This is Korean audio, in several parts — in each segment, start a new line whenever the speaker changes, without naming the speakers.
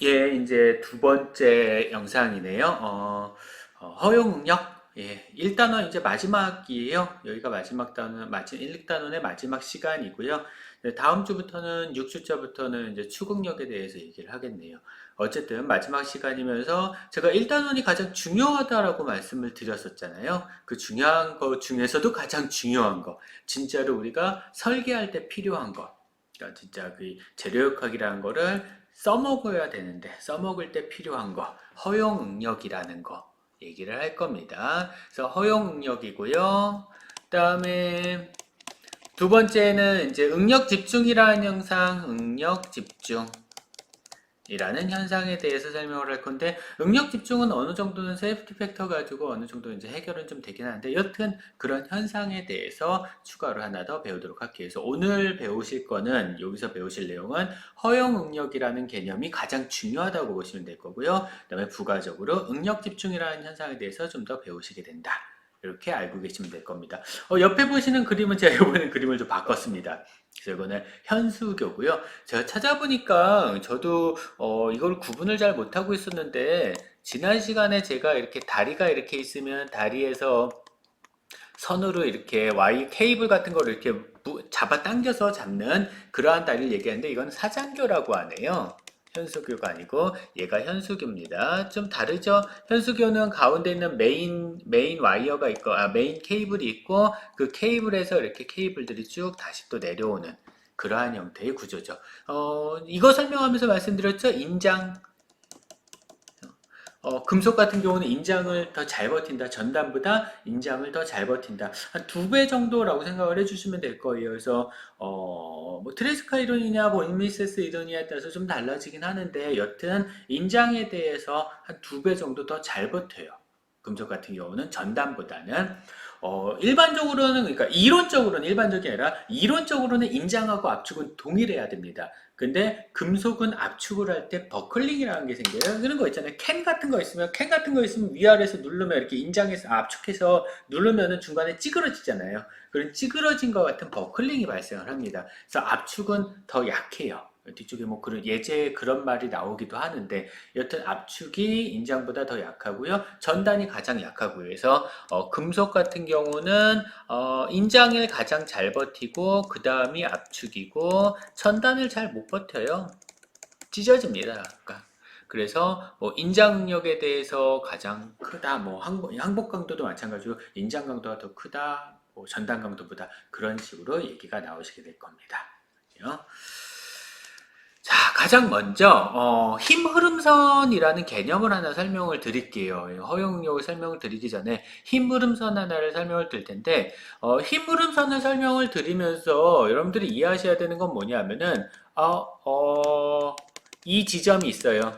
예, 이제 두 번째 영상이네요. 허용 응력. 예, 1단원 이제 마지막이에요. 여기가 마지막 단원, 1단원의 마지막 시간이고요. 네, 다음 주부터는 6주차부터는 이제 추궁력에 대해서 얘기를 하겠네요. 어쨌든 마지막 시간이면서 제가 1단원이 가장 중요하다라고 말씀을 드렸었잖아요. 그 중요한 거 중에서도 가장 중요한 거. 진짜로 우리가 설계할 때 필요한 거. 그러니까 진짜 그 재료역학이라는 거를 써먹어야 되는데 써먹을 때 필요한 거 허용 응력이라는 거 얘기를 할 겁니다. 그래서 허용 응력이고요. 그다음에 두 번째는 이제 응력 집중이라는 현상, 응력 집중. 이라는 현상에 대해서 설명을 할 건데 응력 집중은 어느 정도는 세이프티 팩터 가지고 어느 정도 이제 해결은 좀 되긴 하는데 여튼 그런 현상에 대해서 추가로 하나 더 배우도록 할게요. 그래서 오늘 배우실 거는 여기서 배우실 내용은 허용 응력이라는 개념이 가장 중요하다고 보시면 될 거고요. 그다음에 부가적으로 응력 집중이라는 현상에 대해서 좀 더 배우시게 된다. 이렇게 알고 계시면 될 겁니다. 옆에 보시는 그림은 제가 이번에 그림을 좀 바꿨습니다. 그래서 이거는 현수교고요. 제가 찾아보니까 저도 이걸 구분을 잘 못하고 있었는데 지난 시간에 제가 이렇게 다리가 이렇게 있으면 다리에서 선으로 이렇게 와이 케이블 같은 거를 이렇게 잡아 당겨서 잡는 그러한 다리를 얘기하는데 이건 사장교라고 하네요. 현수교가 아니고 얘가 현수교입니다. 좀 다르죠? 현수교는 가운데 있는 메인 와이어가 있고 메인 케이블이 있고 그 케이블에서 이렇게 케이블들이 쭉 다시 또 내려오는 그러한 형태의 구조죠. 이거 설명하면서 말씀드렸죠? 인장 금속 같은 경우는 인장을 더 잘 버틴다. 전단보다 인장을 더 잘 버틴다. 한 2배 정도라고 생각을 해주시면 될 거예요. 그래서, 뭐, 트레스카 이론이냐, 뭐, 인미세스 이론이냐에 따라서 좀 달라지긴 하는데, 여튼, 인장에 대해서 한 2배 정도 더 잘 버텨요. 금속 같은 경우는 전단보다는. 일반적으로는, 그러니까 이론적으로는 일반적이 아니라, 이론적으로는 인장하고 압축은 동일해야 됩니다. 근데 금속은 압축을 할 때 버클링이라는 게 생겨요. 그런 거 있잖아요. 캔 같은 거 있으면 위아래에서 누르면 이렇게 인장에서 압축해서 누르면은 중간에 찌그러지잖아요. 그런 찌그러진 것 같은 버클링이 발생을 합니다. 그래서 압축은 더 약해요. 뒤쪽에 뭐 그런 예제 그런 말이 나오기도 하는데 여튼 압축이 인장보다 더 약하고요. 전단이 가장 약하고요. 그래서 금속 같은 경우는 인장을 가장 잘 버티고 그 다음이 압축이고 천단을 잘 못 버텨요. 찢어집니다. 그러니까. 그래서 뭐 인장 능력에 대해서 가장 크다. 뭐 항복 강도도 마찬가지로 인장 강도가 더 크다. 뭐 전단 강도보다 그런 식으로 얘기가 나오시게 될 겁니다. 자, 가장 먼저 힘 흐름선이라는 개념을 하나 설명을 드릴게요. 허용 능력을 설명을 드리기 전에 힘 흐름선 하나를 설명을 드릴 텐데 힘 흐름선을 설명을 드리면서 여러분들이 이해하셔야 되는 건 뭐냐면은 이 지점이 있어요.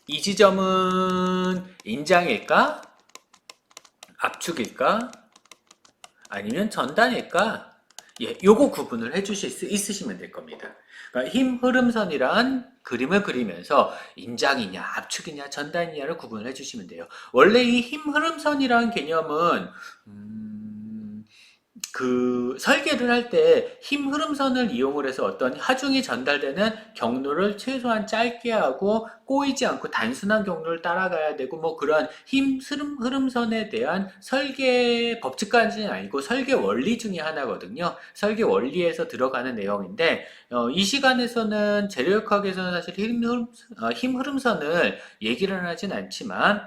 이 지점은 인장일까? 압축일까? 아니면 전단일까? 예, 요거 구분을 해주실 수 있으시면 될 겁니다. 그러니까 힘 흐름선이란 그림을 그리면서 인장이냐, 압축이냐, 전단이냐를 구분을 해주시면 돼요. 원래 이 힘 흐름선이라는 개념은 그 설계를 할 때 힘 흐름선을 이용을 해서 어떤 하중이 전달되는 경로를 최소한 짧게 하고 꼬이지 않고 단순한 경로를 따라가야 되고 뭐 그런 힘 흐름선에 대한 설계 법칙까지는 아니고 설계 원리 중에 하나거든요. 설계 원리에서 들어가는 내용인데 이 시간에서는 재료역학에서는 사실 힘 흐름선을 얘기를 하진 않지만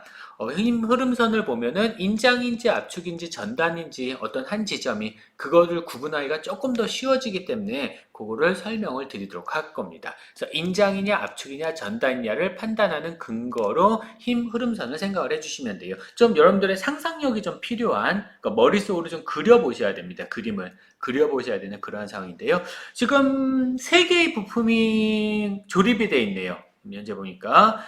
힘 흐름선을 보면은 인장인지 압축인지 전단인지 어떤 한 지점이 그거를 구분하기가 조금 더 쉬워지기 때문에 그거를 설명을 드리도록 할 겁니다. 그래서 인장이냐 압축이냐 전단이냐를 판단하는 근거로 힘 흐름선을 생각을 해주시면 돼요. 좀 여러분들의 상상력이 좀 필요한 그러니까 머릿속으로 좀 그려보셔야 됩니다. 그림을 그려보셔야 되는 그러한 상황인데요. 지금 세 개의 부품이 조립이 되어 있네요. 현재 보니까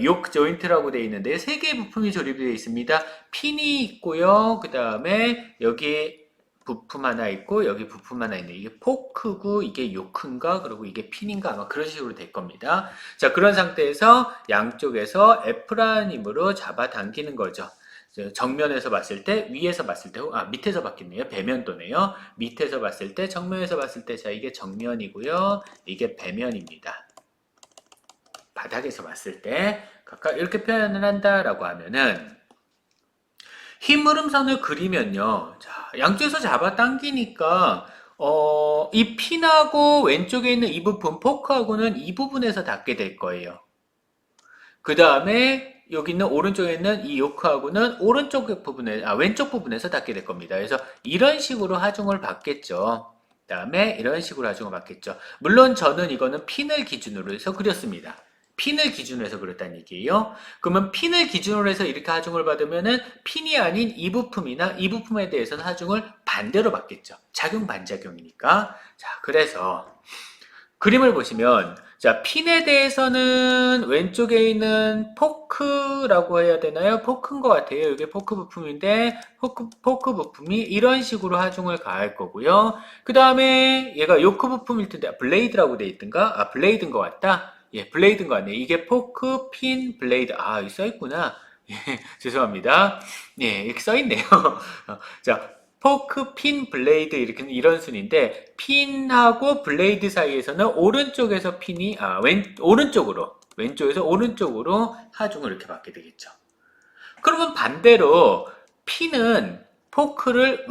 욕 조인트라고 되어 있는데 세 개의 부품이 조립이 되어 있습니다. 핀이 있고요. 그 다음에 여기 부품 하나 있고 여기 부품 하나 있네. 이게 포크고 이게 요크인가 그리고 이게 핀인가 아마 그런 식으로 될 겁니다. 자 그런 상태에서 양쪽에서 F라는 힘으로 잡아당기는 거죠. 정면에서 봤을 때, 위에서 봤을 때, 밑에서 봤겠네요. 배면도네요. 밑에서 봤을 때, 정면에서 봤을 때, 자, 이게 정면이고요. 이게 배면입니다. 바닥에서 봤을 때 각각 이렇게 표현을 한다라고 하면은 흰물음선을 그리면요. 자, 양쪽에서 잡아당기니까 이 핀하고 왼쪽에 있는 이 부분, 포크하고는 이 부분에서 닿게 될 거예요. 그 다음에 여기 있는 오른쪽에 있는 이 요크하고는 오른쪽 부분에, 왼쪽 부분에서 닿게 될 겁니다. 그래서 이런 식으로 하중을 받겠죠. 그 다음에 이런 식으로 하중을 받겠죠. 물론 저는 이거는 핀을 기준으로 해서 그렸습니다. 핀을 기준으로 해서 그렸다는 얘기예요. 그러면 핀을 기준으로 해서 이렇게 하중을 받으면은 핀이 아닌 이 부품이나 이 부품에 대해서는 하중을 반대로 받겠죠. 작용 반작용이니까. 자, 그래서 그림을 보시면 자, 핀에 대해서는 왼쪽에 있는 포크라고 해야 되나요? 포크인 것 같아요. 이게 포크 부품인데 포크 부품이 이런 식으로 하중을 가할 거고요. 그 다음에 얘가 요크 부품일 텐데 블레이드라고 돼 있던가? 블레이드인 것 같다. 예, 블레이드인 것 같네요. 이게 포크, 핀, 블레이드. 여기 써있구나. 예, 죄송합니다. 예, 이렇게 써있네요. 자, 포크, 핀, 블레이드 이런 순인데 핀하고 블레이드 사이에서는 오른쪽에서 핀이 왼쪽에서 오른쪽으로 하중을 이렇게 받게 되겠죠. 그러면 반대로 핀은 포크를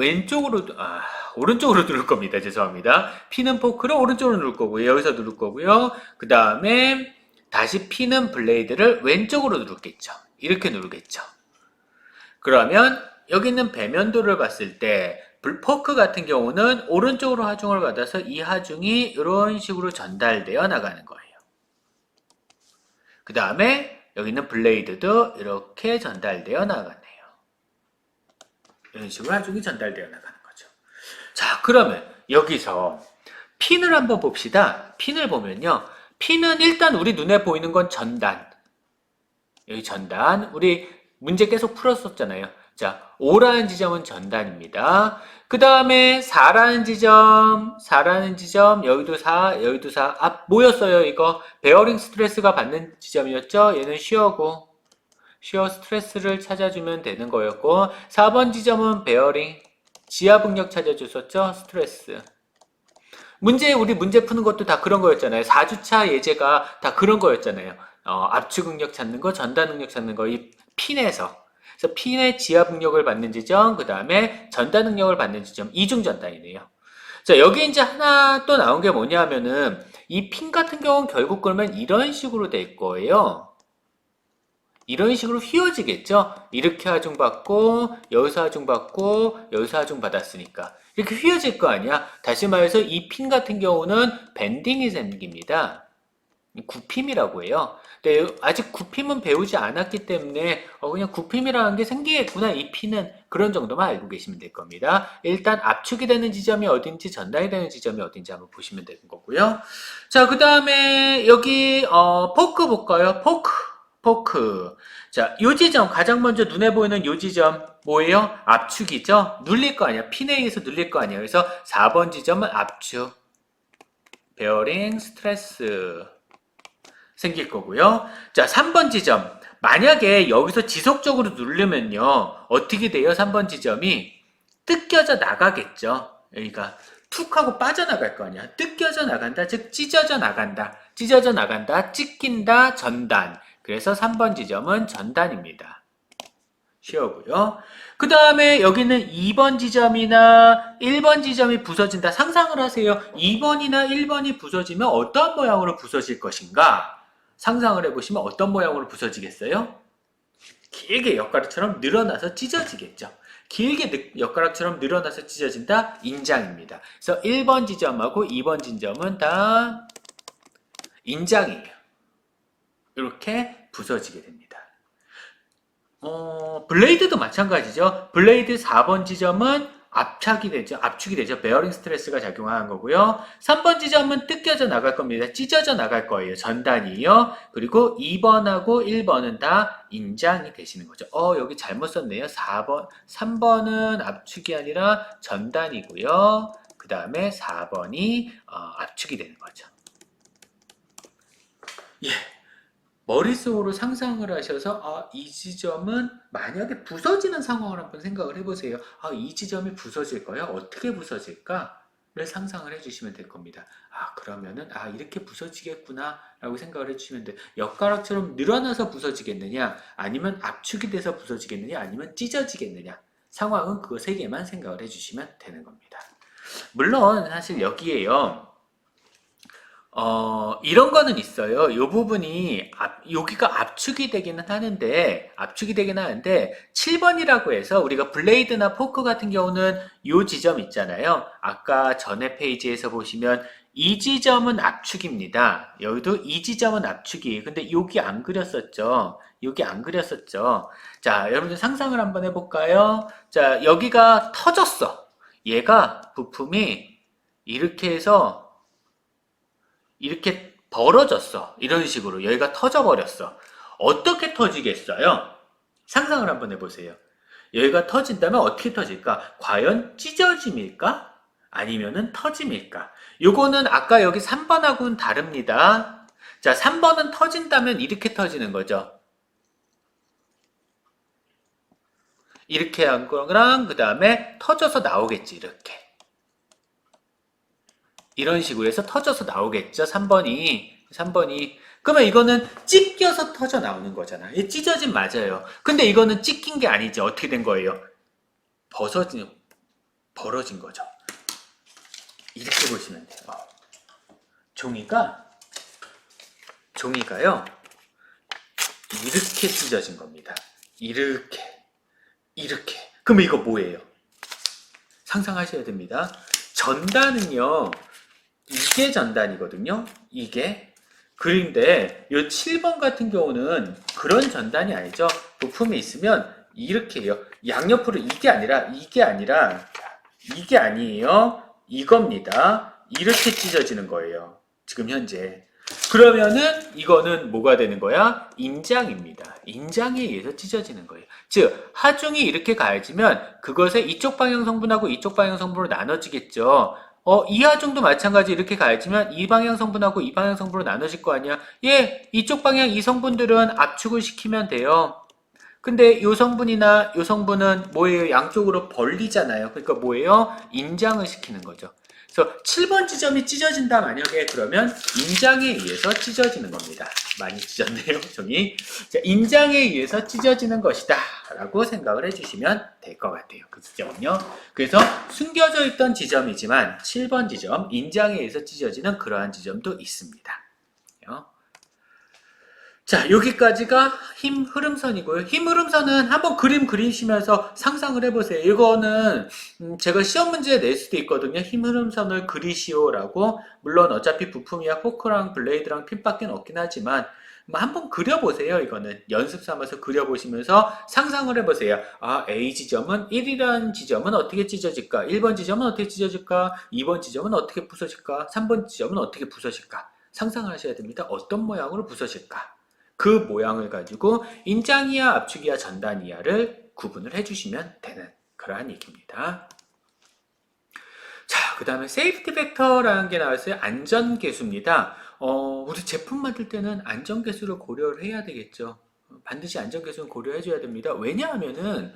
오른쪽으로 누를 겁니다. 죄송합니다. 핀은 포크를 오른쪽으로 누를 거고요. 여기서 누를 거고요. 그 다음에 다시 핀은 블레이드를 왼쪽으로 누르겠죠. 이렇게 누르겠죠. 그러면 여기 있는 배면도를 봤을 때 포크 같은 경우는 오른쪽으로 하중을 받아서 이 하중이 이런 식으로 전달되어 나가는 거예요. 그 다음에 여기 있는 블레이드도 이렇게 전달되어 나가네요. 이런 식으로 하중이 전달되어 나가는 거죠. 자, 그러면 여기서 핀을 한번 봅시다. 핀을 보면요. 핀은 일단 우리 눈에 보이는 건 전단. 여기 전단. 우리 문제 계속 풀었었잖아요. 자, 5라는 지점은 전단입니다. 그 다음에 4라는 지점, 여기도 4, 여기도 4. 뭐였어요, 이거? 베어링 스트레스가 받는 지점이었죠? 얘는 쉬어고, 쉬어 스트레스를 찾아주면 되는 거였고, 4번 지점은 베어링, 지하풍력 찾아줬었죠? 스트레스. 우리 문제 푸는 것도 다 그런 거였잖아요. 4주차 예제가 다 그런 거였잖아요. 압축 응력 찾는 거, 전단 응력 찾는 거, 이 핀에서. 그래서 핀의 지하 응력을 받는 지점, 그 다음에 전단 응력을 받는 지점, 이중 전단이네요. 자, 여기 이제 하나 또 나온 게 뭐냐면은, 이 핀 같은 경우는 결국 그러면 이런 식으로 될 거예요. 이런 식으로 휘어지겠죠? 이렇게 하중받고, 여기서 하중받고, 여기서 하중받았으니까. 이렇게 휘어질 거 아니야? 다시 말해서 이 핀 같은 경우는 밴딩이 생깁니다. 굽힘이라고 해요. 근데 아직 굽힘은 배우지 않았기 때문에 그냥 굽힘이라는 게 생기겠구나. 이 핀은 그런 정도만 알고 계시면 될 겁니다. 일단 압축이 되는 지점이 어딘지 전달이 되는 지점이 어딘지 한번 보시면 되는 거고요. 자, 그 다음에 여기 포크 볼까요? 포크. 자, 요 지점 가장 먼저 눈에 보이는 요 지점 뭐예요? 압축이죠? 눌릴 거 아니야. 핀에 의해서 눌릴 거 아니에요. 그래서 4번 지점은 압축. 베어링 스트레스 생길 거고요. 자, 3번 지점. 만약에 여기서 지속적으로 누르면요. 어떻게 돼요? 3번 지점이 뜯겨져 나가겠죠. 여기가 툭 하고 빠져나갈 거 아니야. 뜯겨져 나간다. 즉 찢어져 나간다. 찢어져 나간다. 찢긴다. 전단. 그래서 3번 지점은 전단입니다. 쉬어고요. 그 다음에 여기는 2번 지점이나 1번 지점이 부서진다. 상상을 하세요. 2번이나 1번이 부서지면 어떤 모양으로 부서질 것인가? 상상을 해보시면 어떤 모양으로 부서지겠어요? 길게 엿가락처럼 늘어나서 찢어지겠죠. 길게 엿가락처럼 늘어나서 찢어진다? 인장입니다. 그래서 1번 지점하고 2번 지점은 다 인장이에요. 이렇게 부서지게 됩니다. 블레이드도 마찬가지죠. 블레이드 4번 지점은 압축이 되죠. 베어링 스트레스가 작용하는 거고요. 3번 지점은 뜯겨져 나갈 겁니다. 찢어져 나갈 거예요. 전단이요. 그리고 2번하고 1번은 다 인장이 되시는 거죠. 여기 잘못 썼네요. 3번은 압축이 아니라 전단이고요. 그 다음에 4번이 압축이 되는 거죠. 예. 머릿속으로 상상을 하셔서 이 지점은 만약에 부서지는 상황을 한번 생각을 해보세요. 이 지점이 부서질 거야? 어떻게 부서질까? 상상을 해주시면 될 겁니다. 아, 그러면은, 아, 이렇게 부서지겠구나, 라고 생각을 해주시면 돼요. 엿가락처럼 늘어나서 부서지겠느냐, 아니면 압축이 돼서 부서지겠느냐, 아니면 찢어지겠느냐. 상황은 그거 세 개만 생각을 해주시면 되는 겁니다. 물론, 사실 여기에요. 이런 거는 있어요. 이 부분이, 여기가 압축이 되기는 하는데, 7번이라고 해서 우리가 블레이드나 포크 같은 경우는 이 지점 있잖아요. 아까 전에 페이지에서 보시면 이 지점은 압축입니다. 여기도 이 지점은 압축이에요. 근데 여기 안 그렸었죠. 여기 안 그렸었죠. 자, 여러분들 상상을 한번 해볼까요? 자, 여기가 터졌어. 얘가 부품이 이렇게 해서 이렇게 벌어졌어. 이런 식으로 여기가 터져버렸어. 어떻게 터지겠어요? 상상을 한번 해보세요. 여기가 터진다면 어떻게 터질까? 과연 찢어짐일까? 아니면은 터짐일까? 요거는 아까 여기 3번하고는 다릅니다. 자, 3번은 터진다면 이렇게 터지는 거죠. 이렇게 한 거랑 그 다음에 터져서 나오겠지, 이렇게. 이런 식으로 해서 터져서 나오겠죠. 3번이. 그러면 이거는 찢겨서 터져 나오는 거잖아. 이 찢어진 맞아요. 근데 이거는 찢긴 게 아니죠. 어떻게 된 거예요? 벌어진 거죠. 이렇게 보시면 돼요. 종이가요. 이렇게 찢어진 겁니다. 이렇게. 그럼 이거 뭐예요? 상상하셔야 됩니다. 전단은요. 이게 전단이거든요. 이게. 그런데 이 7번 같은 경우는 그런 전단이 아니죠. 부품이 있으면 이렇게 해요. 양옆으로 이게 아니에요. 이겁니다. 이렇게 찢어지는 거예요. 지금 현재. 그러면은 이거는 뭐가 되는 거야? 인장입니다. 인장에 의해서 찢어지는 거예요. 즉 하중이 이렇게 가해지면 그것의 이쪽 방향 성분하고 이쪽 방향 성분으로 나눠지겠죠. 이 하중도 마찬가지 이렇게 가해지면 이 방향 성분하고 이 방향 성분으로 나눠질 거 아니야. 이쪽 방향 이 성분들은 압축을 시키면 돼요. 근데 요 성분이나 요 성분은 뭐예요? 양쪽으로 벌리잖아요. 그러니까 뭐예요? 인장을 시키는 거죠. 그래서 7번 지점이 찢어진다 만약에 그러면 인장에 의해서 찢어지는 겁니다. 많이 찢었네요, 종이. 자, 인장에 의해서 찢어지는 것이다 라고 생각을 해주시면 될 것 같아요. 그 지점은요. 그래서 숨겨져 있던 지점이지만 7번 지점, 인장에 의해서 찢어지는 그러한 지점도 있습니다. 자, 여기까지가 힘 흐름선이고요. 힘 흐름선은 한번 그림 그리시면서 상상을 해보세요. 이거는 제가 시험 문제에 낼 수도 있거든요. 힘 흐름선을 그리시오라고. 물론 어차피 부품이야 포크랑 블레이드랑 핀밖에 없긴 하지만 한번 그려보세요. 이거는 연습 삼아서 그려보시면서 상상을 해보세요. 아, A 지점은 1이라는 지점은 어떻게 찢어질까? 1번 지점은 어떻게 찢어질까? 2번 지점은 어떻게 부서질까? 3번 지점은 어떻게 부서질까? 상상하셔야 됩니다. 어떤 모양으로 부서질까? 그 모양을 가지고 인장이야 압축이야 전단이야를 구분을 해주시면 되는 그러한 얘기입니다. 자, 그 다음에 세이프티 팩터라는 게 나왔어요. 안전계수입니다. 우리 제품 만들 때는 안전계수를 고려를 해야 되겠죠. 반드시 안전계수는 고려해줘야 됩니다. 왜냐하면은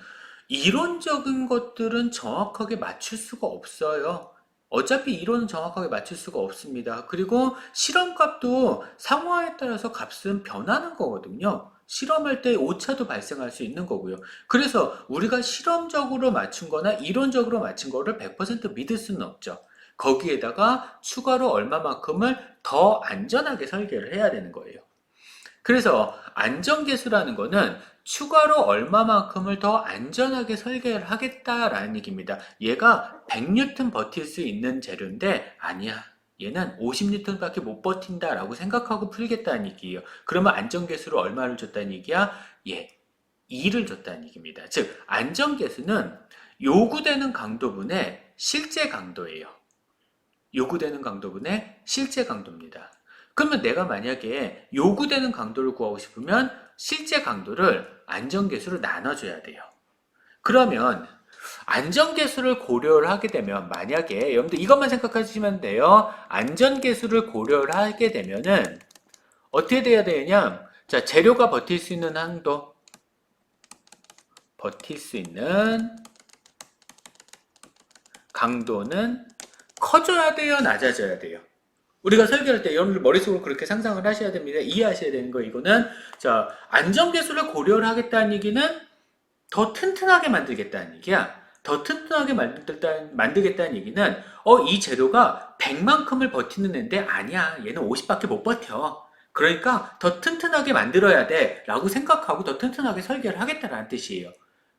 이론적인 것들은 정확하게 맞출 수가 없어요. 어차피 이론은 정확하게 맞출 수가 없습니다. 그리고 실험값도 상황에 따라서 값은 변하는 거거든요. 실험할 때 오차도 발생할 수 있는 거고요. 그래서 우리가 실험적으로 맞춘 거나 이론적으로 맞춘 거를 100% 믿을 수는 없죠. 거기에다가 추가로 얼마만큼을 더 안전하게 설계를 해야 되는 거예요. 그래서 안전계수라는 거는 추가로 얼마만큼을 더 안전하게 설계를 하겠다라는 얘기입니다. 얘가 100N 버틸 수 있는 재료인데 아니야. 얘는 50N밖에 못 버틴다라고 생각하고 풀겠다는 얘기예요. 그러면 안전계수를 얼마를 줬다는 얘기야? 2를 줬다는 얘기입니다. 즉 안전계수는 요구되는 강도분의 실제 강도예요. 요구되는 강도분의 실제 강도입니다. 그러면 내가 만약에 요구되는 강도를 구하고 싶으면 실제 강도를 안전계수로 나눠줘야 돼요. 그러면 안전계수를 고려를 하게 되면 만약에 여러분들 이것만 생각하시면 돼요. 안전계수를 고려를 하게 되면은 어떻게 돼야 되냐? 자, 재료가 버틸 수 있는 한도, 버틸 수 있는 강도는 커져야 돼요, 낮아져야 돼요? 우리가 설계할 때 여러분들 머릿속으로 그렇게 상상을 하셔야 됩니다. 이해하셔야 되는 거 이거는. 자, 안전계수를 고려를 하겠다는 얘기는 더 튼튼하게 만들겠다는 얘기야. 더 튼튼하게 만들겠다는 얘기는 이 재료가 100만큼을 버티는 애인데 아니야. 얘는 50밖에 못 버텨. 그러니까 더 튼튼하게 만들어야 돼 라고 생각하고 더 튼튼하게 설계를 하겠다는 뜻이에요.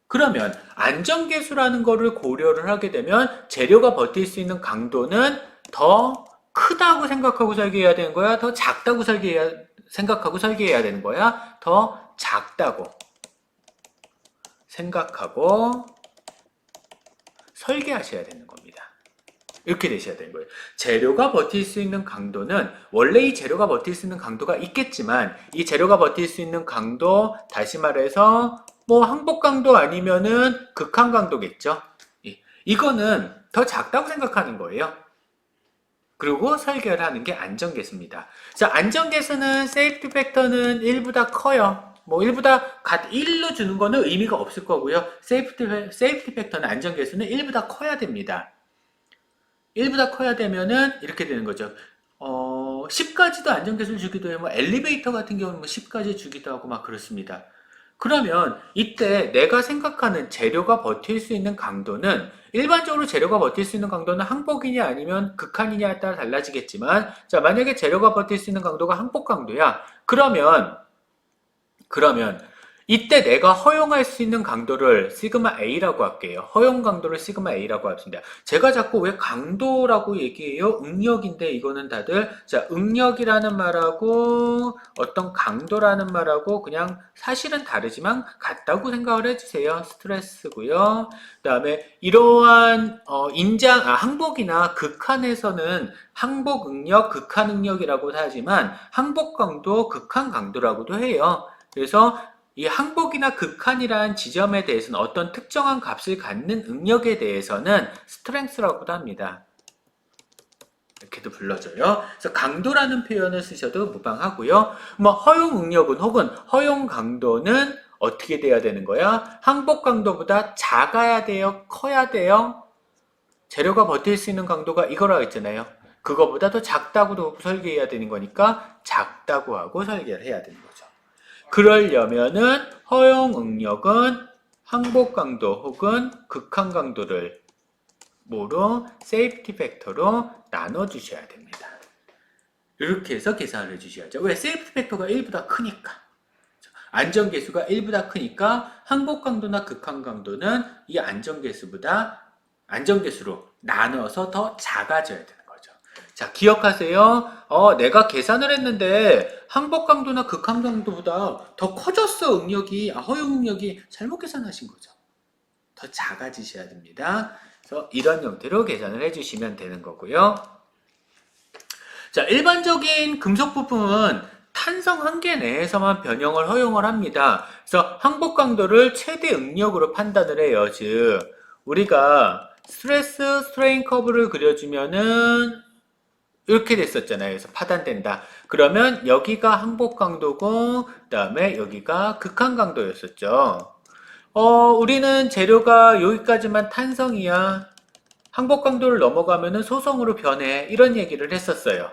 그러면 안전계수라는 거를 고려를 하게 되면 재료가 버틸 수 있는 강도는 더 크다고 생각하고 설계해야 되는 거야? 더 작다고 생각하고 설계해야 되는 거야? 더 작다고 생각하고 설계하셔야 되는 겁니다. 이렇게 되셔야 되는 거예요. 재료가 버틸 수 있는 강도는 원래 이 재료가 버틸 수 있는 강도가 있겠지만 이 재료가 버틸 수 있는 강도, 다시 말해서 뭐 항복 강도 아니면은 극한 강도겠죠. 이거는 더 작다고 생각하는 거예요. 그리고 설계를 하는 게 안전계수입니다. 자, 안전계수는 세이프티 팩터는 1보다 커요. 뭐 1보다 1로 주는 거는 의미가 없을 거고요. 세이프티 팩터는 안전계수는 1보다 커야 됩니다. 1보다 커야 되면은 이렇게 되는 거죠. 10까지도 안전계수를 주기도 해요. 뭐 엘리베이터 같은 경우는 뭐 10까지 주기도 하고 막 그렇습니다. 그러면 이때 내가 생각하는 재료가 버틸 수 있는 강도는 일반적으로 재료가 버틸 수 있는 강도는 항복이냐 아니면 극한이냐에 따라 달라지겠지만 자, 만약에 재료가 버틸 수 있는 강도가 항복 강도야. 그러면 이때 내가 허용할 수 있는 강도를 시그마 A라고 할게요. 허용 강도를 시그마 A라고 합니다. 제가 자꾸 왜 강도라고 얘기해요? 응력인데 이거는 다들 자, 응력이라는 말하고 어떤 강도라는 말하고 그냥 사실은 다르지만 같다고 생각을 해주세요. 스트레스고요. 그 다음에 이러한 항복이나 극한에서는 항복 응력, 극한 응력이라고도 하지만 항복 강도, 극한 강도라고도 해요. 그래서 이 항복이나 극한이라는 지점에 대해서는 어떤 특정한 값을 갖는 응력에 대해서는 스트렝스라고도 합니다. 이렇게도 불러줘요. 그래서 강도라는 표현을 쓰셔도 무방하고요. 뭐 허용 응력은 혹은 허용 강도는 어떻게 돼야 되는 거야? 항복 강도보다 작아야 돼요? 커야 돼요? 재료가 버틸 수 있는 강도가 이거라고 했잖아요. 그거보다 더 작다고도 설계해야 되는 거니까 작다고 하고 설계를 해야 되는 거죠. 그러려면은 허용 응력은 항복 강도 혹은 극한 강도를 뭐로? 세이프티 팩터로 나눠주셔야 됩니다. 이렇게 해서 계산을 해주셔야죠. 왜? 세이프티 팩터가 1보다 크니까. 안전계수가 1보다 크니까 항복 강도나 극한 강도는 이 안전계수로 나눠서 더 작아져야 되는 거죠. 자, 기억하세요. 내가 계산을 했는데 항복 강도나 극한 강도보다 더 커졌어, 응력이. 허용 응력이. 잘못 계산하신 거죠. 더 작아지셔야 됩니다. 그래서 이런 형태로 계산을 해주시면 되는 거고요. 자, 일반적인 금속 부품은 탄성 한계 내에서만 변형을 허용을 합니다. 그래서 항복 강도를 최대 응력으로 판단을 해요. 즉, 우리가 스트레스 스트레인 커브를 그려주면은 이렇게 됐었잖아요. 그래서 파단된다. 그러면 여기가 항복 강도고, 그 다음에 여기가 극한 강도였었죠. 우리는 재료가 여기까지만 탄성이야. 항복 강도를 넘어가면은 소성으로 변해. 이런 얘기를 했었어요.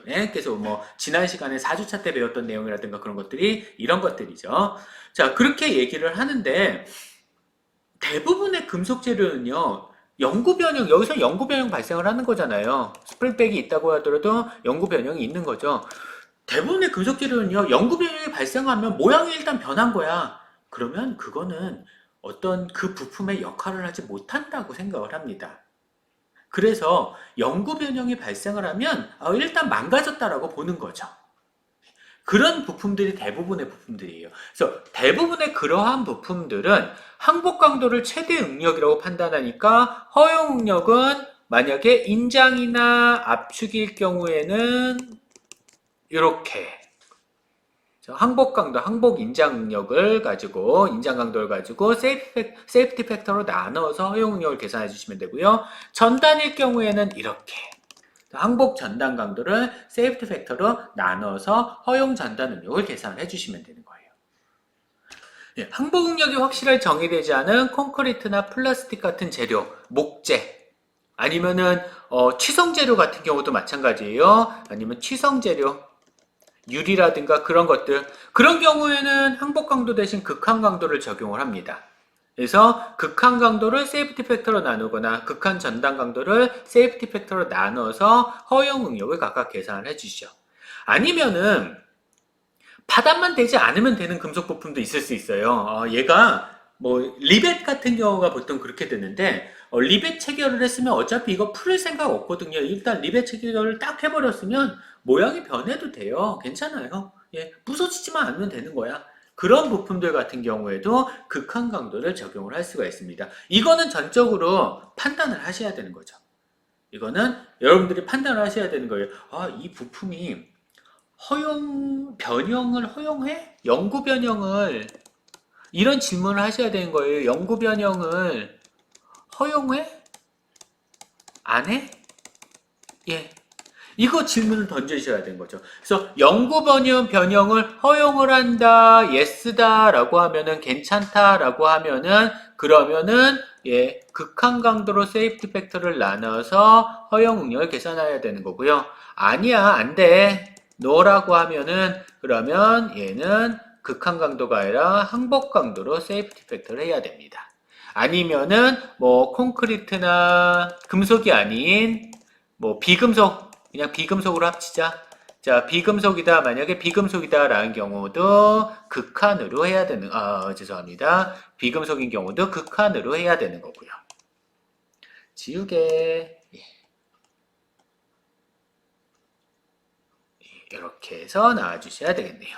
네, 그래서 뭐 지난 시간에 4주차 때 배웠던 내용이라든가 그런 것들이 이런 것들이죠. 자, 그렇게 얘기를 하는데 대부분의 금속 재료는요. 영구 변형, 여기서 영구 변형 발생을 하는 거잖아요. 스프링백이 있다고 하더라도 영구 변형이 있는 거죠. 대부분의 금속 재료는요. 영구 변형이 발생하면 모양이 일단 변한 거야. 그러면 그거는 어떤 그 부품의 역할을 하지 못한다고 생각을 합니다. 그래서 영구 변형이 발생을 하면 일단 망가졌다라고 보는 거죠. 그런 부품들이 대부분의 부품들이에요. 그래서 대부분의 그러한 부품들은 항복 강도를 최대 응력이라고 판단하니까 허용 응력은 만약에 인장이나 압축일 경우에는 이렇게 항복 강도, 항복 인장 능력을 가지고, 인장 강도를 가지고 세이프티 팩터로 나눠서 허용 능력을 계산해 주시면 되고요. 전단일 경우에는 이렇게 항복 전단 강도를 세이프티 팩터로 나눠서 허용 전단 능력을 계산해 주시면 되는 거예요. 예, 항복 능력이 확실하게 정의되지 않은 콘크리트나 플라스틱 같은 재료, 목재, 아니면은 취성재료 같은 경우도 마찬가지예요. 아니면 취성재료, 유리라든가 그런 것들. 그런 경우에는 항복 강도 대신 극한 강도를 적용을 합니다. 그래서 극한 강도를 세이프티 팩터로 나누거나 극한 전단 강도를 세이프티 팩터로 나눠서 허용 응력을 각각 계산을 해주시죠. 아니면은 파단만 되지 않으면 되는 금속 부품도 있을 수 있어요. 얘가 뭐 리벳 같은 경우가 보통 그렇게 되는데 리벳 체결을 했으면 어차피 이거 풀 생각 없거든요. 일단 리벳 체결을 딱 해버렸으면 모양이 변해도 돼요. 괜찮아요. 예, 부서지지만 않으면 되는 거야. 그런 부품들 같은 경우에도 극한 강도를 적용을 할 수가 있습니다. 이거는 전적으로 판단을 하셔야 되는 거죠. 이거는 여러분들이 판단을 하셔야 되는 거예요. 아, 이 부품이 변형을 허용해? 영구 변형을, 이런 질문을 하셔야 되는 거예요. 영구 변형을 허용해? 안 해? 예. 이거 질문을 던지셔야 되는 거죠. 그래서 영구 변형을 허용을 한다, 예스다 라고 하면은 괜찮다 라고 하면은 그러면은 예, 극한 강도로 세이프티 팩터를 나눠서 허용 응력을 계산해야 되는 거고요. 아니야, 안 돼. 노라고 하면은 그러면 얘는 극한 강도가 아니라 항복 강도로 세이프티 팩터를 해야 됩니다. 아니면은 뭐 콘크리트나 금속이 아닌 뭐 비금속, 그냥 비금속으로 합치자. 자, 비금속이다. 만약에 비금속이다라는 경우도 극한으로 해야 되는, 죄송합니다. 비금속인 경우도 극한으로 해야 되는 거고요. 지우개. 이렇게 해서 나와주셔야 되겠네요.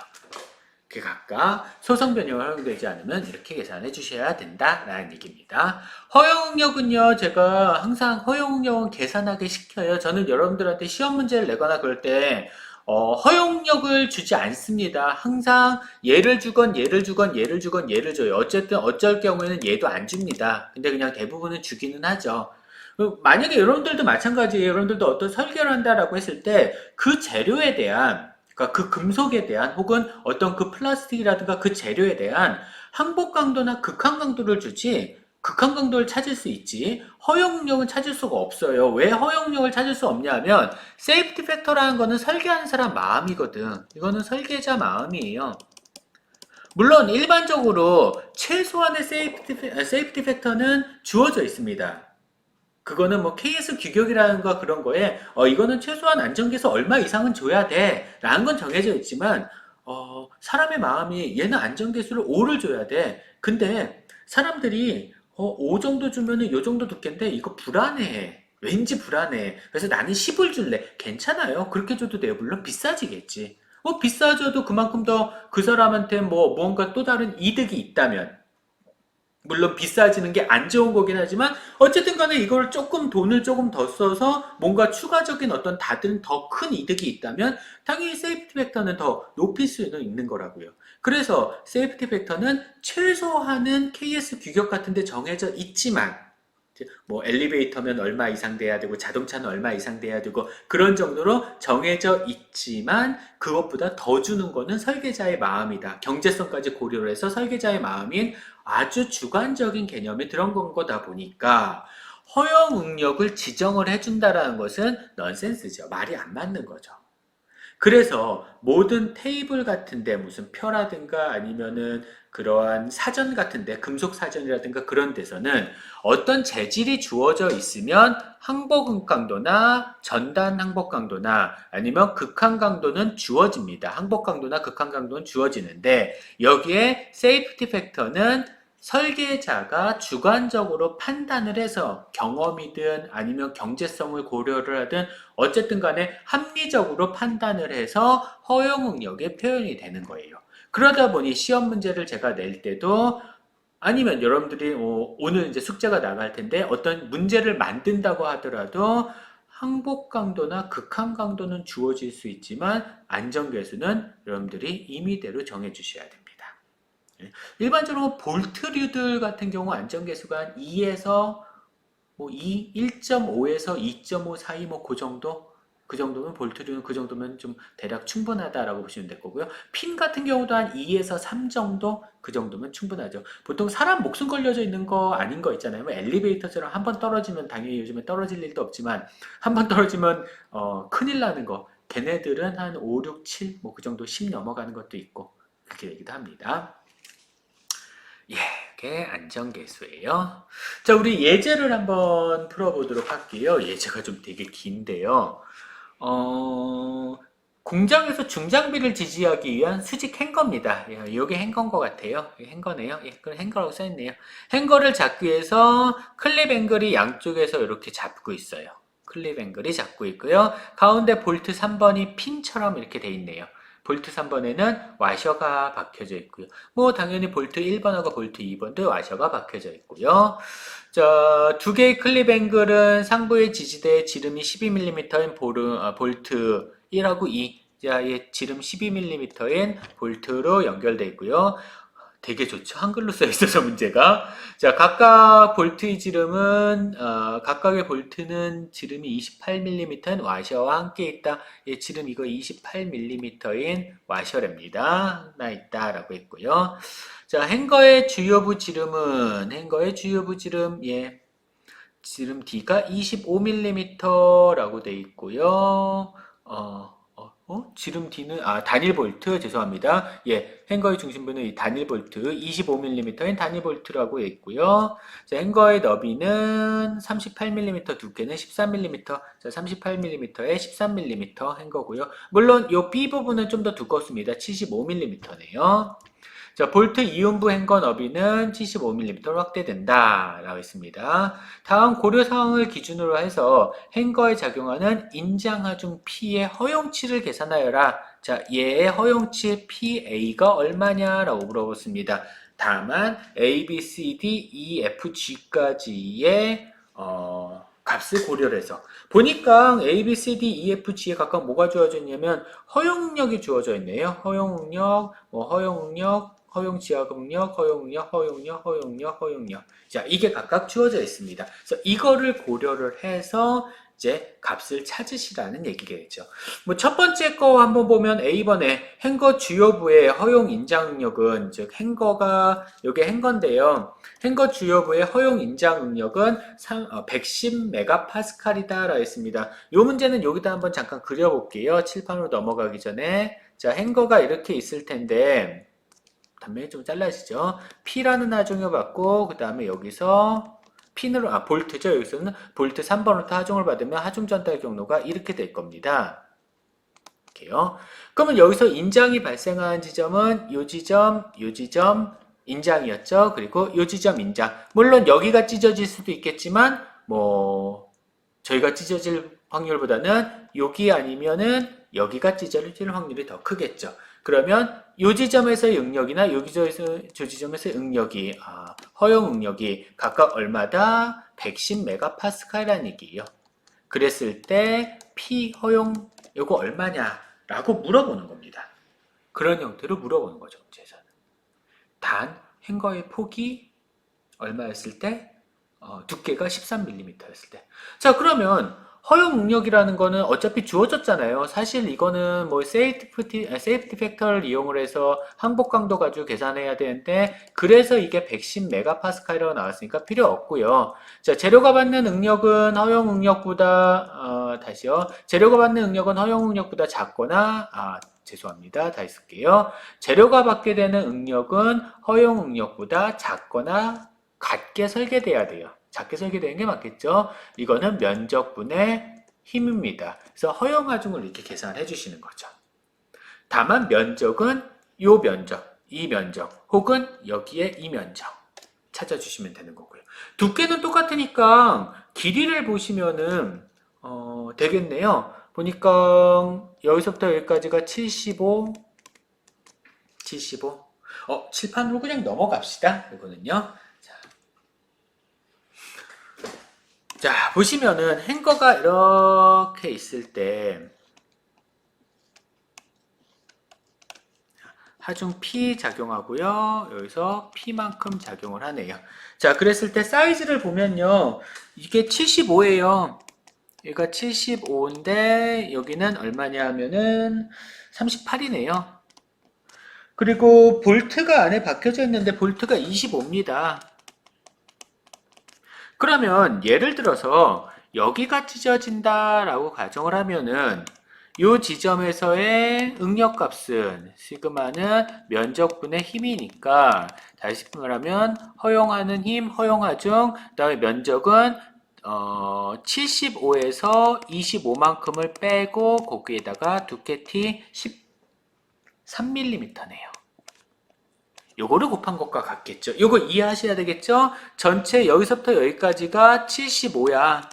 그 각각 소성 변형을 허용되지 않으면 이렇게 계산해 주셔야 된다라는 얘기입니다. 허용 응력은요, 제가 항상 허용 응력은 계산하게 시켜요. 저는 여러분들한테 시험 문제를 내거나 그럴 때 허용 응력을 주지 않습니다. 항상 얘를 주건 얘를 주건 얘를 주건 얘를 줘요. 어쨌든 어쩔 경우에는 얘도 안 줍니다. 근데 그냥 대부분은 주기는 하죠. 만약에 여러분들도 마찬가지예요. 여러분들도 어떤 설계를 한다라고 했을 때 그 재료에 대한, 그러니까 그 금속에 대한 혹은 어떤 그 플라스틱이라든가 그 재료에 대한 항복 강도나 극한 강도를 주지, 극한 강도를 찾을 수 있지 허용력은 찾을 수가 없어요. 왜 허용력을 찾을 수 없냐 하면 세이프티 팩터라는 거는 설계하는 사람 마음이거든. 이거는 설계자 마음이에요. 물론 일반적으로 최소한의 세이프티 팩터는 주어져 있습니다. 그거는 뭐 KS 규격이라는 거 그런 거에 이거는 최소한 안전계수 얼마 이상은 줘야 돼 라는 건 정해져 있지만 사람의 마음이 얘는 안전계수를 5를 줘야 돼. 근데 사람들이 5 정도 주면은 요 정도 듣겠는데 이거 불안해. 왠지 불안해. 그래서 나는 10을 줄래. 괜찮아요. 그렇게 줘도 돼요. 물론 비싸지겠지. 비싸져도 그만큼 더 그 사람한테 뭐 무언가 또 다른 이득이 있다면, 물론 비싸지는 게 안 좋은 거긴 하지만 어쨌든 간에 이걸 조금 돈을 조금 더 써서 뭔가 추가적인 어떤 다른 더 큰 이득이 있다면 당연히 세이프티 팩터는 더 높일 수는 있는 거라고요. 그래서 세이프티 팩터는 최소한은 KS 규격 같은 데 정해져 있지만 뭐 엘리베이터면 얼마 이상 돼야 되고 자동차는 얼마 이상 돼야 되고 그런 정도로 정해져 있지만 그것보다 더 주는 거는 설계자의 마음이다. 경제성까지 고려를 해서 설계자의 마음인 아주 주관적인 개념이 들어간 거다 보니까 허용 응력을 지정을 해준다라는 것은 넌센스죠. 말이 안 맞는 거죠. 그래서 모든 테이블 같은데 무슨 표라든가 아니면은 그러한 사전 같은데 금속 사전이라든가 그런 데서는 어떤 재질이 주어져 있으면 항복 강도나 전단 항복 강도나 아니면 극한 강도는 주어집니다. 항복 강도나 극한 강도는 주어지는데 여기에 세이프티 팩터는 설계자가 주관적으로 판단을 해서 경험이든 아니면 경제성을 고려를 하든 어쨌든 간에 합리적으로 판단을 해서 허용 응력의 표현이 되는 거예요. 그러다 보니 시험 문제를 제가 낼 때도 아니면 여러분들이 오늘 이제 숙제가 나갈 텐데 어떤 문제를 만든다고 하더라도 항복 강도나 극한 강도는 주어질 수 있지만 안전계수는 여러분들이 임의대로 정해 주셔야 됩니다. 일반적으로 볼트류들 같은 경우 안전계수가 한 2에서 뭐 1.5에서 2.5 사이 뭐 그 정도? 그 정도면 볼트류는 그 정도면 좀 대략 충분하다라고 보시면 될 거고요. 핀 같은 경우도 한 2에서 3 정도 그 정도면 충분하죠. 보통 사람 목숨 걸려져 있는 거 아닌 거 있잖아요. 뭐 엘리베이터처럼 한 번 떨어지면 당연히 요즘에 떨어질 일도 없지만 한 번 떨어지면 큰일 나는 거. 걔네들은 한 5, 6, 7 뭐 그 정도 10 넘어가는 것도 있고 그렇게 되기도 합니다. 예, 이게 안전계수예요. 자, 우리 예제를 한번 풀어보도록 할게요. 예제가 좀 되게 긴데요. 어, 공장에서 중장비를 지지하기 위한 수직 행거입니다. 예, 이게 행거인 것 같아요. 행거네요. 예, 그럼 행거라고 써있네요. 행거를 잡기 위해서 클립 앵글이 양쪽에서 이렇게 잡고 있어요. 클립 앵글이 잡고 있고요. 가운데 볼트 3번이 핀처럼 이렇게 돼 있네요. 볼트 3번에는 와셔가 박혀져 있고요. 뭐 당연히 볼트 1번하고 볼트 2번도 와셔가 박혀져 있고요. 자, 두 개의 클립 앵글은 상부의 지지대의 지름이 12mm인 볼트 1하고 2, 자, 예, 지름 12mm인 볼트로 연결되어 있고요. 되게 좋죠. 한글로 써 있어서 문제가. 자, 각각의 볼트는 지름이 28mm인 와셔와 함께 있다. 예, 지름 이거 28mm인 와셔랍니다. 나 있다라고 했고요. 자, 행거의 주요부 지름, 예, 지름 D가 25mm라고 돼 있고요. 지름 D는, 단일 볼트, 죄송합니다. 예, 행거의 중심부는 이 단일 볼트, 25mm인 단일 볼트라고 돼 있고요. 자, 행거의 너비는 38mm, 두께는 13mm, 자, 38mm에 13mm 행거고요. 물론 요 B 부분은 좀 더 두껍습니다. 75mm네요. 자, 볼트 이음부 행거 너비는 75mm로 확대된다 라고 했습니다. 다음 고려 사항을 기준으로 해서 행거에 작용하는 인장하중 P의 허용치를 계산하여라. 자, 얘의 허용치 PA가 얼마냐라고 물어봤습니다. 다만 A, B, C, D, E, F, G까지의 값을 고려를 해서 보니까 A, B, C, D, E, F, G에 각각 뭐가 주어져 있냐면 허용능력이 주어져 있네요. 허용능력, 허용지하급력, 허용력. 자, 이게 각각 주어져 있습니다. 그래서 이거를 고려를 해서 이제 값을 찾으시라는 얘기겠죠. 뭐 첫 번째 거 한번 보면 A번에 행거 주요부의 허용 인장 능력은 즉 행거가 요게 행거인데요. 행거 주요부의 허용 인장 능력은 110메가파스칼이다라고 했습니다. 요 문제는 여기다 한번 잠깐 그려볼게요. 칠판으로 넘어가기 전에. 자, 행거가 이렇게 있을 텐데 단면이 좀 잘라지죠. P라는 하중을 받고 그 다음에 여기서 핀으로 볼트죠. 여기서는 볼트 3번부터 하중을 받으면 하중 전달 경로가 이렇게 될 겁니다. 이렇게요. 그러면 여기서 인장이 발생한 지점은 요 지점, 요 지점 인장이었죠. 그리고 요 지점 인장. 물론 여기가 찢어질 수도 있겠지만 뭐 저희가 찢어질 확률보다는 여기 아니면은 여기가 찢어질 확률이 더 크겠죠. 그러면 요 지점에서의 응력이나 요 지점에서의 응력이 허용 응력이 각각 얼마다? 110메가파스칼이라는 얘기예요. 그랬을 때 P 허용 요거 얼마냐라고 물어보는 겁니다. 그런 형태로 물어보는 거죠. 문제에서는. 단 행거의 폭이 얼마였을 때? 두께가 13mm였을 때. 자, 그러면 허용 능력이라는 거는 어차피 주어졌잖아요. 사실 이거는 뭐 세이프티 팩터를 이용을 해서 항복 강도 가지고 계산해야 되는데 그래서 이게 110메가파스칼이라고 나왔으니까 필요 없고요. 자, 재료가 받는 응력은 허용 응력보다 재료가 받는 응력은 허용 응력보다 작거나 죄송합니다. 다시 쓸게요. 재료가 받게 되는 응력은 허용 응력보다 작거나 같게 설계돼야 돼요. 작게 설계되는 게 맞겠죠? 이거는 면적분의 힘입니다. 그래서 허용하중을 이렇게 계산해 주시는 거죠. 다만 면적은 요 면적, 이 면적, 혹은 여기에 이 면적 찾아주시면 되는 거고요. 두께는 똑같으니까 길이를 보시면은 되겠네요. 보니까 여기서부터 여기까지가 75. 칠판으로 그냥 넘어갑시다. 이거는요. 자, 보시면은 행거가 이렇게 있을 때 하중 P 작용하고요. 여기서 P만큼 작용을 하네요. 자, 그랬을 때 사이즈를 보면요. 이게 75예요. 여기가 75인데 여기는 얼마냐 하면은 38이네요. 그리고 볼트가 안에 박혀져 있는데 볼트가 25입니다. 그러면 예를 들어서 여기가 찢어진다라고 가정을 하면은 이 지점에서의 응력값은 시그마는 면적분의 힘이니까 다시 말하면 허용하는 힘, 허용하중, 그 다음에 면적은 75에서 25만큼을 빼고 거기에다가 두께 T 13mm네요. 요거를 곱한 것과 같겠죠. 요거 이해하셔야 되겠죠? 전체 여기서부터 여기까지가 75야.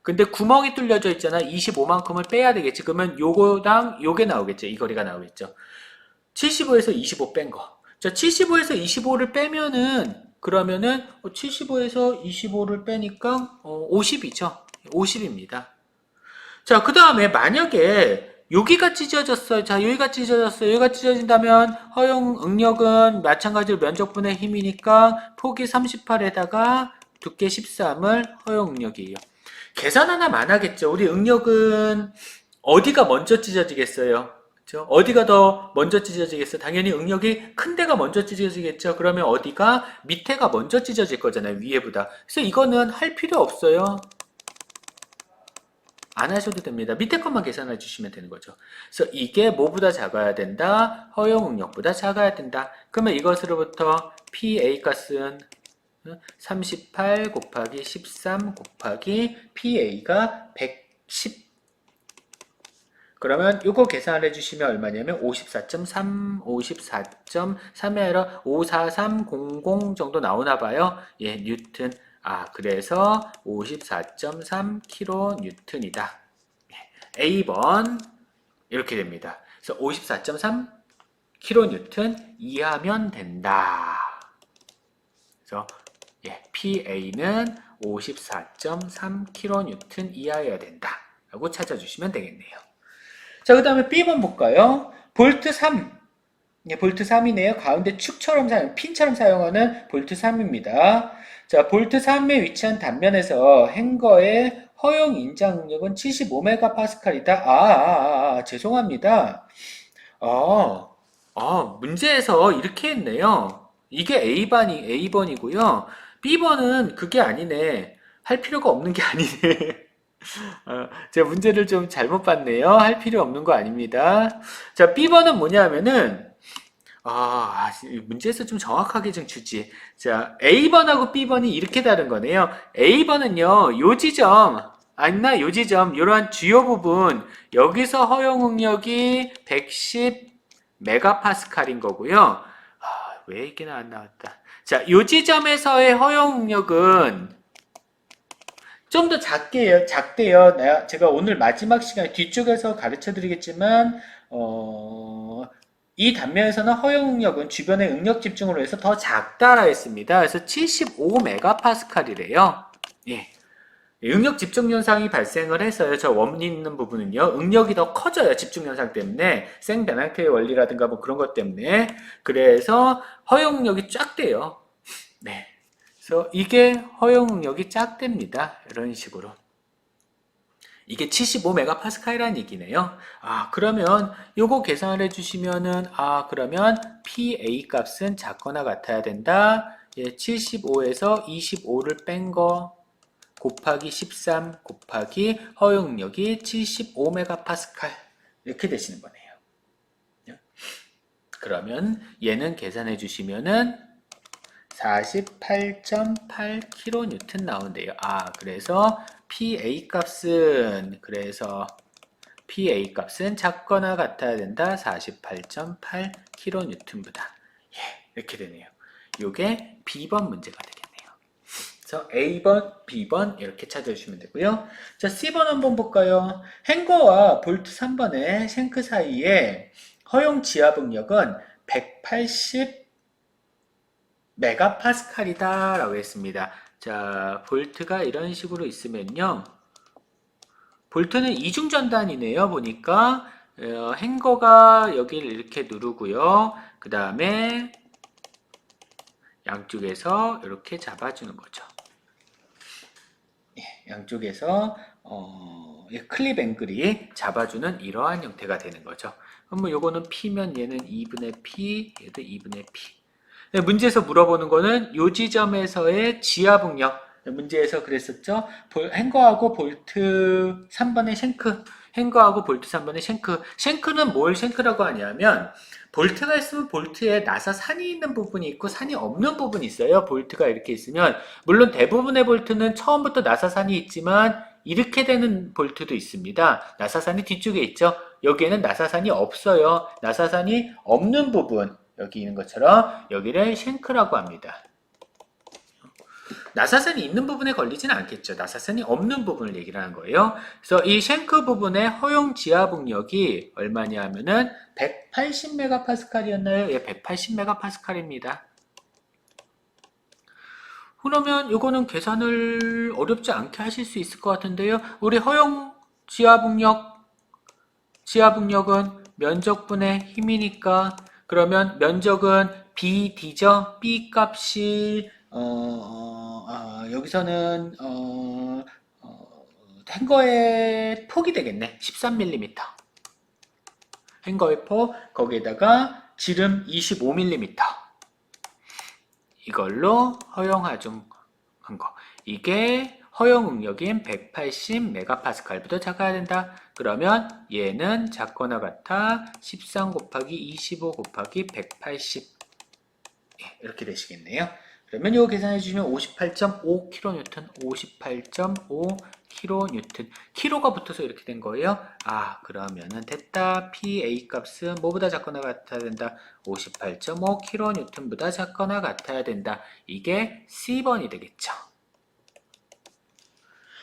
근데 구멍이 뚫려져 있잖아. 25만큼을 빼야 되겠지. 그러면 요거랑 요게 나오겠죠. 이 거리가 나오겠죠. 75에서 25 뺀 거. 자, 75에서 25를 빼면은 그러면은 75에서 25를 빼니까 50이죠. 50입니다. 자, 그 다음에 만약에 여기가 찢어졌어요. 자, 여기가 찢어졌어요. 여기가 찢어진다면 허용 응력은 마찬가지로 면적분의 힘이니까 폭이 38에다가 두께 13을 허용 응력이에요. 계산 하나만 안 하겠죠. 우리 응력은 어디가 먼저 찢어지겠어요? 그렇죠? 어디가 더 먼저 찢어지겠어요? 당연히 응력이 큰 데가 먼저 찢어지겠죠. 그러면 어디가 밑에가 먼저 찢어질 거잖아요. 위에보다. 그래서 이거는 할 필요 없어요. 안 하셔도 됩니다. 밑에 것만 계산해 주시면 되는 거죠. 그래서 이게 뭐보다 작아야 된다? 허용 응력보다 작아야 된다. 그러면 이것으로부터 PA 값은 38 곱하기 13 곱하기 PA가 110. 그러면 이거 계산을 해주시면 얼마냐면 54.3, 54.3이 아니라 54300 정도 나오나 봐요. 예, 뉴튼. 아, 그래서 54.3kN이다. A번 이렇게 됩니다. 그래서 54.3kN 이하면 된다. 그래서 예, PA는 54.3kN 이하여야 된다. 라고 찾아주시면 되겠네요. 자, 그 다음에 B번 볼까요? 볼트 3. 예, 볼트 3이네요. 가운데 축처럼 핀처럼 사용하는 볼트 3입니다. 자, 볼트 3에 위치한 단면에서 행거의 허용 인장 응력은 75MPa이다. 죄송합니다. 문제에서 이렇게 했네요. 이게 A번이고요. B번은 그게 아니네. 할 필요가 없는 게 아니네. 제가 문제를 좀 잘못 봤네요. 할 필요 없는 거 아닙니다. 자, B번은 뭐냐면은, 문제에서 좀 정확하게 좀 주지. 자, A번하고 B번이 이렇게 다른 거네요. A번은요, 요 지점, 아니나 요 지점, 요러한 주요 부분, 여기서 허용 응력이 110 메가파스칼인 거고요. 왜 이게 안 나왔다. 자, 요 지점에서의 허용 응력은 좀 더 작대요. 제가 오늘 마지막 시간에 뒤쪽에서 가르쳐 드리겠지만, 이 단면에서는 허용 응력은 주변의 응력 집중으로 해서 더 작다라 했습니다. 그래서 75MPa이래요. 예. 응력 집중 현상이 발생을 해서요. 저 원인 있는 부분은요. 응력이 더 커져요. 집중 현상 때문에. 생베낭크의 원리라든가 뭐 그런 것 때문에. 그래서 허용 응력이 쫙 돼요. 네. 그래서 이게 허용 응력이 짝됩니다. 이런 식으로. 이게 75MPa라는 얘기네요. 그러면 요거 계산을 해주시면은, 그러면 PA 값은 작거나 같아야 된다. 예, 75에서 25를 뺀 거 곱하기 13 곱하기 허용 응력이 75MPa. 이렇게 되시는 거네요. 그러면 얘는 계산해 주시면은 48.8kN 나온대요. 그래서 PA 값은 작거나 같아야 된다. 48.8kN보다. 예, 이렇게 되네요. 요게 B번 문제가 되겠네요. 그래서 A번, B번 이렇게 찾아주시면 되고요. 자, C번 한번 볼까요? 행거와 볼트 3번의 쉔크 사이에 허용 지압 응력은 180 메가파스칼이다 라고 했습니다. 자, 볼트가 이런 식으로 있으면요. 볼트는 이중전단이네요. 보니까 행거가 여기를 이렇게 누르고요. 그 다음에 양쪽에서 이렇게 잡아주는 거죠. 양쪽에서 클립 앵글이 잡아주는 이러한 형태가 되는 거죠. 그럼 요거는 P면 얘는 2분의 P, 얘도 2분의 P. 문제에서 물어보는 거는 요 지점에서의 지압응력. 문제에서 그랬었죠. 행거하고 볼트 3번의 쉔크. 행거하고 볼트 3번의 쉔크. 쉔크는 뭘 쉔크라고 하냐면 볼트가 있으면 볼트에 나사 산이 있는 부분이 있고 산이 없는 부분이 있어요. 볼트가 이렇게 있으면 물론 대부분의 볼트는 처음부터 나사산이 있지만 이렇게 되는 볼트도 있습니다. 나사산이 뒤쪽에 있죠. 여기에는 나사산이 없어요. 나사산이 없는 부분 여기 있는 것처럼 여기를 쉔크라고 합니다. 나사선이 있는 부분에 걸리지는 않겠죠. 나사선이 없는 부분을 얘기를 하는 거예요. 그래서 이 쉔크 부분의 허용 지압응력이 얼마냐 하면은 180메가파스칼이었나요? 예, 180메가파스칼입니다. 그러면 이거는 계산을 어렵지 않게 하실 수 있을 것 같은데요. 우리 허용 지압응력은 면적분의 힘이니까 그러면 면적은 BD죠. B 값이 여기서는 행거의 폭이 되겠네. 13mm. 행거의 폭 거기에다가 지름 25mm. 이걸로 허용하중 한 거. 이게 허용 응력인 180메가파스칼보다 작아야 된다. 그러면 얘는 작거나 같아 13 곱하기 25 곱하기 180 이렇게 되시겠네요. 그러면 이거 계산해 주시면 58.5kN, 58.5kN. 키로가 붙어서 이렇게 된 거예요. 아, 그러면은 됐다. PA 값은 뭐보다 작거나 같아야 된다. 58.5kN보다 작거나 같아야 된다. 이게 C번이 되겠죠.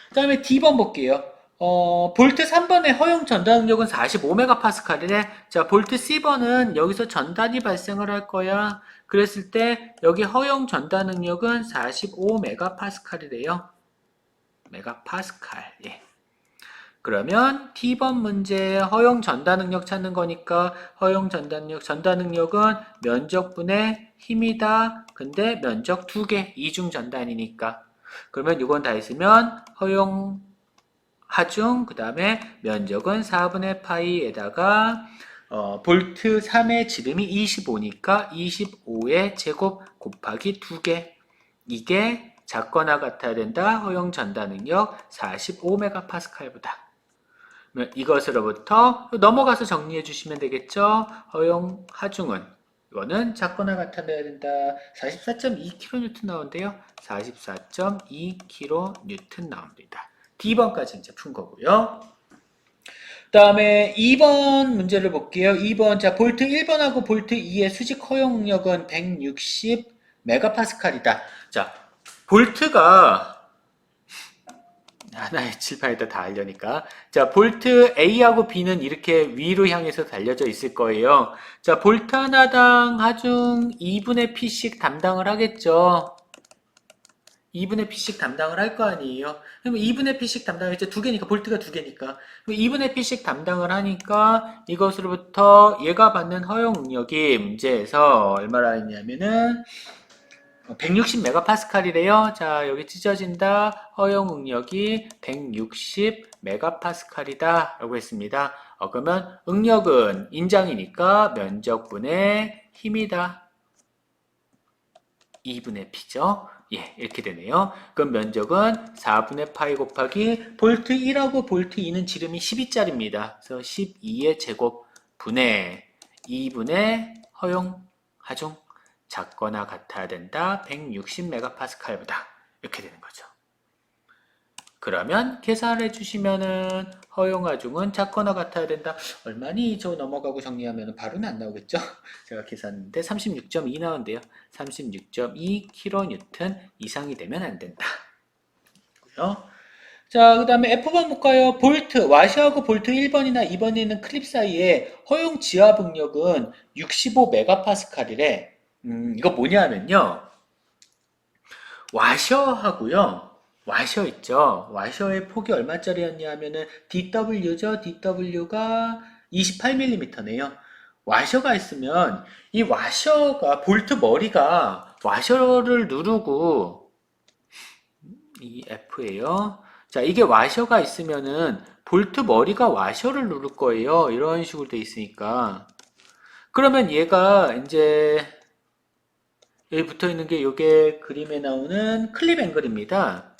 그 다음에 D번 볼게요. 볼트 3번의 허용 전단 능력은 45메가파스칼이래. 자, 볼트 C번은 여기서 전단이 발생을 할 거야. 그랬을 때 여기 허용 전단 능력은 45메가파스칼이래요. 메가파스칼. 예. 그러면 T번 문제 허용 전단 능력 찾는 거니까 허용 전단 능력은 면적분의 힘이다. 근데 면적 2개, 이중 전단이니까. 그러면 이건 다 있으면 허용 하중, 그 다음에 면적은 4분의 파이에다가 볼트 3의 지름이 25니까 25의 제곱 곱하기 2개. 이게 작거나 같아야 된다. 허용 전단 능력 45메가파스칼보다. 이것으로부터 넘어가서 정리해 주시면 되겠죠. 허용 하중은 이거는 작거나 같아야 된다. 44.2kN 나온대요. 44.2kN 나옵니다. D번까지 이제 푼 거고요. 그 다음에 2번 문제를 볼게요. 2번, 자, 볼트 1번하고 볼트 2의 수직 허용 응력은 160메가파스칼이다. 자, 볼트가 하나의 칠판에다 다 알려니까. 자, 볼트 A하고 B는 이렇게 위로 향해서 달려져 있을 거예요. 자, 볼트 하나당 하중 2분의 P씩 담당을 하겠죠. 2분의 P씩 담당을 할 거 아니에요. 그럼 2분의 P씩 담당했죠. 두 개니까, 볼트가 두 개니까. 2분의 P씩 담당을 하니까 이것으로부터 얘가 받는 허용 응력이 문제에서 얼마나 했냐면은 160메가파스칼이래요. 자, 여기 찢어진다. 허용 응력이 160메가파스칼이다. 라고 했습니다. 그러면 응력은 인장이니까 면적분의 힘이다. 2분의 P죠. 예, 이렇게 되네요. 그럼 면적은 4분의 파이 곱하기 볼트 1하고 볼트 2는 지름이 12짜리입니다. 그래서 12의 제곱 분의 2분의 허용 하중 작거나 같아야 된다. 160메가파스칼보다 이렇게 되는 거죠. 그러면 계산해 주시면은 허용 하중은 작거나 같아야 된다. 얼마니 저 넘어가고 정리하면 바로는 안 나오겠죠? 제가 계산했는데 36.2 나온대요. 36.2kN 이상이 되면 안 된다. 자, 그 다음에 F번 볼까요? 볼트, 와셔하고 볼트 1번이나 2번에 있는 클립 사이에 허용 지압 응력은 65메가파스칼이래. 이거 뭐냐면요. 와셔하고요. 와셔 있죠. 와셔의 폭이 얼마짜리였냐 하면은 DW죠. DW가 28mm네요. 와셔가 있으면 이 와셔가 볼트 머리가 와셔를 누르고 이 F예요. 자, 이게 와셔가 있으면은 볼트 머리가 와셔를 누를 거예요. 이런 식으로 돼 있으니까. 그러면 얘가 이제 여기 붙어 있는 게 이게 그림에 나오는 클립 앵글입니다.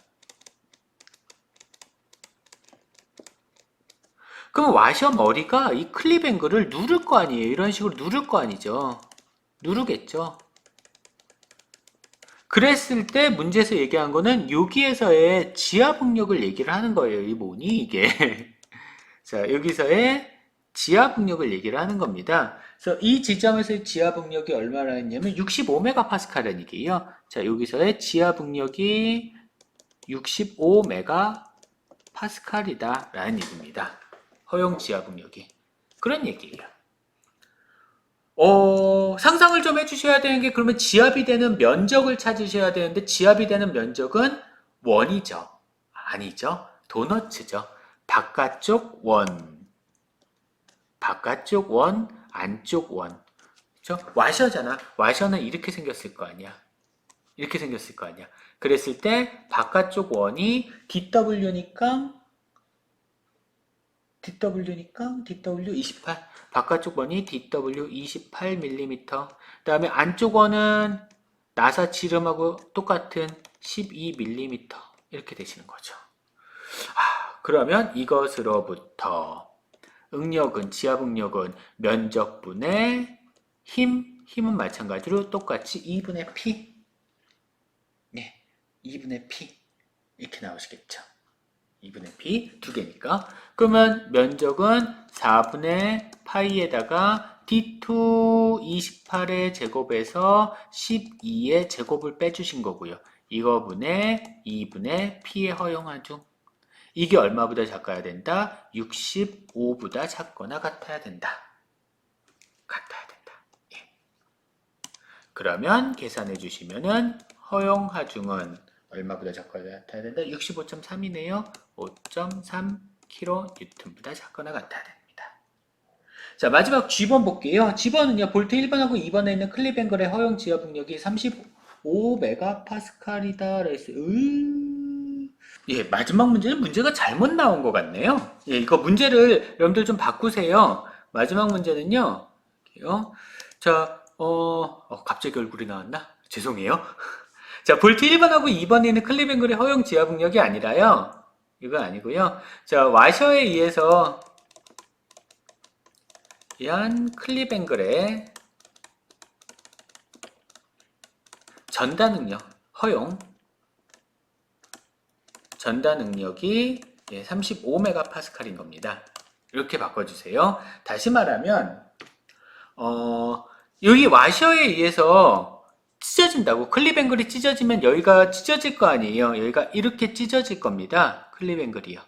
그럼 와셔 머리가 이 클립 앵글을 누를 거 아니에요. 이런 식으로 누를 거 아니죠. 누르겠죠. 그랬을 때 문제에서 얘기한 거는 여기에서의 지하 북력을 얘기를 하는 거예요. 이 뭐니 이게. 자, 여기서의 지하 북력을 얘기를 하는 겁니다. 그래서 이 지점에서의 지하 북력이 얼마나 했냐면 65메가파스칼이라는 얘기예요. 자, 여기서의 지하 북력이 65메가파스칼이다 라는 얘기입니다. 허용 지하 북력이. 그런 얘기예요. 상상을 좀 해주셔야 되는 게 그러면 지압이 되는 면적을 찾으셔야 되는데 지압이 되는 면적은 원이죠. 아니죠. 도너츠죠. 바깥쪽 원, 바깥쪽 원, 안쪽 원. 그렇죠? 와셔잖아. 와셔는 이렇게 생겼을 거 아니야. 이렇게 생겼을 거 아니야. 그랬을 때 바깥쪽 원이 DW니까 DW28. 바깥쪽 원이 DW 28mm. 그 다음에 안쪽 원은 나사 지름하고 똑같은 12mm. 이렇게 되시는 거죠. 그러면 이것으로부터 응력은, 지압응력은 면적분의 힘은 마찬가지로 똑같이 2분의 P. 네, 2분의 P. 이렇게 나오시겠죠. 2분의 P 두 개니까. 그러면 면적은 4분의 파이에다가 D2 28의 제곱에서 12의 제곱을 빼주신 거고요. 이거분의 2분의 P의 허용하중. 이게 얼마보다 작아야 된다? 65보다 작거나 같아야 된다. 같아야 된다. 예. 그러면 계산해 주시면은 허용하중은 얼마보다 작거나 같아야 된다? 65.3이네요. 5.3kN보다 작거나 같아야 됩니다. 자, 마지막 G번 볼게요. G번은요, 볼트 1번하고 2번에 있는 클립 앵글의 허용 지압 응력이 35메가파스칼이다. 예, 마지막 문제는 문제가 잘못 나온 것 같네요. 예, 이거 문제를 여러분들 좀 바꾸세요. 마지막 문제는요, 자, 갑자기 얼굴이 나왔나? 죄송해요. 자, 볼트 1번하고 2번에 있는 클립 앵글의 허용 지압 응력이 아니라요. 이거 아니고요. 자, 와셔에 의해서 이한 클립 앵글의 전단 응력, 허용 전단 응력이 35메가파스칼인 겁니다. 이렇게 바꿔주세요. 다시 말하면 여기 와셔에 의해서 찢어진다고. 클립 앵글이 찢어지면 여기가 찢어질 거 아니에요. 여기가 이렇게 찢어질 겁니다. 클립 앵글이요.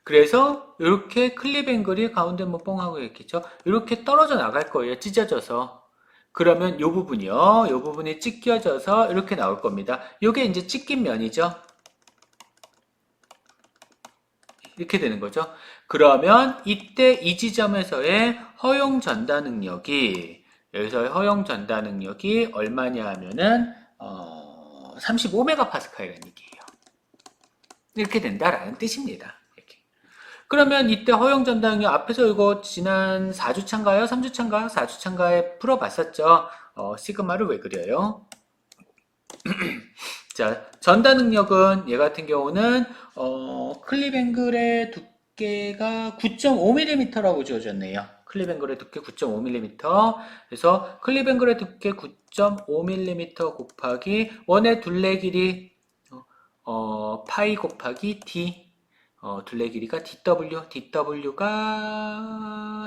그래서 이렇게 클립 앵글이 가운데 뭐 뻥 하고 있겠죠. 이렇게 떨어져 나갈 거예요. 찢어져서. 그러면 이 부분이요. 이 부분이 찢겨져서 이렇게 나올 겁니다. 이게 이제 찢긴 면이죠. 이렇게 되는 거죠. 그러면 이때 이 지점에서의 허용 전단 능력이 여기서의 허용 전단 능력이 얼마냐 하면은 35메가파스칼이라는 얘기예요. 이렇게 된다라는 뜻입니다. 이렇게. 그러면 이때 허용 전단 능력 앞에서 이거 지난 4주차인가요? 3주차인가? 4주차인가에 풀어봤었죠. 시그마를 왜 그려요? 자, 전단 능력은 얘 같은 경우는 클립 앵글의 두께가 9.5mm라고 주어졌네요. 클립 앵글의 두께 9.5mm. 그래서 클립 앵글의 두께 9.5mm 곱하기 원의 둘레 길이 파이 곱하기 d 둘레 길이가 dw가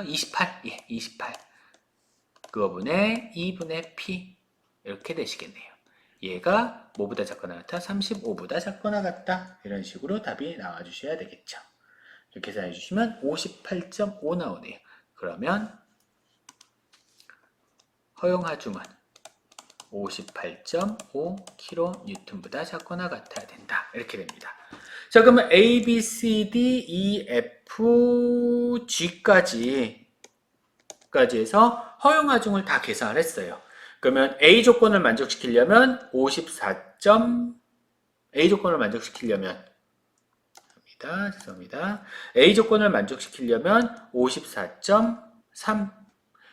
28. 예, 28. 그거분의 2분의 p 이렇게 되시겠네요. 얘가 뭐보다 작거나 같아? 35보다 작거나 같다. 이런 식으로 답이 나와주셔야 되겠죠. 이렇게 계산해 주시면 58.5 나오네요. 그러면 허용 하중은 58.5kN보다 작거나 같아야 된다. 이렇게 됩니다. 자, 그러면 A, B, C, D, E, F, G까지 해서 허용 하중을 다 계산을 했어요. 그러면 A 조건을 만족시키려면 A 조건을 만족시키려면 아닙니다. 죄송합니다. A 조건을 만족시키려면 54.3,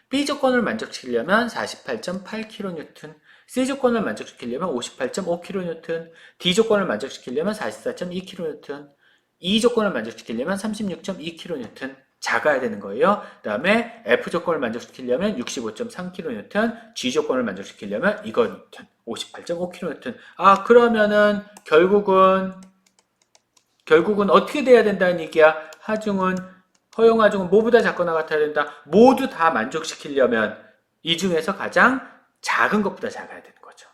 B 조건을 만족시키려면 48.8kN, C 조건을 만족시키려면 58.5kN, D 조건을 만족시키려면 44.2kN, E 조건을 만족시키려면 36.2kN 작아야 되는 거예요. 그 다음에 F 조건을 만족시키려면 65.3kN, G 조건을 만족시키려면 이건 58.5kN. 아, 그러면은 결국은 어떻게 돼야 된다는 얘기야? 허용 하중은 뭐보다 작거나 같아야 된다. 모두 다 만족시키려면 이 중에서 가장 작은 것보다 작아야 되는 거죠.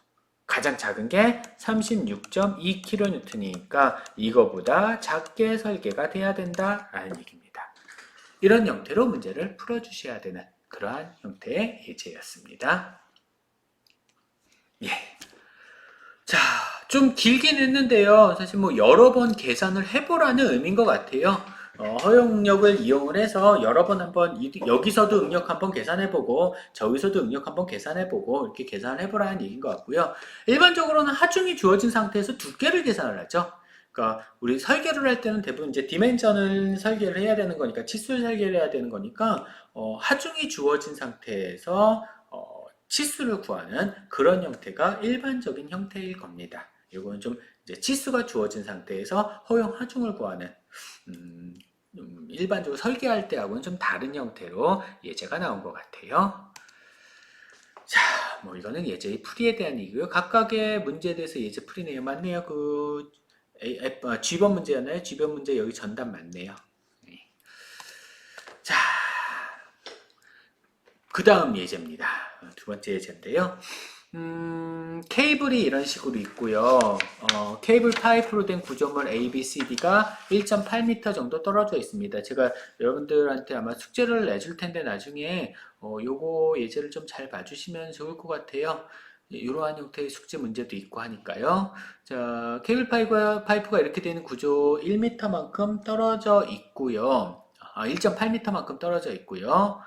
가장 작은 게 36.2kN이니까 이거보다 작게 설계가 돼야 된다라는 얘기입니다. 이런 형태로 문제를 풀어주셔야 되는 그러한 형태의 예제였습니다. 예. 자, 좀 길긴 했는데요. 사실 뭐 여러 번 계산을 해보라는 의미인 것 같아요. 허용력을 이용을 해서 여러 번 한번 여기서도 응력 한번 계산해보고 저기서도 응력 한번 계산해보고 이렇게 계산을 해보라는 얘기인 것 같고요. 일반적으로는 하중이 주어진 상태에서 두께를 계산을 하죠. 그러니까 우리 설계를 할 때는 대부분 이제 디멘전을 설계를 해야 되는 거니까 치수를 설계를 해야 되는 거니까 하중이 주어진 상태에서 치수를 구하는 그런 형태가 일반적인 형태일 겁니다. 이거는 좀 이제 치수가 주어진 상태에서 허용 하중을 구하는 일반적으로 설계할 때하고는 좀 다른 형태로 예제가 나온 것 같아요. 자, 뭐 이거는 예제의 풀이에 대한 얘기고요. 각각의 문제에 대해서 예제 풀이네요. 맞네요. G번 문제였나요? G번 문제 여기 전답 맞네요. 네. 자, 그 다음 예제입니다. 두 번째 예제인데요. 케이블이 이런 식으로 있고요. 케이블 파이프로 된 구조물 A, B, C, D가 1.8m 정도 떨어져 있습니다. 제가 여러분들한테 아마 숙제를 내줄 텐데 나중에 요거 예제를 좀 잘 봐주시면 좋을 것 같아요. 이러한 형태의 숙제 문제도 있고 하니까요. 자, 케이블 파이프가 이렇게 되는 구조 1m만큼 떨어져 있고요. 1.8m만큼 떨어져 있고요.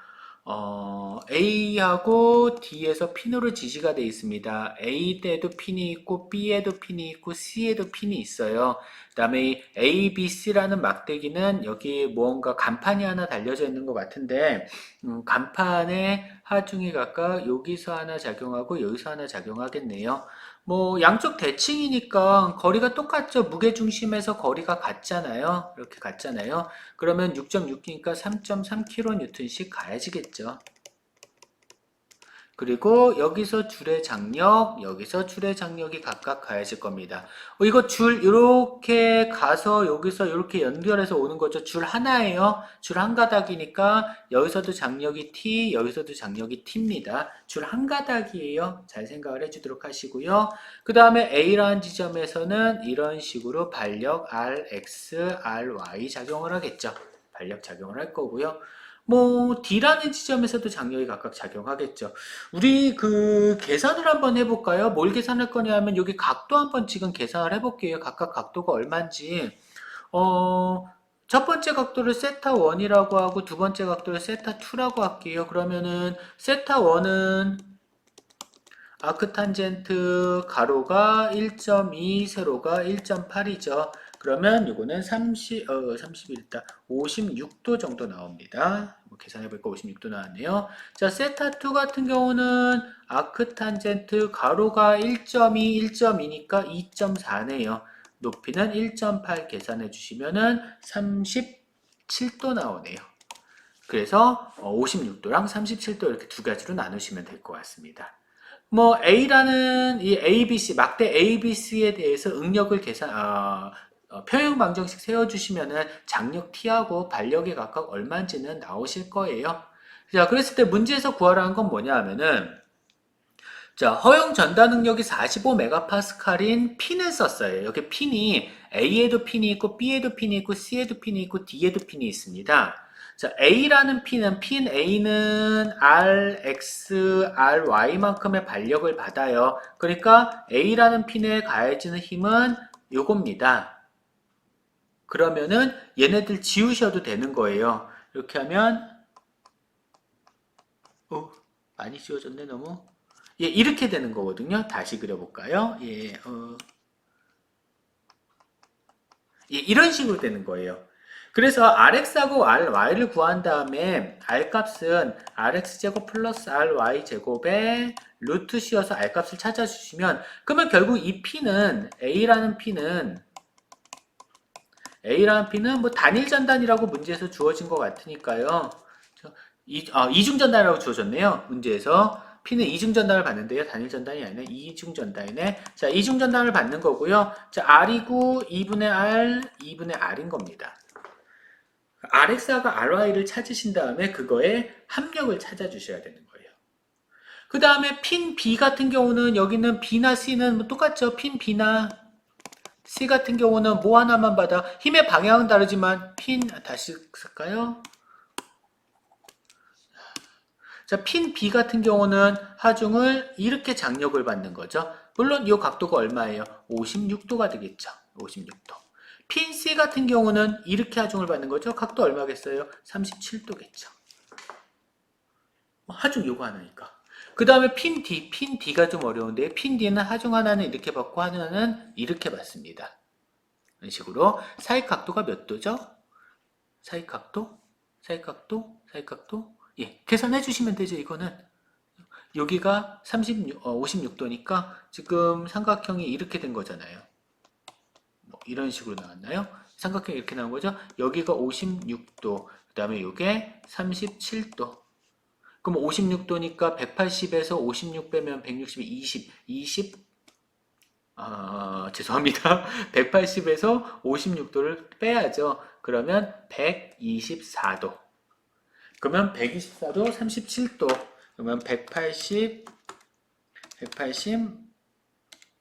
A하고 D에서 핀으로 지시가 되어 있습니다. A에도 핀이 있고 B에도 핀이 있고 C에도 핀이 있어요. 그 다음에 A, B, C라는 막대기는 여기 무언가 간판이 하나 달려져 있는 것 같은데 간판에 하중이 각각 여기서 하나 작용하고 여기서 하나 작용하겠네요. 뭐 양쪽 대칭이니까 거리가 똑같죠. 무게중심에서 거리가 같잖아요. 이렇게 같잖아요. 그러면 6.6이니까 3.3kN씩 가야지겠죠. 그리고 여기서 줄의 장력, 여기서 줄의 장력이 각각 가해질 겁니다. 이거 줄 이렇게 가서 여기서 이렇게 연결해서 오는 거죠. 줄 하나예요. 줄 한 가닥이니까 여기서도 장력이 T, 여기서도 장력이 T입니다. 줄 한 가닥이에요. 잘 생각을 해주도록 하시고요. 그 다음에 A라는 지점에서는 이런 식으로 반력 RX, RY 작용을 하겠죠. 반력 작용을 할 거고요. 뭐 D라는 지점에서도 장력이 각각 작용하겠죠. 우리 계산을 한번 해볼까요? 뭘 계산할 거냐 하면 여기 각도 한번 지금 계산을 해볼게요. 각각 각도가 얼마인지. 어, 첫 번째 각도를 세타 1이라고 하고 두 번째 각도를 세타 2라고 할게요. 그러면은 세타 1은 아크탄젠트 가로가 1.2, 세로가 1.8이죠. 그러면 이거는 31다. 56도 정도 나옵니다. 계산해보니까 56도 나왔네요. 자, 세타2 같은 경우는 아크탄젠트 가로가 1.2, 1.2니까 2.4네요. 높이는 1.8 계산해 주시면은 37도 나오네요. 그래서 56도랑 37도 이렇게 두 가지로 나누시면 될 것 같습니다. 뭐 A라는 이 ABC 막대 ABC에 대해서 응력을 평형 방정식 세워주시면은 장력 T하고 반력이 각각 얼마인지는 나오실 거예요. 자, 그랬을 때 문제에서 구하라는 건 뭐냐 하면은 자, 허용 전달 능력이 45메가파스칼인 핀을 썼어요. 여기 핀이 A에도 핀이 있고 B에도 핀이 있고 C에도 핀이 있고 D에도 핀이 있습니다. 자, A라는 핀 A는 RX, RY만큼의 반력을 받아요. 그러니까 A라는 핀에 가해지는 힘은 요겁니다. 그러면은 얘네들 지우셔도 되는 거예요. 이렇게 하면 많이 지워졌네 너무. 예, 이렇게 되는 거거든요. 다시 그려볼까요? 예, 예, 이런 식으로 되는 거예요. 그래서 rx하고 ry를 구한 다음에 r 값은 rx제곱 플러스 ry제곱의 루트 씌어서 r 값을 찾아주시면 그러면 결국 이 p는 A라는 P는 뭐 단일 전단이라고 문제에서 주어진 것 같으니까요. 이중 전단이라고 주어졌네요. 문제에서 P는 이중 전단을 받는데요. 단일 전단이 아니라 이중 전단이네. 자, 이중 전단을 받는 거고요. 자, R이고 2분의 R, 2분의 R인 겁니다. RX하고 RY를 찾으신 다음에 그거의 합력을 찾아주셔야 되는 거예요. 그 다음에 핀 B 같은 경우는 여기는 B나 C는 뭐 똑같죠. 핀 B나 C 같은 경우는 뭐 하나만 받아? 힘의 방향은 다르지만 다시 쓸까요? 자, 핀 B 같은 경우는 하중을 이렇게 장력을 받는 거죠. 물론 이 각도가 얼마예요? 56도가 되겠죠. 56도. 핀 C 같은 경우는 이렇게 하중을 받는 거죠. 각도 얼마겠어요? 37도겠죠. 하중 요거 하나니까. 그 다음에 핀 D가 좀 어려운데 핀 D는 하중 하나는 이렇게 받고 하나는 이렇게 받습니다. 이런 식으로 사익 각도가 몇 도죠? 사익 각도? 예, 계산해 주시면 되죠. 이거는 여기가 56도니까 지금 삼각형이 이렇게 된 거잖아요. 뭐 이런 식으로 나왔나요? 삼각형이 이렇게 나온 거죠. 여기가 56도, 그 다음에 이게 37도. 그럼 56도니까 180에서 56 빼면 160이 20, 죄송합니다. 180에서 56도를 빼야죠. 그러면 124도. 그러면 124도 37도. 그러면 180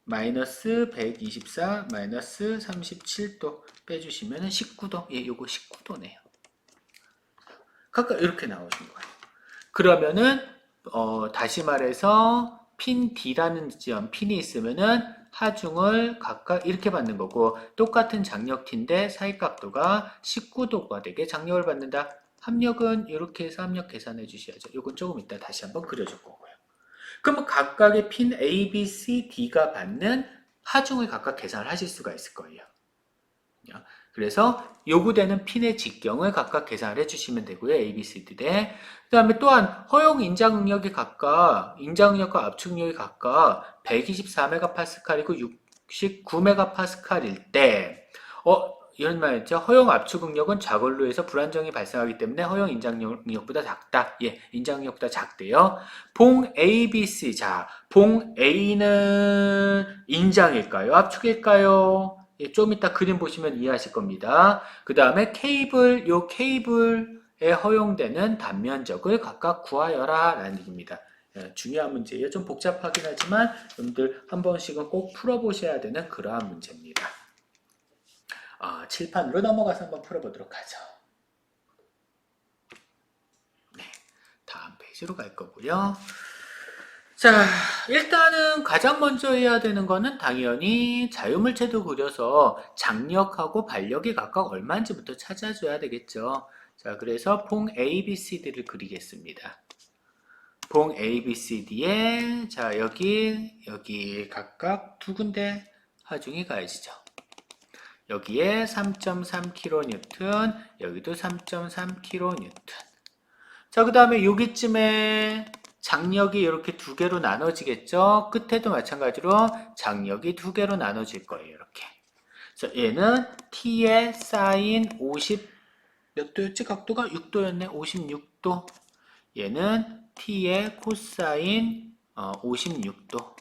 마이너스 124 마이너스 37도 빼주시면 19도. 예, 요거 19도네요. 각각 이렇게 나오신 거예요. 그러면은 다시 말해서 핀 D라는 지점 핀이 있으면은 하중을 각각 이렇게 받는 거고 똑같은 장력 T인데 사익각도가 19도가 되게 장력을 받는다. 합력은 이렇게 해서 합력 계산해 주셔야죠. 이건 조금 이따 다시 한번 그려줄 거고요. 그러면 각각의 핀 A, B, C, D가 받는 하중을 각각 계산을 하실 수가 있을 거예요. 그래서 요구되는 핀의 직경을 각각 계산을 해주시면 되고요. A, B, C, D에. 그 다음에 또한 허용 인장응력이 각각, 인장응력과 압축력이 각각 124MPa이고 69MPa일 때, 이런 말이죠. 허용 압축응력은 저걸로에서 불안정이 발생하기 때문에 허용 인장응력보다 작다. 예, 인장응력보다 작대요. 봉 A, B, C. 자, 봉 A는 인장일까요? 압축일까요? 예, 좀 이따 그림 보시면 이해하실 겁니다. 그 다음에 요 케이블에 허용되는 단면적을 각각 구하여라 라는 얘기입니다. 예, 중요한 문제예요. 좀 복잡하긴 하지만 여러분들 한 번씩은 꼭 풀어보셔야 되는 그러한 문제입니다. 칠판으로 넘어가서 한번 풀어보도록 하죠. 네, 다음 페이지로 갈 거고요. 자, 일단은 가장 먼저 해야 되는 거는 당연히 자유물체도 그려서 장력하고 반력이 각각 얼마인지부터 찾아줘야 되겠죠. 자, 그래서 봉 ABCD를 그리겠습니다. 봉 ABCD에 자, 여기 각각 두 군데 하중이 가해지죠. 여기에 3.3kN, 여기도 3.3kN. 자, 그 다음에 여기쯤에 장력이 이렇게 두 개로 나눠지겠죠? 끝에도 마찬가지로 장력이 두 개로 나눠질 거예요. 이렇게. 그래서 얘는 T의 사인 50, 몇 도였지? 각도가 6도였네. 56도. 얘는 T의 코사인 56도.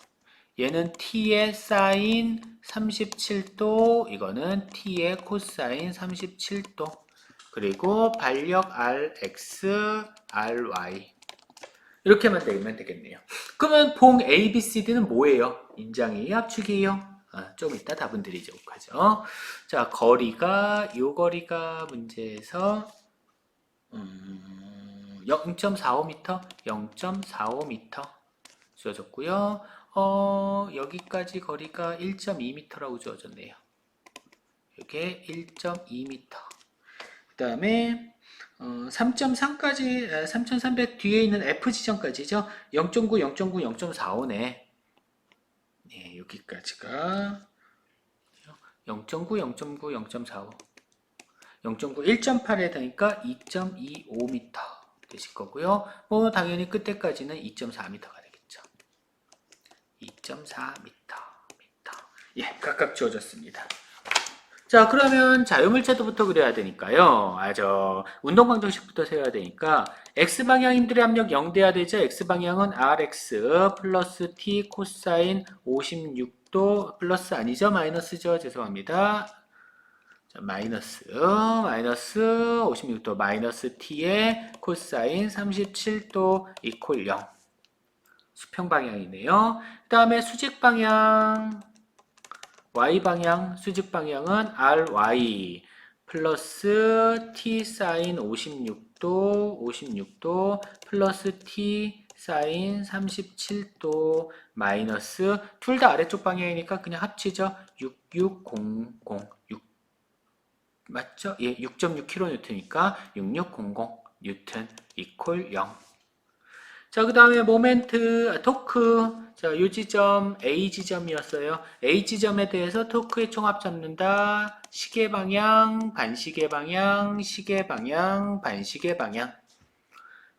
얘는 T의 사인 37도. 이거는 T의 코사인 37도. 그리고 반력 RX, RY. 이렇게만 되면 되겠네요. 그러면 봉 ABCD는 뭐예요? 인장이에요? 압축이에요? 좀 이따 답은 드리도록 하죠. 자, 요 거리가 문제에서 0.45m? 0.45m 주어졌고요. 여기까지 거리가 1.2m라고 주어졌네요. 이게 1.2m. 그 다음에 3.3까지 3,300 뒤에 있는 F 지점까지죠. 0.9, 0.9, 0.45네. 네, 여기까지가 0.9, 0.9, 0.45. 0.9, 1.8에 되니까 2.25m 되실 거고요. 뭐 당연히 끝에까지는 2.4m가 되겠죠. 2.4m. 예, 각각 주어졌습니다. 자, 그러면 자유물체도부터 그려야 되니까요. 저 운동방정식부터 세워야 되니까 x방향 힘들의 압력 0 돼야 되죠. x방향은 rx 플러스 t 코사인 56도 플러스 아니죠. 마이너스죠. 죄송합니다. 자, 마이너스 56도 마이너스 t의 코사인 37도 이퀄 0. 수평 방향이네요. 그 다음에 수직 방향 y방향 수직 방향은 ry 플러스 t 사인 56도 플러스 t 사인 37도 마이너스 둘 다 아래쪽 방향이니까 그냥 합치죠. 6600 맞죠? 예, 6.6kN이니까 6600 뉴턴 이퀄 0. 자, 그 다음에 모멘트, 토크. 자, 요 지점 A 지점이었어요. A 지점에 대해서 토크의 총합 잡는다. 시계 방향, 반시계 방향, 시계 방향, 반시계 방향.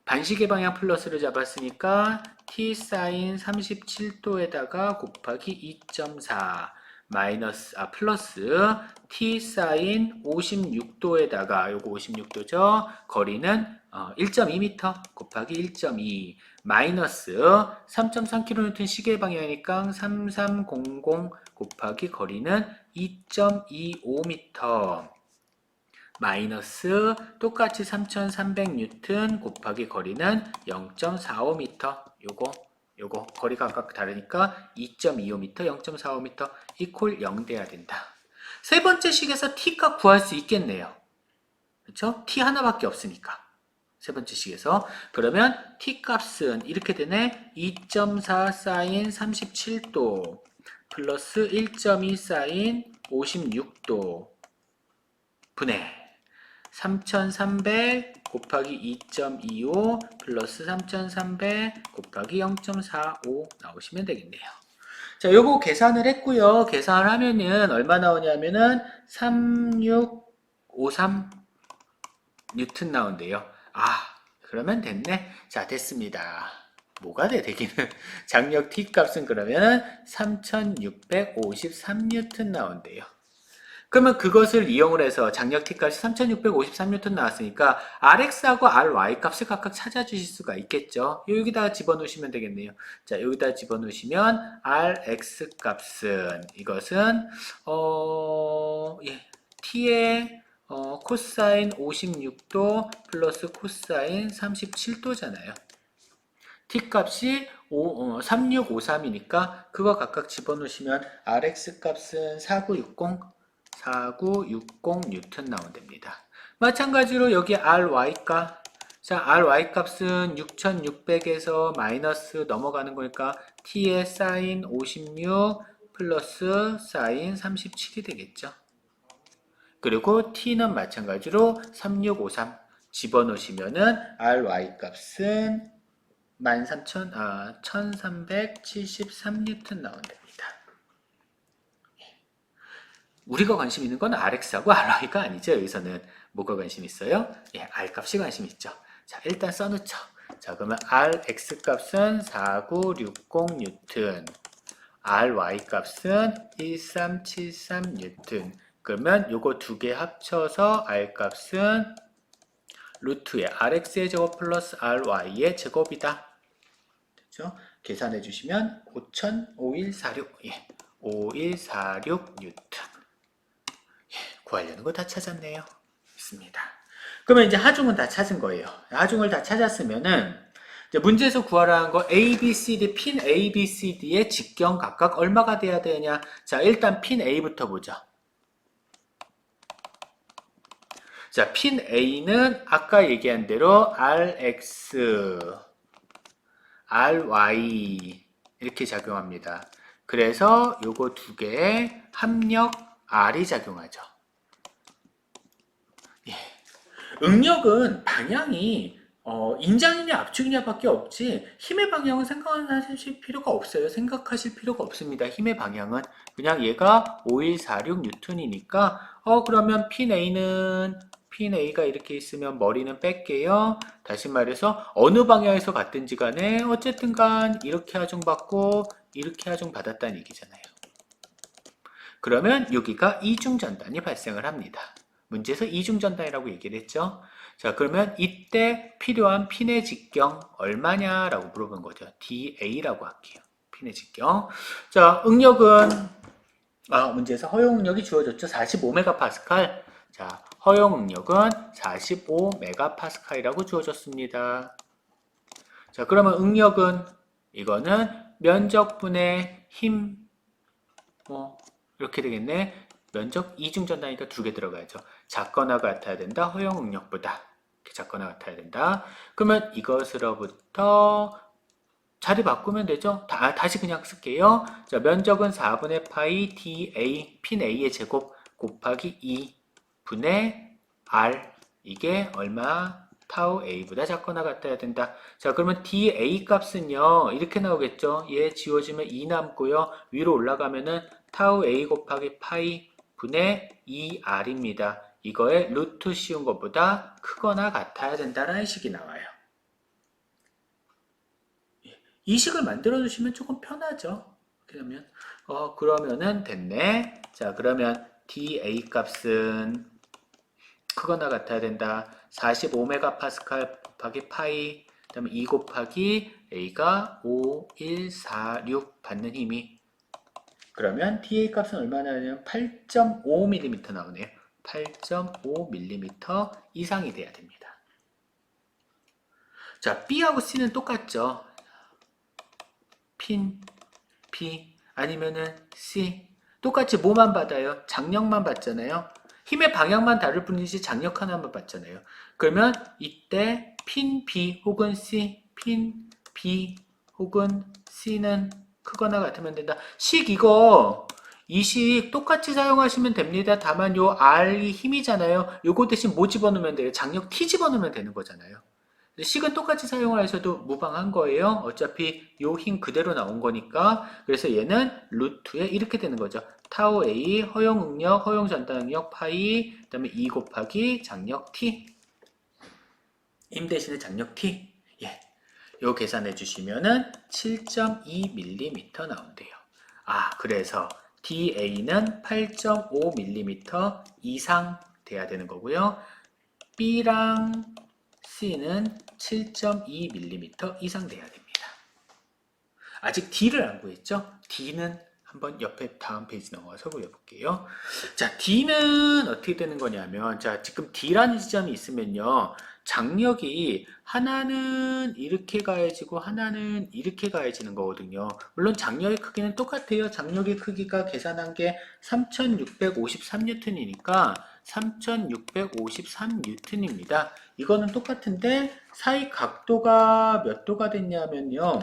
반시계 방향 플러스를 잡았으니까 t 사인 37도에다가 곱하기 2.4 마이너스 플러스 t 사인 56도에다가 요거 56도죠. 거리는 1.2m 곱하기 1.2 마이너스 3.3kN 시계 방향이니까 3300 곱하기 거리는 2.25m 마이너스 똑같이 3300N 곱하기 거리는 0.45m 요거 거리가 각각 다르니까 2.25m, 0.45m 이퀄 0 돼야 된다. 세 번째 식에서 t값 구할 수 있겠네요. 그렇죠? t 하나밖에 없으니까. 세 번째 식에서 그러면 t값은 이렇게 되네. 2.4 사인 37도 플러스 1.2 사인 56도 분의 3300 곱하기 2.25 플러스 3300 곱하기 0.45 나오시면 되겠네요. 자, 요거 계산을 했고요. 계산을 하면은 얼마 나오냐면은 3653 뉴턴 나온대요. 그러면 됐네. 자, 됐습니다. 뭐가 돼, 되기는. 장력 T 값은 그러면 3653 뉴턴 나온대요. 그러면 그것을 이용을 해서 장력 T값이 3653N 나왔으니까 RX하고 RY 값을 각각 찾아주실 수가 있겠죠. 여기다가 집어넣으시면 되겠네요. 자, 여기다 집어넣으시면 RX 값은 이것은 T의 코사인 56도 플러스 코사인 37도잖아요. T값이 3653이니까 그거 각각 집어넣으시면 RX 값은 4960 뉴턴 나온답니다. 마찬가지로 여기 RY값 자, RY 값은 6600에서 마이너스 넘어가는 거니까 T의 사인 56 플러스 사인 37이 되겠죠. 그리고 T는 마찬가지로 3653 집어넣으시면은 RY 값은 1373 뉴턴 나온답니다. 우리가 관심 있는 건 RX하고 RY가 아니죠. 여기서는 뭐가 관심 있어요? 예, R 값이 관심 있죠. 자, 일단 써놓죠. 자, 그러면 RX 값은 4960 뉴턴, RY 값은 1373 뉴턴. 그러면 요거 두 개 합쳐서 R 값은 루트의 RX의 제곱 플러스 RY의 제곱이다. 그렇죠? 계산해 주시면 5146, 5146 뉴턴. 구하려는 거 다 찾았네요. 있습니다. 그러면 이제 하중은 다 찾은 거예요. 하중을 다 찾았으면은 이제 문제에서 구하라는 거 A, B, C, D, 핀 A, B, C, D의 직경 각각 얼마가 돼야 되냐? 자, 일단 핀 A부터 보자. 자, 핀 A는 아까 얘기한 대로 RX, RY 이렇게 작용합니다. 그래서 요거 두 개의 합력 R이 작용하죠. 예. 응력은 방향이 인장이냐 압축이냐 밖에 없지, 힘의 방향은 생각하실 필요가 없어요. 생각하실 필요가 없습니다. 힘의 방향은. 그냥 얘가 5146 뉴턴이니까, 그러면 핀 A가 이렇게 있으면 머리는 뺄게요. 다시 말해서, 어느 방향에서 갔든지 간에, 어쨌든 간, 이렇게 하중받고, 이렇게 하중받았다는 얘기잖아요. 그러면 여기가 이중전단이 발생을 합니다. 문제에서 이중전단이라고 얘기를 했죠. 자, 그러면 이때 필요한 핀의 직경 얼마냐라고 물어본 거죠. DA라고 할게요. 핀의 직경. 자, 응력은, 문제에서 허용 응력이 주어졌죠. 45메가파스칼. 자, 허용 응력은 45메가파스칼이라고 주어졌습니다. 자, 그러면 응력은, 이거는 면적분의 힘, 이렇게 되겠네. 면적 이중전단이니까 두 개 들어가야죠. 작거나 같아야 된다. 허용 응력보다. 이렇게 작거나 같아야 된다. 그러면 이것으로부터 자리 바꾸면 되죠. 다시 그냥 쓸게요. 자, 면적은 4분의 파이 dA, 핀 A의 제곱 곱하기 2분의 R. 이게 얼마? 타우 A보다 작거나 같아야 된다. 자, 그러면 dA 값은요, 이렇게 나오겠죠. 얘 지워지면 2 남고요. 위로 올라가면은 타우 A 곱하기 파이 분의 2R입니다. 이거에 루트 씌운 것보다 크거나 같아야 된다라는 식이 나와요. 이 식을 만들어 주시면 조금 편하죠. 그러면은 됐네. 자, 그러면 dA 값은 크거나 같아야 된다. 45메가파스칼 곱하기 파이, 그 다음에 2 곱하기 A가 5146 받는 힘이. 그러면 dA 값은 얼마나 나냐면 8.5mm 나오네요. 8.5mm 이상이 돼야 됩니다. 자, B하고 C는 똑같죠. 핀, B, 아니면은 C. 똑같이 뭐만 받아요? 장력만 받잖아요. 힘의 방향만 다를 뿐이지 장력 하나만 받잖아요. 그러면 이때 핀 B 혹은 C, 핀 B 혹은 C는 크거나 같으면 된다. 이 식 똑같이 사용하시면 됩니다. 다만 요 R이 힘이잖아요. 요거 대신 뭐 집어넣으면 돼요? 장력 T 집어넣으면 되는 거잖아요. 식은 똑같이 사용하셔도 무방한 거예요. 어차피 요 힘 그대로 나온 거니까. 그래서 얘는 루트에 이렇게 되는 거죠. 타우 A 허용 응력, 허용 전단 응력 파이, 그다음에 2 곱하기 장력 T. 힘 대신에 장력 T. 예. 요 계산해 주시면은 7.2mm 나온대요. 그래서 DA는 8.5mm 이상 돼야 되는 거고요. B랑 C는 7.2mm 이상 돼야 됩니다. 아직 D를 안 구했죠? D는 한번 옆에 다음 페이지 넘어가서 구해볼게요. 자, D는 어떻게 되는 거냐면, 자, 지금 D라는 지점이 있으면요, 장력이 하나는 이렇게 가해지고 하나는 이렇게 가해지는 거거든요. 물론 장력의 크기는 똑같아요. 장력의 크기가 계산한 게 3653N이니까 3653N입니다. 이거는 똑같은데 사이 각도가 몇 도가 됐냐면요.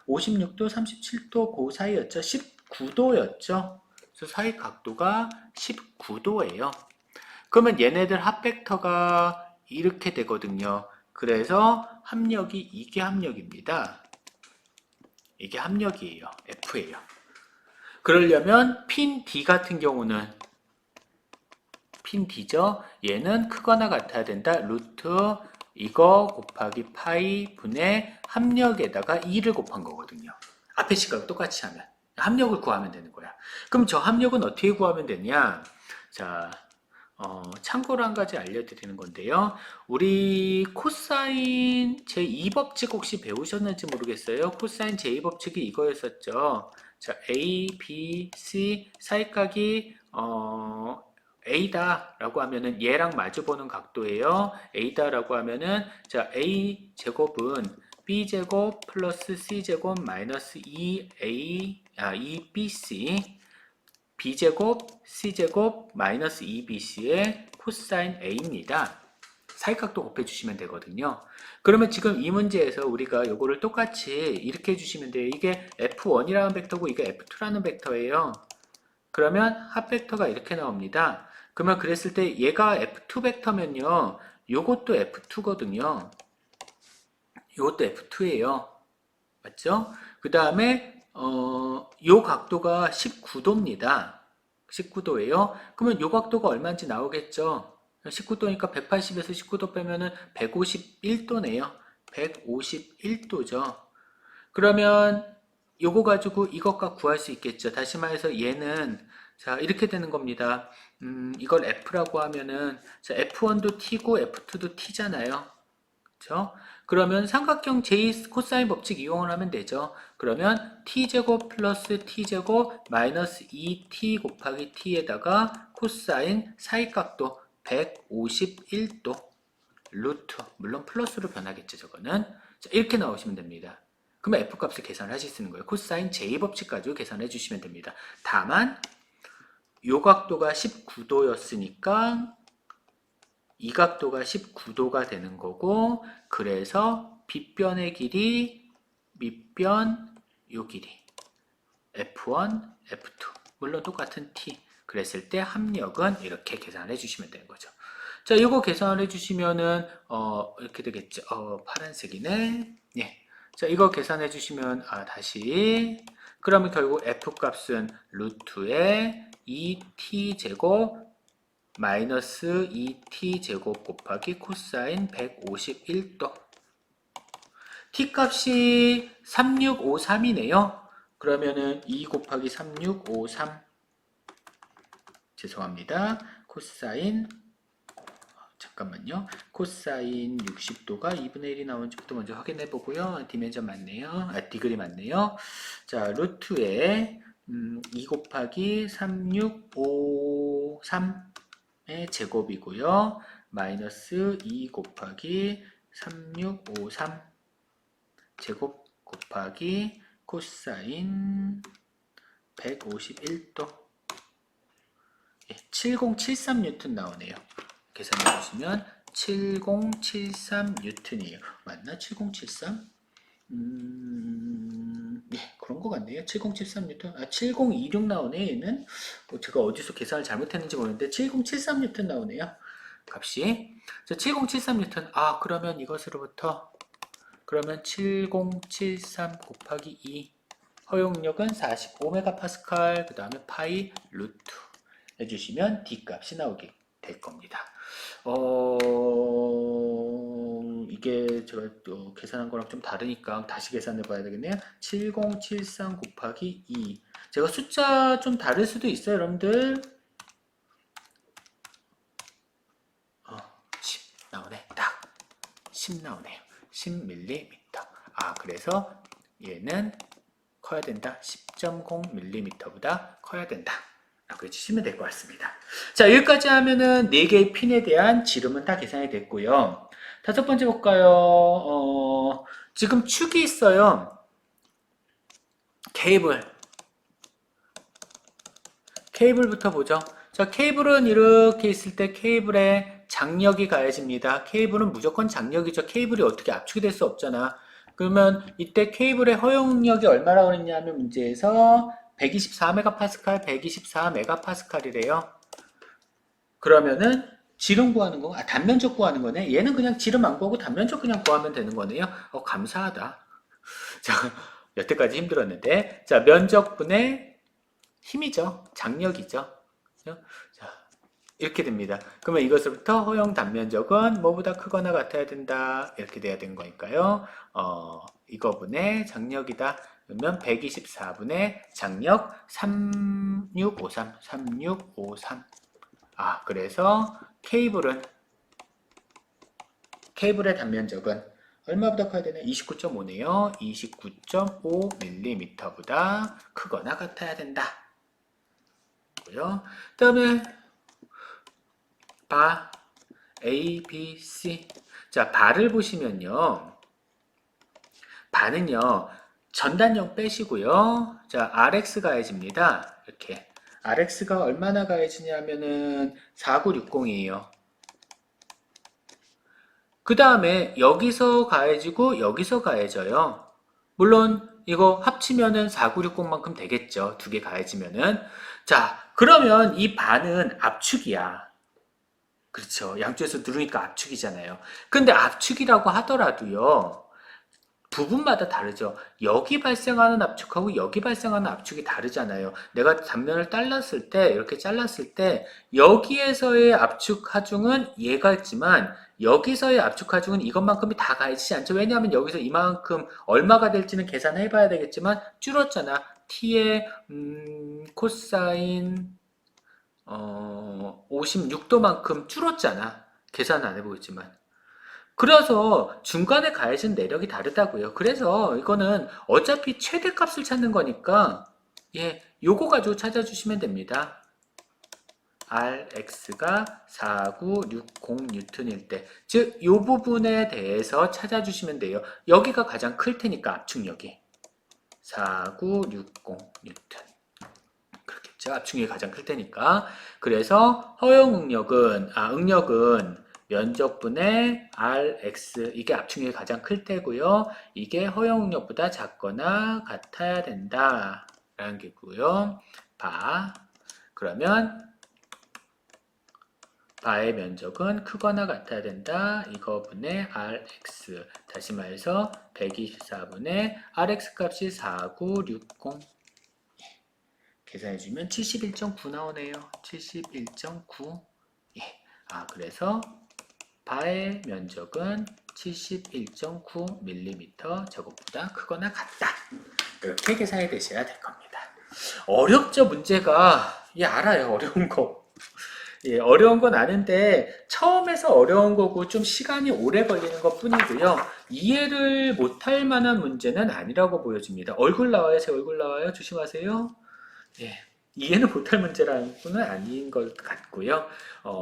56도, 37도 그 사이였죠. 19도였죠. 그래서 사이 각도가 19도예요. 그러면 얘네들 합벡터가 이렇게 되거든요. 그래서 합력이 이게 합력입니다. 이게 합력이에요. F예요. 그러려면 핀 D 같은 경우는 핀 D죠. 얘는 크거나 같아야 된다. 루트 이거 곱하기 파이 분의 합력에다가 2를 곱한 거거든요. 앞에 식하고 똑같이 하면 합력을 구하면 되는 거야. 그럼 저 합력은 어떻게 구하면 되냐? 자, 참고로 한 가지 알려드리는 건데요. 우리 코사인 제2법칙 혹시 배우셨는지 모르겠어요. 코사인 제2법칙이 이거였었죠. 자, A, B, C 사이각이 A다라고 하면은 얘랑 마주보는 각도예요. A다라고 하면은 자, A 제곱은 B 제곱 플러스 C 제곱 마이너스 2BC B제곱 C제곱 마이너스 2BC의 코사인 A입니다. 사이각도 곱해주시면 되거든요. 그러면 지금 이 문제에서 우리가 요거를 똑같이 이렇게 해주시면 돼요. 이게 F1이라는 벡터고 이게 F2라는 벡터예요. 그러면 합벡터가 이렇게 나옵니다. 그러면 그랬을 때 얘가 F2 벡터면요. 요것도 F2거든요. 이것도 F2예요. 맞죠? 그 다음에 요 각도가 19도입니다. 19도예요. 그러면 요 각도가 얼마인지 나오겠죠? 19도니까 180에서 19도 빼면은 151도네요. 151도죠. 그러면 요거 가지고 이것과 구할 수 있겠죠. 다시 말해서 얘는 자 이렇게 되는 겁니다. 이걸 F라고 하면은 자 F1도 T고 F2도 T잖아요. 그렇죠? 그러면 삼각형 제2 코사인 법칙 이용을 하면 되죠. 그러면 t제곱 플러스 t제곱 마이너스 2t 곱하기 t에다가 코사인 사이각도 151도 루트 물론 플러스로 변하겠죠. 저거는 자, 이렇게 나오시면 됩니다. 그러면 F값을 계산하실 수 있는 거예요. 코사인 제2법칙 가지고 계산해 주시면 됩니다. 다만 요 각도가 19도였으니까 이 각도가 19도가 되는 거고 그래서 빗변의 길이 밑변 요 길이 F1, F2 물론 똑같은 T 그랬을 때 합력은 이렇게 계산해 주시면 되는 거죠. 자, 이거 계산해 주시면은 이렇게 되겠죠. 파란색이네. 예. 자, 이거 계산해 주시면 다시 그러면 결국 F 값은 루트에 2t 제곱 마이너스 2t 제곱 곱하기 코사인 151도 t값이 3653이네요. 그러면은 2 곱하기 3653 죄송합니다. 코사인 잠깐만요. 코사인 60도가 2분의 1이 나온지부터 먼저 확인해 보고요. 디멘전 맞네요. 디그리 맞네요. 자, 루트에 2 곱하기 3653의 제곱이고요. 마이너스 2 곱하기 3653 제곱 곱하기 코사인 151도 7073N 나오네요. 계산해 보시면 7073N이에요. 맞나? 7073? 네, 그런 것 같네요. 7073N. 7026 나오네, 얘는. 제가 어디서 계산을 잘못했는지 모르겠는데, 7073N 나오네요. 값이. 자, 7073N. 그러면 이것으로부터, 그러면 7073 곱하기 2. 허용력은 45MPa, 그 다음에 파이 루트 해주시면 D 값이 나오게 될 겁니다. 이게 제가 계산한 거랑 좀 다르니까 다시 계산해 봐야 되겠네요. 7073 곱하기 2. 제가 숫자 좀 다를 수도 있어요, 여러분들. 10 나오네. 딱 10 나오네요. 10mm. 그래서 얘는 커야 된다. 10.0mm보다 커야 된다. 라고 해주시면 될 것 같습니다. 자, 여기까지 하면은 4개의 핀에 대한 지름은 다 계산이 됐고요. 다섯 번째 볼까요? 지금 축이 있어요. 케이블부터 보죠. 자, 케이블은 이렇게 있을 때 케이블에 장력이 가해집니다. 케이블은 무조건 장력이죠. 케이블이 어떻게 압축이 될 수 없잖아. 그러면 이때 케이블의 허용력이 얼마라고 그랬냐면 문제에서 124MPa, 124MPa이래요. 그러면은 지름 구하는 거, 단면적 구하는 거네. 얘는 그냥 지름 안 구하고 단면적 그냥 구하면 되는 거네요. 감사하다. 자, 여태까지 힘들었는데. 자, 면적분의 힘이죠. 장력이죠. 자, 이렇게 됩니다. 그러면 이것으로부터 허용 단면적은 뭐보다 크거나 같아야 된다. 이렇게 돼야 되는 거니까요. 이거분의 장력이다. 그러면 124분의 장력 3653. 그래서 케이블의 단면적은 얼마보다 커야 되나? 29.5네요. 29.5mm보다 크거나 같아야 된다. 그 다음에 바 A, B, C. 자, 바를 보시면요. 바는요. 전단력 빼시고요. 자, RX 가해집니다. 이렇게. RX가 얼마나 가해지냐면은 4960이에요. 그 다음에 여기서 가해지고 여기서 가해져요. 물론 이거 합치면은 4960만큼 되겠죠. 두 개 가해지면은. 자, 그러면 이 반은 압축이야. 그렇죠. 양쪽에서 누르니까 압축이잖아요. 근데 압축이라고 하더라도요. 부분마다 다르죠. 여기 발생하는 압축하고 여기 발생하는 압축이 다르잖아요. 내가 단면을 잘랐을 때, 이렇게 잘랐을 때, 여기에서의 압축 하중은 얘가 있지만, 여기서의 압축 하중은 이것만큼이 다 가지 않죠. 왜냐하면 여기서 이만큼 얼마가 될지는 계산해 봐야 되겠지만, 줄었잖아. t의, 코사인, 56도만큼 줄었잖아. 계산 안 해보겠지만. 그래서 중간에 가해진 내력이 다르다고요. 그래서 이거는 어차피 최대값을 찾는 거니까 예, 요거 가지고 찾아주시면 됩니다. Rx가 4960 뉴턴일 때, 즉 요 부분에 대해서 찾아주시면 돼요. 여기가 가장 클 테니까 압축력이 4960 뉴턴. 그렇겠죠. 압축력이 가장 클 테니까. 그래서 허용 응력은 면적분의 Rx, 이게 압축력이 가장 클 테고요. 이게 허용 응력보다 작거나 같아야 된다 라는 게고요. 그러면 바의 면적은 크거나 같아야 된다. 이거분의 Rx. 다시 말해서 124분의 Rx 값이 4960. 계산해주면 71.9 나오네요. 71.9. 예. 그래서 바의 면적은 71.9mm 제곱보다 크거나 같다. 이렇게 계산이 되셔야 될 겁니다. 어렵죠, 문제가. 예, 알아요, 어려운 거. 예, 어려운 건 아는데 처음에서 어려운 거고 좀 시간이 오래 걸리는 것 뿐이고요. 이해를 못할 만한 문제는 아니라고 보여집니다. 얼굴 나와요? 제 얼굴 나와요? 조심하세요. 예, 이해는 못할 문제라는 건 아닌 것 같고요.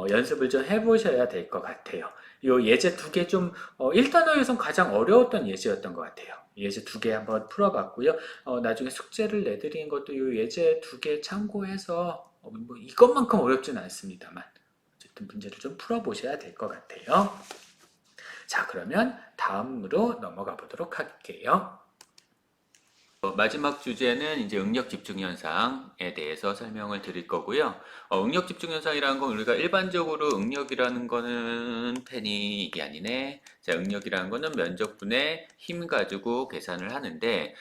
연습을 좀 해보셔야 될 것 같아요. 요 예제 두 개 좀, 1단원에선 가장 어려웠던 예제였던 것 같아요. 예제 두 개 한번 풀어봤고요. 나중에 숙제를 내드리는 것도 요 예제 두 개 참고해서, 뭐 이것만큼 어렵진 않습니다만, 어쨌든 문제를 좀 풀어보셔야 될 것 같아요. 자, 그러면 다음으로 넘어가 보도록 할게요. 마지막 주제는 이제 응력 집중 현상에 대해서 설명을 드릴 거고요. 응력 집중 현상이라는 건 우리가 일반적으로 응력이라는 거는 펜이 이게 아니네. 자, 응력이라는 거는 면적분의 힘 가지고 계산을 하는데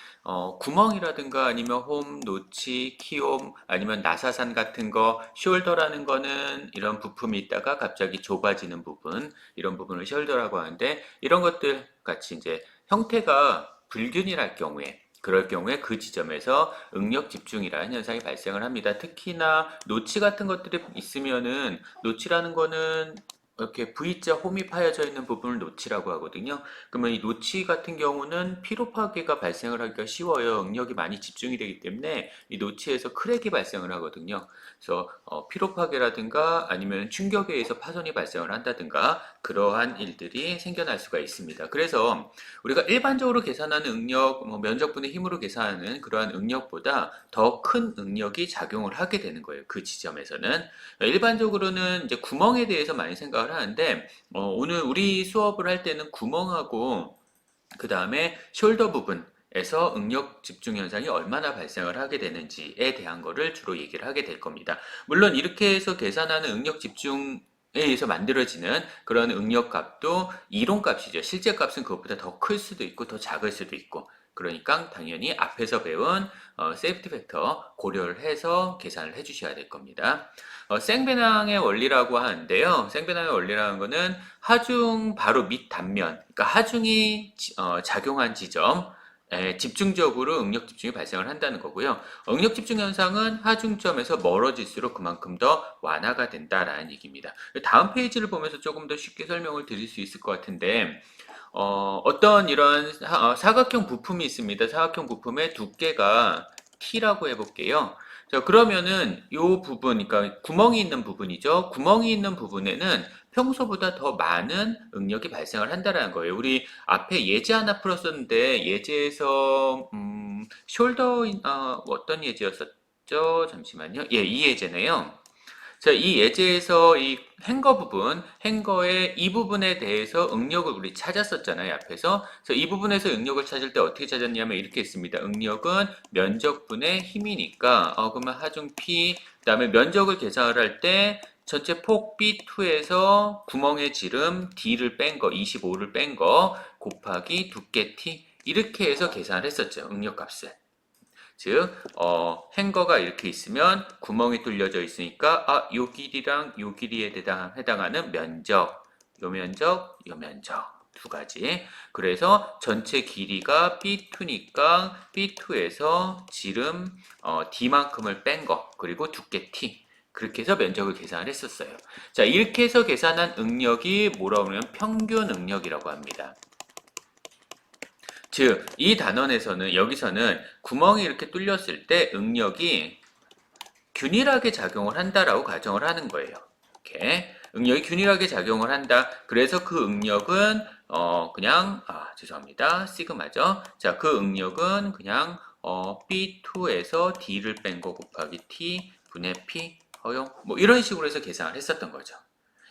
구멍이라든가 아니면 홈, 노치, 키홈 아니면 나사산 같은 거, 숄더라는 거는 이런 부품이 있다가 갑자기 좁아지는 부분, 이런 부분을 숄더라고 하는데 이런 것들 같이 이제 형태가 불균일할 경우에 그럴 경우에 그 지점에서 응력 집중이라는 현상이 발생을 합니다. 특히나 노치 같은 것들이 있으면은 노치라는 거는 이렇게 V자 홈이 파여져 있는 부분을 노치라고 하거든요. 그러면 이 노치 같은 경우는 피로 파괴가 발생을 하기가 쉬워요. 응력이 많이 집중이 되기 때문에 이 노치에서 크랙이 발생을 하거든요. 그래서 피로 파괴라든가 아니면 충격에 의해서 파손이 발생을 한다든가 그러한 일들이 생겨날 수가 있습니다. 그래서 우리가 일반적으로 계산하는 응력, 면적분의 힘으로 계산하는 그러한 응력보다 더 큰 응력이 작용을 하게 되는 거예요. 그 지점에서는. 일반적으로는 이제 구멍에 대해서 많이 생각을 하는데, 오늘 우리 수업을 할 때는 구멍하고 그 다음에 숄더 부분에서 응력 집중 현상이 얼마나 발생을 하게 되는지에 대한 거를 주로 얘기를 하게 될 겁니다. 물론 이렇게 해서 계산하는 응력 집중 에 의해서 만들어지는 그런 응력값도 이론값이죠. 실제 값은 그것보다 더 클 수도 있고 더 작을 수도 있고 그러니까 당연히 앞에서 배운 세이프티 팩터 고려를 해서 계산을 해주셔야 될 겁니다. 생배낭의 원리라고 하는데요. 생배낭의 원리라는 거는 하중 바로 밑 단면, 그러니까 하중이 작용한 지점 집중적으로 응력 집중이 발생을 한다는 거고요. 응력 집중 현상은 하중점에서 멀어질수록 그만큼 더 완화가 된다라는 얘기입니다. 다음 페이지를 보면서 조금 더 쉽게 설명을 드릴 수 있을 것 같은데 어떤 이런 사각형 부품이 있습니다. 사각형 부품의 두께가 T라고 해볼게요. 자, 그러면은 이 부분, 그러니까 구멍이 있는 부분이죠. 구멍이 있는 부분에는 평소보다 더 많은 응력이 발생을 한다는 거예요. 우리 앞에 예제 하나 풀었었는데 예제에서 숄더 어떤 예제였었죠? 잠시만요. 예, 이 예제네요. 자, 이 예제에서 이 행거 부분, 행거의 이 부분에 대해서 응력을 우리 찾았었잖아요, 앞에서. 그래서 이 부분에서 응력을 찾을 때 어떻게 찾았냐면 이렇게 했습니다. 응력은 면적분의 힘이니까, 그러면 하중 P, 그 다음에 면적을 계산을 할 때 전체 폭 B2에서 구멍의 지름 D를 뺀 거, 25를 뺀 거, 곱하기 두께 T, 이렇게 해서 계산을 했었죠. 응력값을. 즉, 행거가 이렇게 있으면 구멍이 뚫려져 있으니까 요 길이랑 요 길이에 해당하는 면적, 요 면적, 요 면적 두 가지. 그래서 전체 길이가 B2니까 B2에서 지름 D만큼을 뺀 거, 그리고 두께 T. 그렇게 해서 면적을 계산을 했었어요. 자, 이렇게 해서 계산한 응력이 뭐라고 하면 평균 응력이라고 합니다. 즉, 이 단원에서는, 여기서는 구멍이 이렇게 뚫렸을 때 응력이 균일하게 작용을 한다라고 가정을 하는 거예요. 이렇게. 응력이 균일하게 작용을 한다. 그래서 그 응력은, 죄송합니다. 시그마죠. 자, 그 응력은 그냥, B2에서 D를 뺀 거 곱하기 T 분의 P 허용. 뭐 이런 식으로 해서 계산을 했었던 거죠.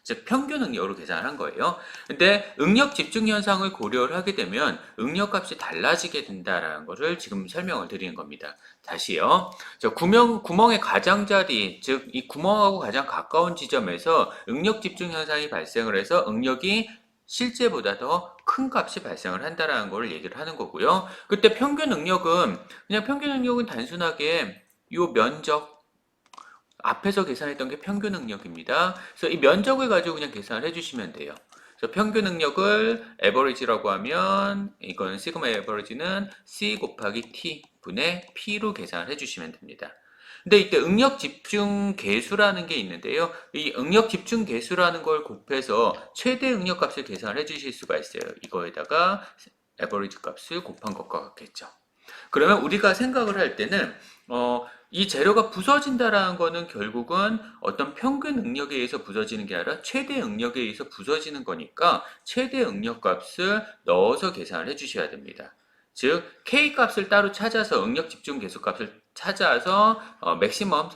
즉 평균 응력으로 계산한 거예요. 근데 응력 집중 현상을 고려를 하게 되면 응력 값이 달라지게 된다라는 것을 지금 설명을 드리는 겁니다. 다시요. 구멍의 가장자리, 즉 이 구멍하고 가장 가까운 지점에서 응력 집중 현상이 발생을 해서 응력이 실제보다 더 큰 값이 발생을 한다라는 걸 얘기를 하는 거고요. 그때 평균 응력은 단순하게 이 면적, 앞에서 계산했던 게 평균 능력입니다. 그래서 이 면적을 가지고 그냥 계산을 해주시면 돼요. 그래서 평균 능력을 average라고 하면 이건 시그마 average는 C 곱하기 T 분의 P로 계산을 해주시면 됩니다. 근데 이때 응력 집중 계수라는 게 있는데요. 이 응력 집중 계수라는 걸 곱해서 최대 응력 값을 계산을 해주실 수가 있어요. 이거에다가 average 값을 곱한 것과 같겠죠. 그러면 우리가 생각을 할 때는 이 재료가 부서진다라는 거는 결국은 어떤 평균 응력에 의해서 부서지는 게 아니라 최대 응력에 의해서 부서지는 거니까 최대 응력 값을 넣어서 계산을 해주셔야 됩니다. 즉 K 값을 따로 찾아서 응력 집중 계수 값을 찾아서 맥시멈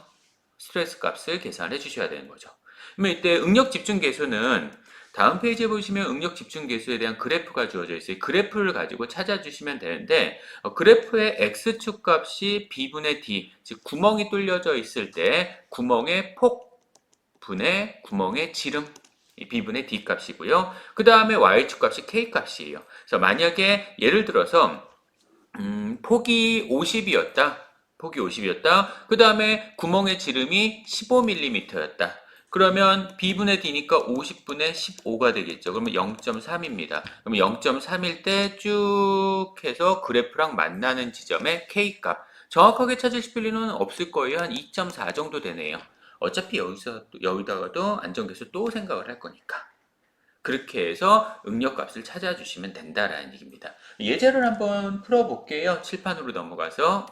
스트레스 값을 계산해 주셔야 되는 거죠. 그러면 이때 응력 집중 계수는 다음 페이지에 보시면 응력 집중 계수에 대한 그래프가 주어져 있어요. 그래프를 가지고 찾아주시면 되는데 그래프의 x축 값이 b분의 d, 즉 구멍이 뚫려져 있을 때 구멍의 폭 분의 구멍의 지름, b분의 d 값이고요. 그 다음에 y축 값이 k 값이에요. 그래서 만약에 예를 들어서 폭이 50이었다. 그 다음에 구멍의 지름이 15mm였다. 그러면 B분의 D니까 50분의 15가 되겠죠. 그러면 0.3입니다. 그러면 0.3일 때 쭉 해서 그래프랑 만나는 지점의 K값. 정확하게 찾으실 필요는 없을 거예요. 한 2.4 정도 되네요. 어차피 여기다가도 안전계수 또 생각을 할 거니까. 그렇게 해서 응력값을 찾아주시면 된다라는 얘기입니다. 예제를 한번 풀어볼게요. 칠판으로 넘어가서.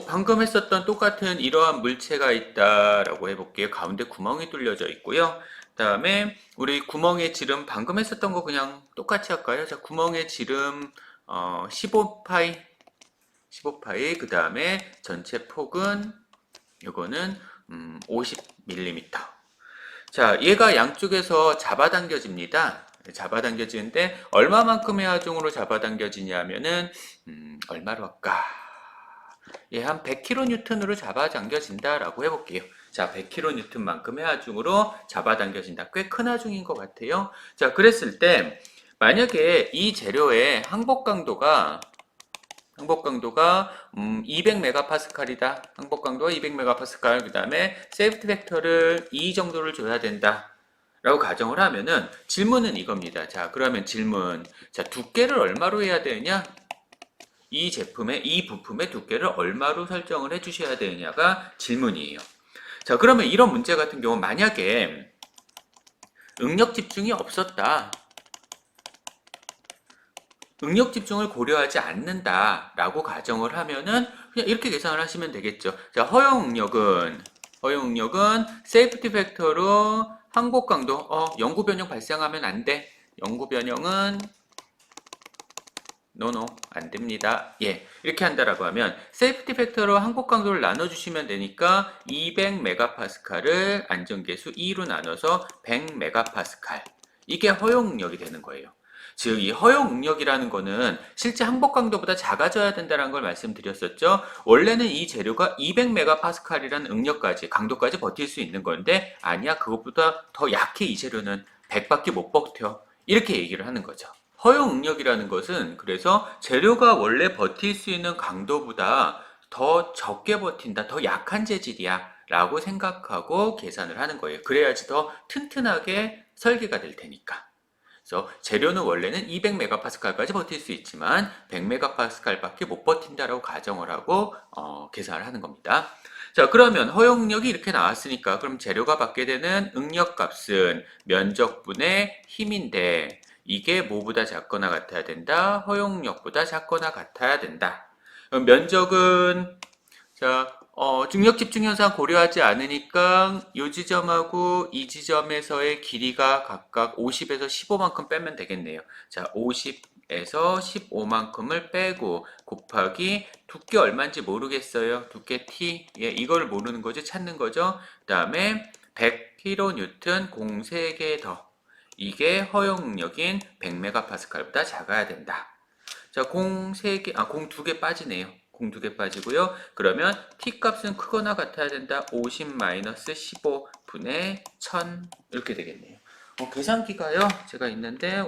방금 했었던 똑같은 이러한 물체가 있다라고 해볼게요. 가운데 구멍이 뚫려져 있고요. 그 다음에 우리 구멍의 지름 방금 했었던 거 그냥 똑같이 할까요? 자, 구멍의 지름 15파이 그 다음에 전체 폭은 이거는 50mm. 자, 얘가 양쪽에서 잡아당겨집니다. 잡아당겨지는데 얼마만큼의 하중으로 잡아당겨지냐면은 얼마로 할까? 예, 한 100kN으로 잡아당겨진다라고 해볼게요. 자, 100kN만큼의 하중으로 잡아당겨진다. 꽤 큰 하중인 것 같아요. 자, 그랬을 때 만약에 이 재료의 항복 강도가 200MPa이다. 항복 강도가 200MPa. 그 다음에 세이프티 팩터를 2 정도를 줘야 된다. 라고 가정을 하면은 질문은 이겁니다. 자, 그러면 질문. 자, 두께를 얼마로 해야 되느냐? 이 부품의 두께를 얼마로 설정을 해 주셔야 되느냐가 질문이에요. 자, 그러면 이런 문제 같은 경우 만약에 응력 집중이 없었다. 응력 집중을 고려하지 않는다라고 가정을 하면은 그냥 이렇게 계산을 하시면 되겠죠. 자, 허용 응력은 세이프티 팩터로 항복 강도 영구 변형 발생하면 안 돼. 영구 변형은 안 됩니다. 예, 이렇게 한다라고 하면 세이프티 팩터로 항복 강도를 나눠주시면 되니까 200MPa를 안전계수 2로 나눠서 100MPa. 이게 허용 응력이 되는 거예요. 즉, 이 허용 응력이라는 거는 실제 항복 강도보다 작아져야 된다는 걸 말씀드렸었죠. 원래는 이 재료가 200메가파스칼이라는 응력까지, 강도까지 버틸 수 있는 건데, 아니야, 그것보다 더 약해, 이 재료는. 100밖에 못 버텨. 이렇게 얘기를 하는 거죠. 허용 응력이라는 것은 그래서 재료가 원래 버틸 수 있는 강도보다 더 적게 버틴다, 더 약한 재질이야 라고 생각하고 계산을 하는 거예요. 그래야지 더 튼튼하게 설계가 될 테니까. 그래서 재료는 원래는 200메가파스칼까지 버틸 수 있지만 100메가파스칼밖에 못 버틴다라고 가정을 하고 계산을 하는 겁니다. 자, 그러면 허용 응력이 이렇게 나왔으니까 그럼 재료가 받게 되는 응력값은 면적분의 힘인데 이게 뭐보다 작거나 같아야 된다? 허용 응력보다 작거나 같아야 된다. 그럼 면적은 자, 중력 집중 현상 고려하지 않으니까 이 지점하고 이 지점에서의 길이가 각각 50에서 15만큼 빼면 되겠네요. 자, 50에서 15만큼을 빼고 곱하기 두께 얼마인지 모르겠어요. 두께 T. 예, 이걸 모르는 거죠. 찾는 거죠. 그 다음에 100kN 공 3개 더. 이게 허용 응력인 100메가파스칼보다 작아야 된다. 자, 공 3개, 공 2개 빠지네요. 공 2개 빠지고요. 그러면 T값은 크거나 같아야 된다. 50-15분의 1000 이렇게 되겠네요. 계산기가요. 제가 있는데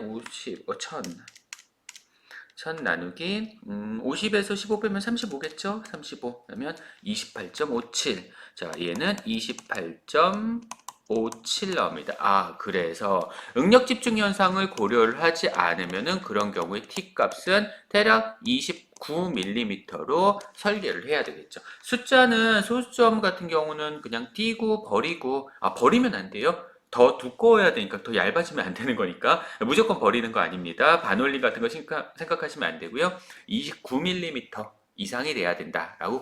1000 나누기 50에서 15 빼면 35겠죠? 35 그러면 28.57. 자, 얘는 28.57 나옵니다. 그래서 응력 집중 현상을 고려를 하지 않으면은 그런 경우에 T값은 대략 29mm로 설계를 해야 되겠죠. 숫자는 소수점 같은 경우는 그냥 띄고 버리고, 버리면 안 돼요. 더 두꺼워야 되니까 더 얇아지면 안 되는 거니까 무조건 버리는 거 아닙니다. 반올림 같은 거 생각하시면 안 되고요. 29mm 이상이 돼야 된다라고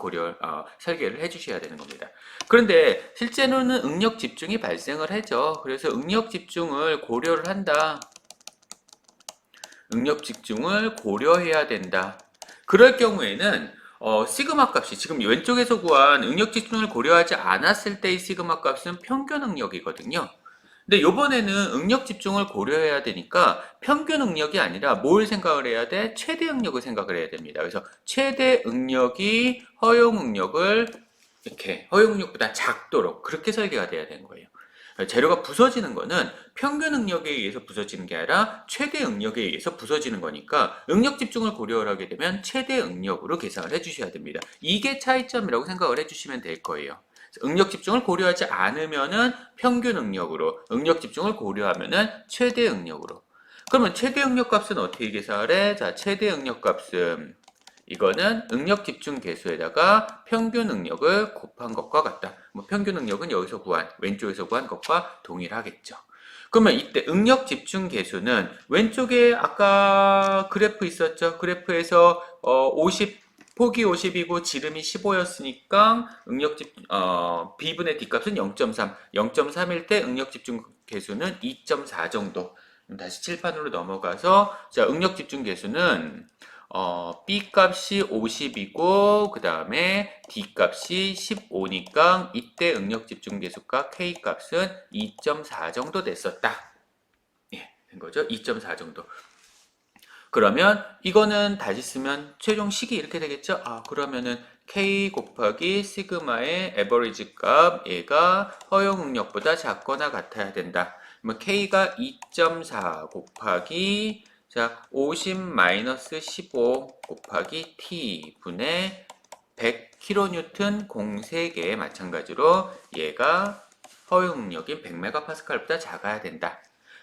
설계를 해주셔야 되는 겁니다. 그런데 실제로는 응력 집중이 발생을 하죠. 그래서 응력 집중을 고려를 한다. 응력 집중을 고려해야 된다. 그럴 경우에는 시그마 값이 지금 왼쪽에서 구한 응력 집중을 고려하지 않았을 때의 시그마 값은 평균 응력이거든요. 근데 요번에는 응력 집중을 고려해야 되니까 평균 응력이 아니라 뭘 생각을 해야 돼? 최대 응력을 생각을 해야 됩니다. 그래서 최대 응력이 허용 응력을 이렇게 허용 응력보다 작도록 그렇게 설계가 돼야 되는 거예요. 재료가 부서지는 거는 평균 응력에 의해서 부서지는 게 아니라 최대 응력에 의해서 부서지는 거니까 응력 집중을 고려를 하게 되면 최대 응력으로 계산을 해주셔야 됩니다. 이게 차이점이라고 생각을 해주시면 될 거예요. 응력 집중을 고려하지 않으면은 평균 응력으로, 응력 집중을 고려하면은 최대 응력으로. 그러면 최대 응력 값은 어떻게 계산을 해? 자, 최대 응력 값은 이거는 응력 집중 계수에다가 평균 응력을 곱한 것과 같다. 평균 응력은 여기서 구한, 왼쪽에서 구한 것과 동일하겠죠. 그러면 이때 응력 집중 계수는 왼쪽에 아까 그래프 있었죠? 그래프에서 폭이 50이고 지름이 15였으니까 B분의 D값은 0.3, 0.3일 때 응력 집중 계수는 2.4 정도. 다시 칠판으로 넘어가서 자, 응력 집중 계수는 B 값이 50이고 그 다음에 D 값이 15니까 이때 응력 집중 계수가 K 값은 2.4 정도 됐었다. 예, 된 거죠. 2.4 정도. 그러면 이거는 다시 쓰면 최종 식이 이렇게 되겠죠? 그러면은 K 곱하기 시그마의 에버리지 값 얘가 허용 응력보다 작거나 같아야 된다. 그러면 K가 2.4 곱하기 자, 50-15 곱하기 T 분의 100kN 공 3개 마찬가지로 얘가 허용 응력인 100메가파스칼보다 작아야 된다.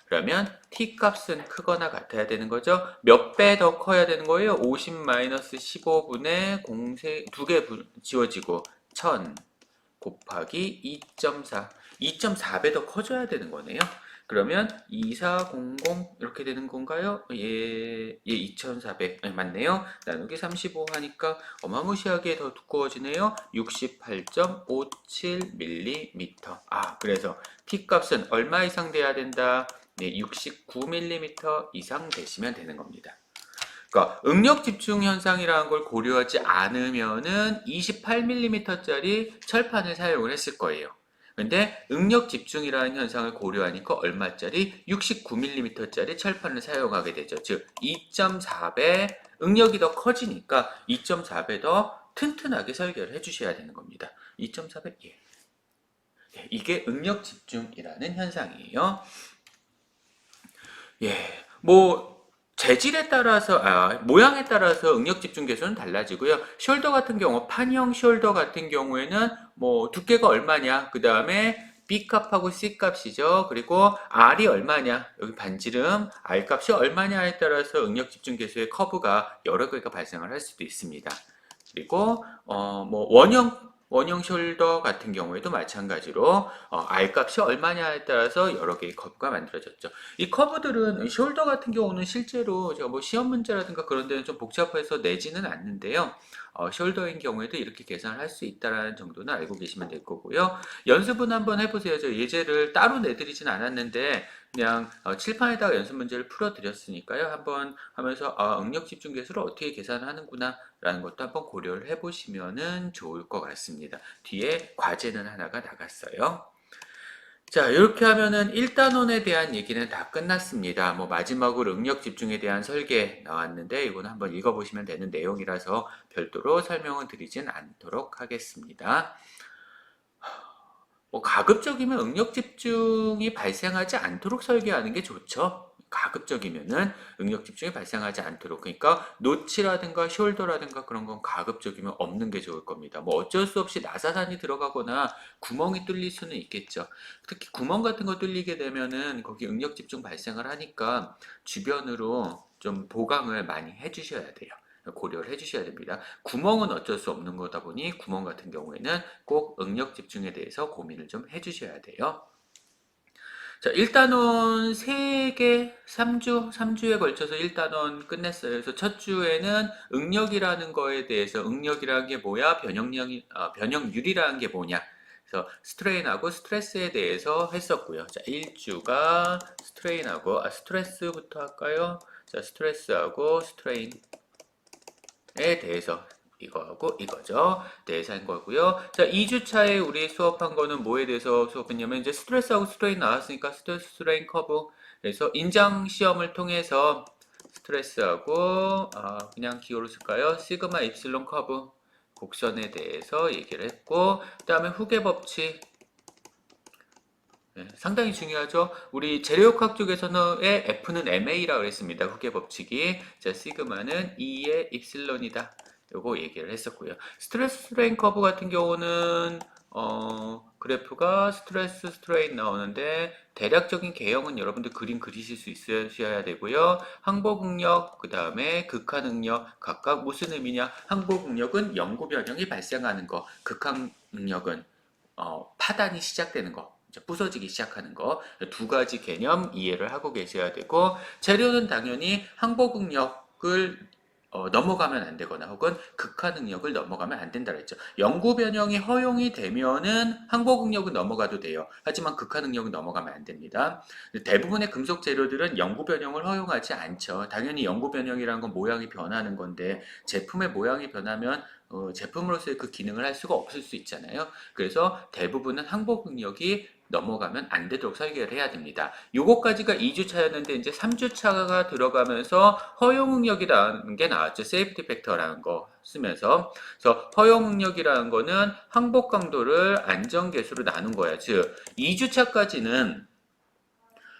그러면 T값은 크거나 같아야 되는 거죠. 몇 배 더 커야 되는 거예요? 50-15분의 공세 2개 지워지고 1000 곱하기 2.4 2.4배 더 커져야 되는 거네요. 그러면 2400 이렇게 되는 건가요? 예, 2400 맞네요. 나누기 35 하니까 어마무시하게 더 두꺼워지네요. 68.57mm. 그래서 T값은 얼마 이상 돼야 된다? 네, 69mm 이상 되시면 되는 겁니다. 그러니까 응력 집중 현상이라는 걸 고려하지 않으면은 28mm짜리 철판을 사용을 했을 거예요. 근데 응력 집중이라는 현상을 고려하니까 얼마짜리? 69mm짜리 철판을 사용하게 되죠. 즉 2.4배 응력이 더 커지니까 2.4배 더 튼튼하게 설계를 해주셔야 되는 겁니다. 2.4배? 예. 이게 응력 집중이라는 현상이에요. 예. 뭐 재질에 따라서 모양에 따라서 응력 집중 계수는 달라지고요. 숄더 같은 경우 판형 숄더 같은 경우에는 뭐 두께가 얼마냐, 그 다음에 B 값하고 C 값이죠. 그리고 R이 얼마냐, 여기 반지름 R 값이 얼마냐에 따라서 응력 집중 계수의 커브가 여러 개가 발생을 할 수도 있습니다. 그리고 뭐 원형 숄더 같은 경우에도 마찬가지로 R 값이 얼마냐에 따라서 여러 개의 커브가 만들어졌죠. 이 커브들은 숄더 같은 경우는 실제로 제가 뭐 시험 문제라든가 그런 데는 좀 복잡해서 내지는 않는데요. 숄더인 경우에도 이렇게 계산을 할 수 있다는 정도는 알고 계시면 될 거고요. 연습은 한번 해보세요. 저 예제를 따로 내드리진 않았는데 그냥 칠판에다가 연습 문제를 풀어드렸으니까요. 한번 하면서 응력 집중 계수를 어떻게 계산하는구나 라는 것도 한번 고려를 해보시면 좋을 것 같습니다. 뒤에 과제는 하나가 나갔어요. 자, 이렇게 하면은 1단원에 대한 얘기는 다 끝났습니다. 뭐 마지막으로 응력 집중에 대한 설계 나왔는데 이거는 한번 읽어보시면 되는 내용이라서 별도로 설명을 드리진 않도록 하겠습니다. 뭐 가급적이면 응력 집중이 발생하지 않도록 설계하는 게 좋죠. 가급적이면은 응력 집중이 발생하지 않도록, 그러니까 노치라든가 숄더라든가 그런 건 가급적이면 없는 게 좋을 겁니다. 뭐 어쩔 수 없이 나사산이 들어가거나 구멍이 뚫릴 수는 있겠죠. 특히 구멍 같은 거 뚫리게 되면은 거기 응력 집중 발생을 하니까 주변으로 좀 보강을 많이 해주셔야 돼요. 고려를 해주셔야 됩니다. 구멍은 어쩔 수 없는 거다 보니 구멍 같은 경우에는 꼭 응력 집중에 대해서 고민을 좀 해주셔야 돼요. 자, 1단원 3개, 3주에 걸쳐서 1단원 끝냈어요. 그래서 첫 주에는 응력이라는 거에 대해서, 응력이라는 게 뭐야? 변형률이라는 게 뭐냐? 그래서 스트레인하고 스트레스에 대해서 했었고요. 자, 1주가 스트레스부터 할까요? 자, 스트레스하고 스트레인에 대해서 이거하고 이거죠. 대해서 한 거고요. 자, 2주차에 우리 수업한 거는 뭐에 대해서 수업했냐면 이제 스트레스하고 스트레인 나왔으니까 스트레스 스트레인 커브. 그래서 인장 시험을 통해서 스트레스하고 그냥 기호로 쓸까요? 시그마 입실론 커브 곡선에 대해서 얘기를 했고, 그다음에 후계 법칙. 네, 상당히 중요하죠. 우리 재료역학 쪽에서는 F는 MA라고 했습니다. 후계 법칙이. 자, 시그마는 2의 입실론이다. 요거 얘기를 했었고요. 스트레스 스트레인 커브 같은 경우는 그래프가 스트레스 스트레인 나오는데 대략적인 개형은 여러분들 그림 그리실 수 있으셔야 되고요. 항복응력, 그 다음에 극한응력 각각 무슨 의미냐? 항복응력은 영구 변형이 발생하는 거, 극한응력은 파단이 시작되는 거. 부서지기 시작하는 거, 두 가지 개념 이해를 하고 계셔야 되고, 재료는 당연히 항복응력을 넘어가면 안 되거나 혹은 극한응력을 넘어가면 안 된다 그랬죠. 영구 변형이 허용이 되면은 항복응력은 넘어가도 돼요. 하지만 극한응력은 넘어가면 안 됩니다. 대부분의 금속 재료들은 영구 변형을 허용하지 않죠. 당연히 영구 변형이라는 건 모양이 변하는 건데 제품의 모양이 변하면 제품으로서의 그 기능을 할 수가 없을 수 있잖아요. 그래서 대부분은 항복응력이 넘어가면 안 되도록 설계를 해야 됩니다. 요거까지가 2주차였는데 이제 3주차가 들어가면서 허용응력이라는 게 나왔죠. 세이프티 팩터라는 거 쓰면서. 그래서 허용응력이라는 거는 항복 강도를 안전계수로 나눈 거야. 즉 2주차까지는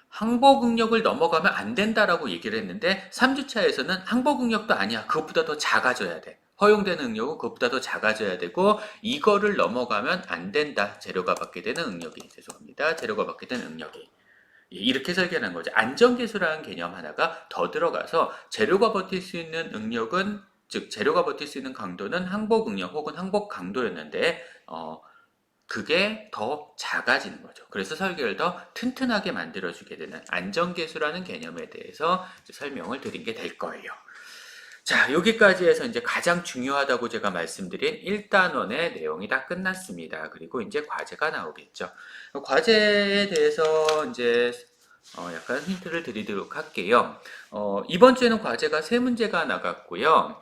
항복응력을 넘어가면 안 된다라고 얘기를 했는데 3주차에서는 항복응력도 아니야. 그것보다 더 작아져야 돼. 허용되는 응력은 그것보다 더 작아져야 되고 이거를 넘어가면 안 된다. 재료가 받게 되는 응력이. 죄송합니다. 재료가 받게 되는 응력이. 이렇게 설계하는 거죠. 안전계수라는 개념 하나가 더 들어가서 재료가 버틸 수 있는 응력은, 즉 재료가 버틸 수 있는 강도는 항복응력 혹은 항복 강도였는데 그게 더 작아지는 거죠. 그래서 설계를 더 튼튼하게 만들어주게 되는 안전계수라는 개념에 대해서 설명을 드린 게 될 거예요. 자, 여기까지 해서 이제 가장 중요하다고 제가 말씀드린 1단원의 내용이 다 끝났습니다. 그리고 이제 과제가 나오겠죠. 과제에 대해서 이제 약간 힌트를 드리도록 할게요. 이번 주에는 과제가 3문제가 나갔고요.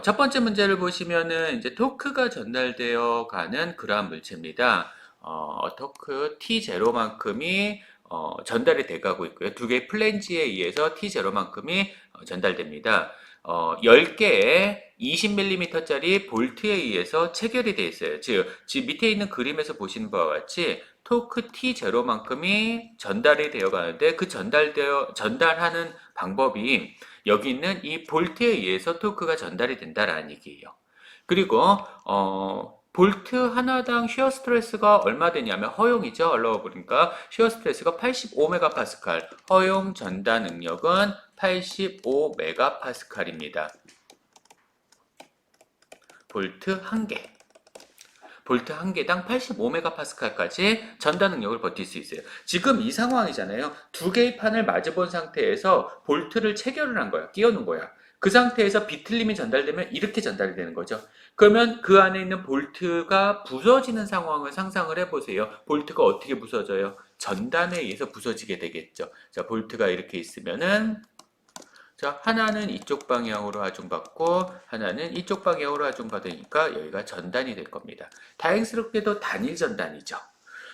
첫 번째 문제를 보시면은 이제 토크가 전달되어 가는 그러한 물체입니다. 토크 T0만큼이 전달이 돼가고 있고요. 두 개의 플랜지에 의해서 T0만큼이 전달됩니다. 10개의 20mm짜리 볼트에 의해서 체결이 되어 있어요. 지금 밑에 있는 그림에서 보시는 바와 같이 토크 T0만큼이 전달이 되어 가는데 그 전달하는 방법이 여기 있는 이 볼트에 의해서 토크가 전달이 된다라는 얘기예요. 그리고 볼트 하나당 shear 스트레스가 얼마 되냐면 허용이죠. 올라와 보니까 shear 스트레스가 85MPa, 허용 전달 능력은 85MPa입니다. 볼트 1개. 볼트 1개당 85MPa까지 전달 능력을 버틸 수 있어요. 지금 이 상황이잖아요. 두 개의 판을 마주본 상태에서 볼트를 체결을 한 거야. 끼워 놓은 거야. 그 상태에서 비틀림이 전달되면 이렇게 전달이 되는 거죠. 그러면 그 안에 있는 볼트가 부서지는 상황을 상상을 해보세요. 볼트가 어떻게 부서져요? 전단에 의해서 부서지게 되겠죠. 자, 볼트가 이렇게 있으면은 자, 하나는 이쪽 방향으로 하중받고 하나는 이쪽 방향으로 하중받으니까 여기가 전단이 될 겁니다. 다행스럽게도 단일 전단이죠.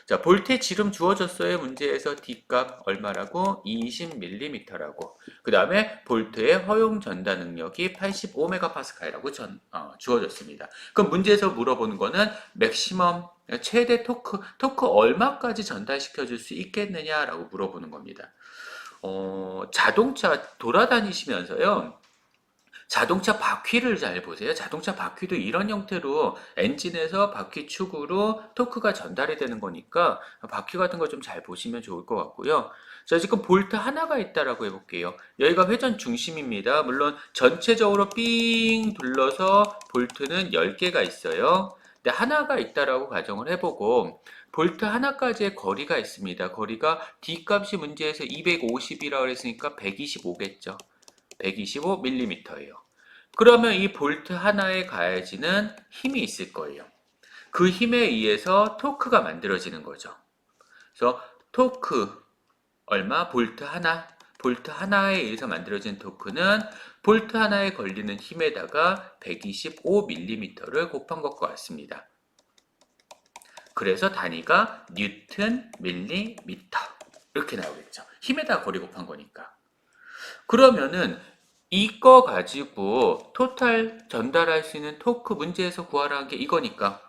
자, 볼트의 지름 주어졌어요. 문제에서 D값 얼마라고? 20mm라고. 그 다음에 볼트의 허용 전달 능력이 85MPa라고 주어졌습니다. 그럼 문제에서 물어보는 거는 맥시멈, 최대 토크 얼마까지 전달시켜 줄 수 있겠느냐라고 물어보는 겁니다. 자동차 돌아다니시면서요. 자동차 바퀴를 잘 보세요. 자동차 바퀴도 이런 형태로 엔진에서 바퀴 축으로 토크가 전달이 되는 거니까 바퀴 같은 거 좀 잘 보시면 좋을 것 같고요. 자, 지금 볼트 하나가 있다라고 해볼게요. 여기가 회전 중심입니다. 물론 전체적으로 삥 둘러서 볼트는 10개가 있어요. 근데 하나가 있다라고 가정을 해보고 볼트 하나까지의 거리가 있습니다. 거리가 D값이 문제에서 250이라고 했으니까 125겠죠. 125mm예요. 그러면 이 볼트 하나에 가해지는 힘이 있을 거예요. 그 힘에 의해서 토크가 만들어지는 거죠. 그래서 토크 얼마? 볼트 하나. 볼트 하나에 의해서 만들어진 토크는 볼트 하나에 걸리는 힘에다가 125mm를 곱한 것과 같습니다. 그래서 단위가 뉴튼 밀리미터 이렇게 나오겠죠. 힘에다 거리 곱한 거니까. 그러면은 이거 가지고 토탈 전달할 수 있는 토크 문제에서 구하라는 게 이거니까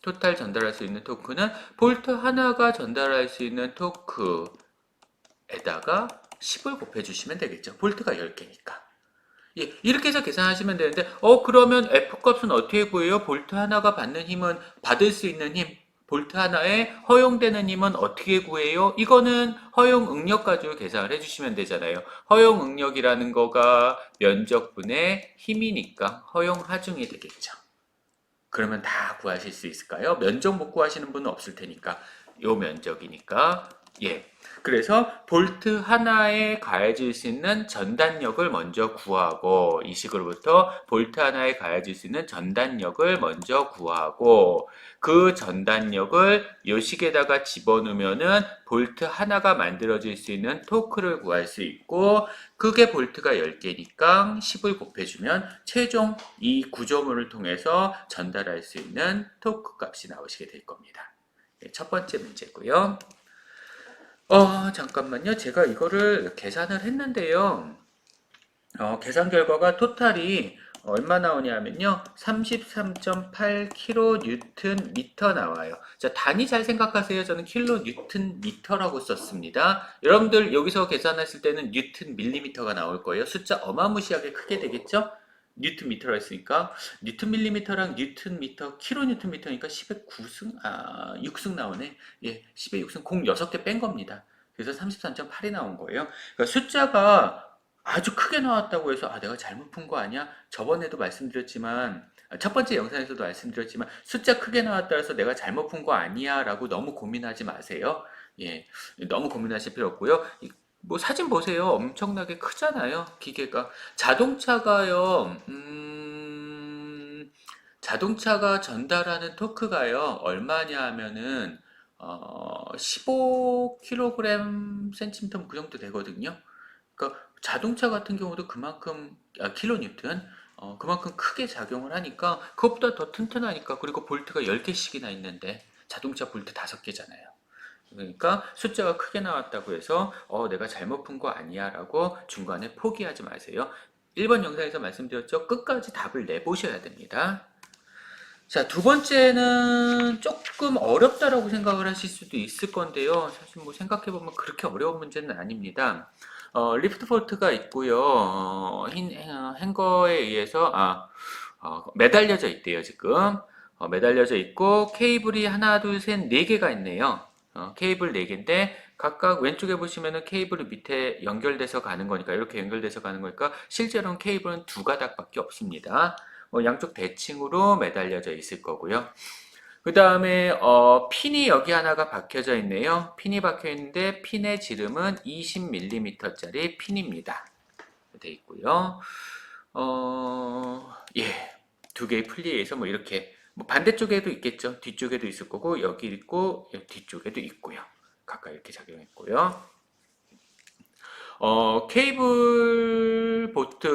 토탈 전달할 수 있는 토크는 볼트 하나가 전달할 수 있는 토크에다가 10을 곱해주시면 되겠죠. 볼트가 10개니까. 예, 이렇게 해서 계산하시면 되는데 그러면 F값은 어떻게 구해요? 볼트 하나가 받는 힘은 받을 수 있는 힘 볼트 하나에 허용되는 힘은 어떻게 구해요? 이거는 허용 응력 가지고 계산을 해주시면 되잖아요. 허용 응력이라는 거가 면적분의 힘이니까 허용 하중이 되겠죠. 그러면 다 구하실 수 있을까요? 면적 못 구하시는 분은 없을 테니까 요 면적이니까 예. 그래서 볼트 하나에 가해질 수 있는 전단력을 먼저 구하고 이 식으로부터 볼트 하나에 가해질 수 있는 전단력을 먼저 구하고 그 전단력을 요 식에다가 집어넣으면은 볼트 하나가 만들어질 수 있는 토크를 구할 수 있고 그게 볼트가 10개니까 10을 곱해주면 최종 이 구조물을 통해서 전달할 수 있는 토크 값이 나오시게 될 겁니다. 첫 번째 문제고요. 잠깐만요. 제가 이거를 계산을 했는데요. 계산 결과가 토탈이 얼마 나오냐면요. 33.8kN 나와요. 자, 단위 잘 생각하세요. 저는 kNm라고 썼습니다. 여러분들 여기서 계산했을 때는 뉴튼 밀리미터가 나올 거예요. 숫자 어마무시하게 크게 되겠죠? 뉴튼 미터라 했으니까 뉴튼 밀리미터랑 뉴튼 미터, 킬로뉴튼 미터니까 10의 9승, 6승 나오네. 예, 10의 6승 공 6개 뺀 겁니다. 그래서 33.8이 나온 거예요. 그러니까 숫자가 아주 크게 나왔다고 해서 내가 잘못 푼 거 아니야? 저번에도 말씀드렸지만 첫 번째 영상에서도 말씀드렸지만 숫자 크게 나왔다 해서 내가 잘못 푼 거 아니야 라고 너무 고민하지 마세요. 예, 너무 고민하실 필요 없고요. 뭐 사진 보세요. 엄청나게 크잖아요. 기계가. 자동차가요. 자동차가 전달하는 토크가요. 얼마냐 하면은 15kg 센티미터 그 정도 되거든요. 그러니까 자동차 같은 경우도 그만큼 킬로뉴턴 그만큼 크게 작용을 하니까 그것보다 더 튼튼하니까 그리고 볼트가 10개씩이나 있는데 자동차 볼트 5개잖아요. 그러니까 숫자가 크게 나왔다고 해서 내가 잘못 푼 거 아니야 라고 중간에 포기하지 마세요. 1번 영상에서 말씀드렸죠. 끝까지 답을 내보셔야 됩니다. 자, 두 번째는 조금 어렵다라고 생각을 하실 수도 있을 건데요. 사실 뭐 생각해보면 그렇게 어려운 문제는 아닙니다. 리프트 폴트가 있고요. 흰 행거에 의해서 매달려져 있대요, 지금. 매달려져 있고 케이블이 하나, 둘, 셋, 네 개가 있네요. 케이블 4개인데 각각 왼쪽에 보시면은 케이블이 밑에 연결돼서 가는 거니까 이렇게 연결돼서 가는 거니까 실제로는 케이블은 2가닥밖에 없습니다. 양쪽 대칭으로 매달려져 있을 거고요. 그 다음에 핀이 여기 하나가 박혀져 있네요. 핀이 박혀 있는데 핀의 지름은 20mm짜리 핀입니다. 돼 있고요. 예, 2개의 플리에서 뭐 이렇게 뭐 반대쪽에도 있겠죠. 뒤쪽에도 있을 거고 여기 있고 뒤쪽에도 있고요. 각각 이렇게 작용했고요. 케이블 보트,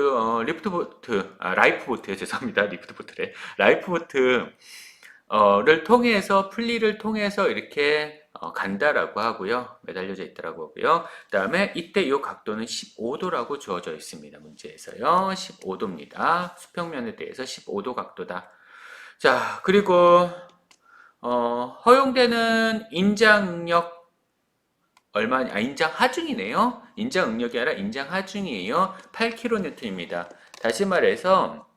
리프트 보트, 라이프 보트, 죄송합니다. 리프트 보트래. 라이프 보트, 를 통해서, 플리를 통해서 이렇게 간다라고 하고요. 매달려져 있다라고 하고요. 그 다음에 이때 이 각도는 15도라고 주어져 있습니다. 문제에서요. 15도입니다. 수평면에 대해서 15도 각도다. 자, 그리고, 허용되는 인장력 인장 하중이네요. 인장 응력이 아니라 인장 하중이에요. 8kN입니다. 다시 말해서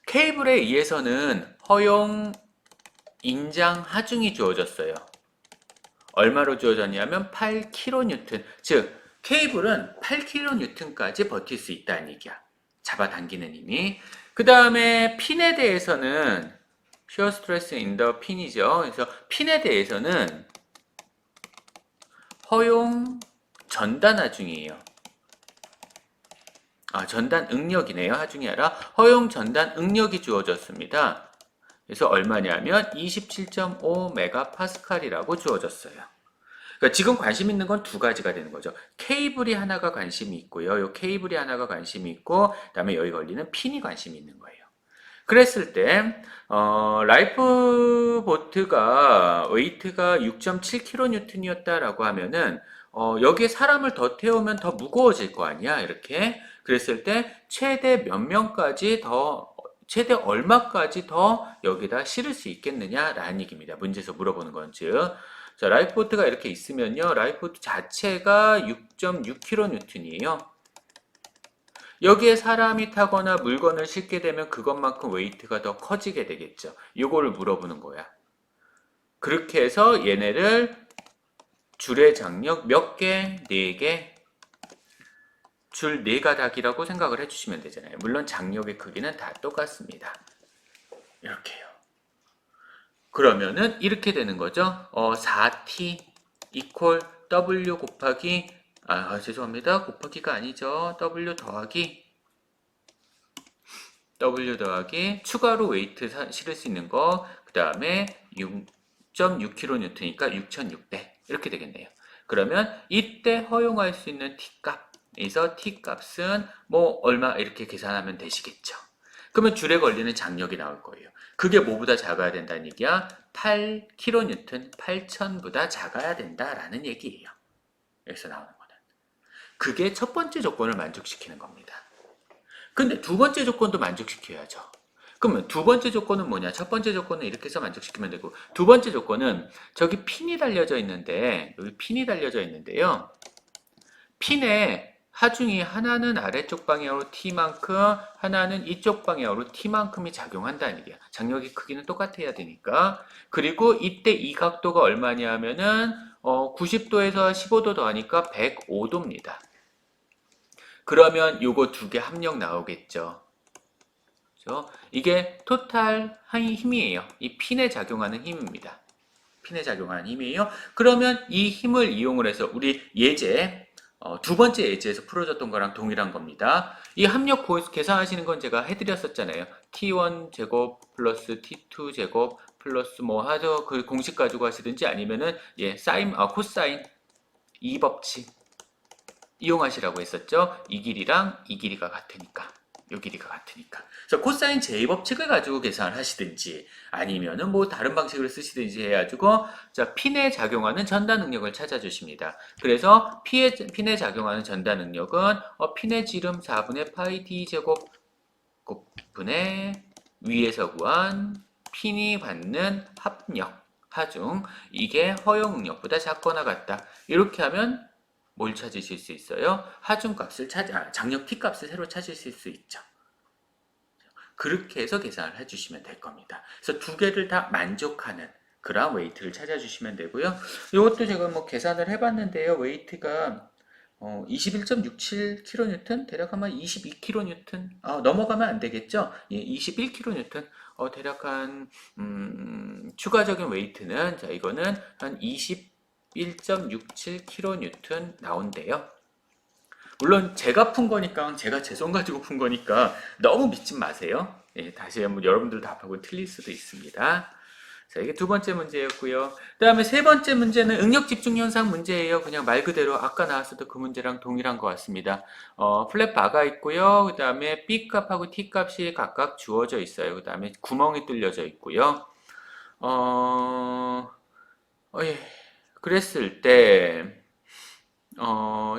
케이블에 의해서는 허용 인장 하중이 주어졌어요. 얼마로 주어졌냐면 8kN. 즉 케이블은 8kN까지 버틸 수 있다는 얘기야. 잡아당기는 힘이. 그 다음에 핀에 대해서는 shear stress in the pin이죠. 그래서 핀에 대해서는 허용 전단 하중이에요. 전단 응력이네요. 하중이 아니라 허용 전단 응력이 주어졌습니다. 그래서 얼마냐면 27.5MPa이라고 주어졌어요. 그러니까 지금 관심 있는 건 2가지가 되는 거죠. 케이블이 하나가 관심이 있고요. 요 케이블이 하나가 관심이 있고 그다음에 여기 걸리는 핀이 관심이 있는 거예요. 그랬을 때 라이프 보트가 웨이트가 6.7kN이었다라고 하면은 여기에 사람을 더 태우면 더 무거워질 거 아니야 이렇게. 그랬을 때 최대 최대 얼마까지 더 여기다 실을 수 있겠느냐라는 얘기입니다. 문제에서 물어보는 건 즉. 자, 라이프 보트가 이렇게 있으면요. 라이프 보트 자체가 6.6kN이에요. 여기에 사람이 타거나 물건을 싣게 되면 그것만큼 웨이트가 더 커지게 되겠죠. 이거를 물어보는 거야. 그렇게 해서 얘네를 줄의 장력 몇 개? 4개. 줄 4가닥이라고 생각을 해주시면 되잖아요. 물론 장력의 크기는 다 똑같습니다. 이렇게요. 그러면은 이렇게 되는 거죠. 4t equal w 곱하기 죄송합니다. 곱하기가 아니죠. w 더하기 추가로 웨이트 실을 수 있는 거, 그 다음에 6.6kN이니까 6,600 이렇게 되겠네요. 그러면 이때 허용할 수 있는 t값에서 t값은 뭐 얼마 이렇게 계산하면 되시겠죠. 그러면 줄에 걸리는 장력이 나올 거예요. 그게 뭐보다 작아야 된다는 얘기야? 8kN, 8,000보다 작아야 된다라는 얘기예요. 여기서 나오는 거는. 그게 첫 번째 조건을 만족시키는 겁니다. 근데 두 번째 조건도 만족시켜야죠. 그러면 두 번째 조건은 뭐냐? 첫 번째 조건은 이렇게 해서 만족시키면 되고, 두 번째 조건은 저기 핀이 달려져 있는데, 여기 핀이 달려져 있는데요. 핀에 하중이 하나는 아래쪽 방향으로 t만큼, 하나는 이쪽 방향으로 t만큼이 작용한다는 얘기야. 장력의 크기는 똑같아야 되니까. 그리고 이때 이 각도가 얼마냐 하면은 90도에서 15도 더하니까 105도입니다. 그러면 요거 2개 합력 나오겠죠. 그렇죠? 이게 토탈 힘이에요. 이 핀에 작용하는 힘입니다. 핀에 작용하는 힘이에요. 그러면 이 힘을 이용을 해서 우리 예제, 두 번째 예제에서 풀어줬던 거랑 동일한 겁니다. 이 합력 계산하시는 건 제가 해드렸었잖아요. t1 제곱 플러스 t2 제곱 플러스 뭐 하죠. 그 공식 가지고 하시든지 아니면은 코사인 이 법칙 이용하시라고 했었죠. 이 길이랑 이 길이가 같으니까 요 길이가 같으니까. 그래서 코사인 제 법칙을 가지고 계산을 하시든지 아니면은 뭐 다른 방식을 쓰시든지 해가지고 자 핀에 작용하는 전다 능력을 찾아주십니다. 그래서 핀에 작용하는 전다 능력은 핀의 지름 4분의 파이 d 제곱 곱분의 위에서 구한 핀이 받는 합력 하중 이게 허용 응력보다 작거나 같다. 이렇게 하면 뭘 찾으실 수 있어요? 하중값을 장력 T값을 새로 찾으실 수 있죠. 그렇게 해서 계산을 해주시면 될 겁니다. 그래서 두 개를 다 만족하는 그런 웨이트를 찾아주시면 되고요. 이것도 제가 뭐 계산을 해봤는데요. 웨이트가 21.67kN 대략 아마 22kN 넘어가면 안 되겠죠? 예, 21kN 대략 한 추가적인 웨이트는 자 이거는 한 21.67kN 나온대요. 물론 제가 푼 거니까 제가 제 손 가지고 푼 거니까 너무 믿지 마세요. 예, 다시 한번 여러분들 답하고 틀릴 수도 있습니다. 자, 이게 두 번째 문제였고요. 그 다음에 세 번째 문제는 응력 집중 현상 문제예요. 그냥 말 그대로 아까 나왔었던 그 문제랑 동일한 것 같습니다. 플랫 바가 있고요. 그 다음에 B 값하고 T 값이 각각 주어져 있어요. 그 다음에 구멍이 뚫려져 있고요. 예. 그랬을 때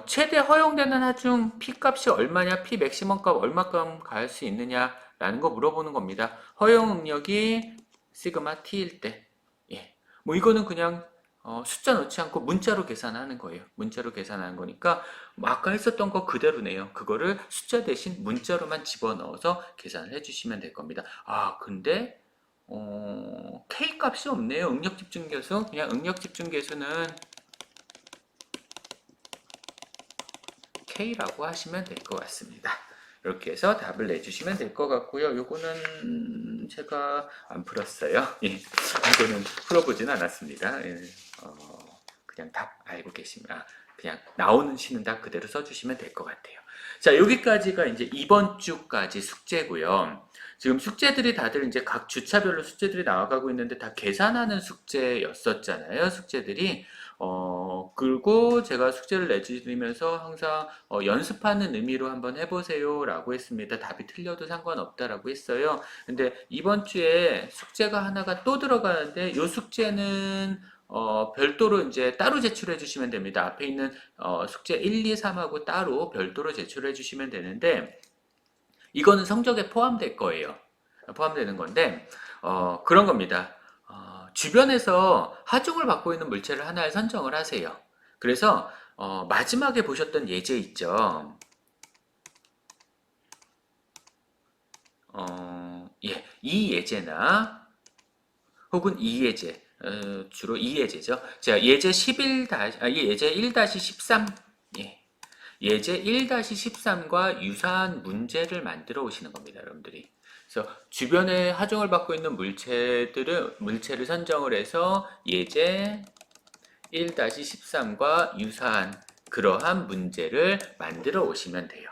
최대 허용되는 하중 P값이 얼마냐, P 맥시멈 값 얼마큼 갈 수 있느냐라는 거 물어보는 겁니다. 허용 응력이 시그마 T일 때. 예. 뭐 이거는 그냥 숫자 넣지 않고 문자로 계산하는 거예요. 문자로 계산하는 거니까 뭐 아까 했었던 거 그대로네요. 그거를 숫자 대신 문자로만 집어넣어서 계산을 해주시면 될 겁니다. 아, 근데 K 값이 없네요. 응력 집중 계수. 그냥 응력 집중 계수는 K라고 하시면 될 것 같습니다. 이렇게 해서 답을 내주시면 될 것 같고요. 요거는 제가 안 풀었어요. 예, 이거는 풀어보진 않았습니다. 예, 그냥 답 알고 계시면 그냥 나오는 시는 답 그대로 써주시면 될 것 같아요. 자, 여기까지가 이제 이번 주까지 숙제고요. 지금 숙제들이 다들 이제 각 주차별로 숙제들이 나와가고 있는데 다 계산하는 숙제였었잖아요. 숙제들이. 그리고 제가 숙제를 내드리면서 항상 연습하는 의미로 한번 해보세요 라고 했습니다. 답이 틀려도 상관없다라고 했어요. 근데 이번 주에 숙제가 하나가 또 들어가는데 이 숙제는 별도로 이제 따로 제출해 주시면 됩니다. 앞에 있는 숙제 1, 2, 3하고 따로 별도로 제출해 주시면 되는데 이거는 성적에 포함될 거예요. 포함되는 건데 그런 겁니다. 주변에서 하중을 받고 있는 물체를 하나를 선정을 하세요. 그래서 마지막에 보셨던 예제 있죠. 예, 이 예제나 혹은 이 예제 주로 이 예제죠. 자, 예제 11 예제 1-13 예. 예제 1-13과 유사한 문제를 만들어 오시는 겁니다, 여러분들이. 그래서 주변에 하중을 받고 있는 물체를 선정을 해서 예제 1-13과 유사한 그러한 문제를 만들어 오시면 돼요.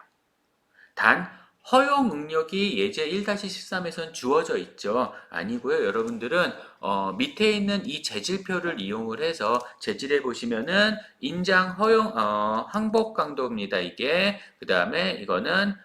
단 허용 응력이 예제 1-13에선 주어져 있죠. 아니고요. 여러분들은 밑에 있는 이 재질표를 이용을 해서 재질해 보시면은 인장 허용 항복 강도입니다. 이게 그 다음에 이거는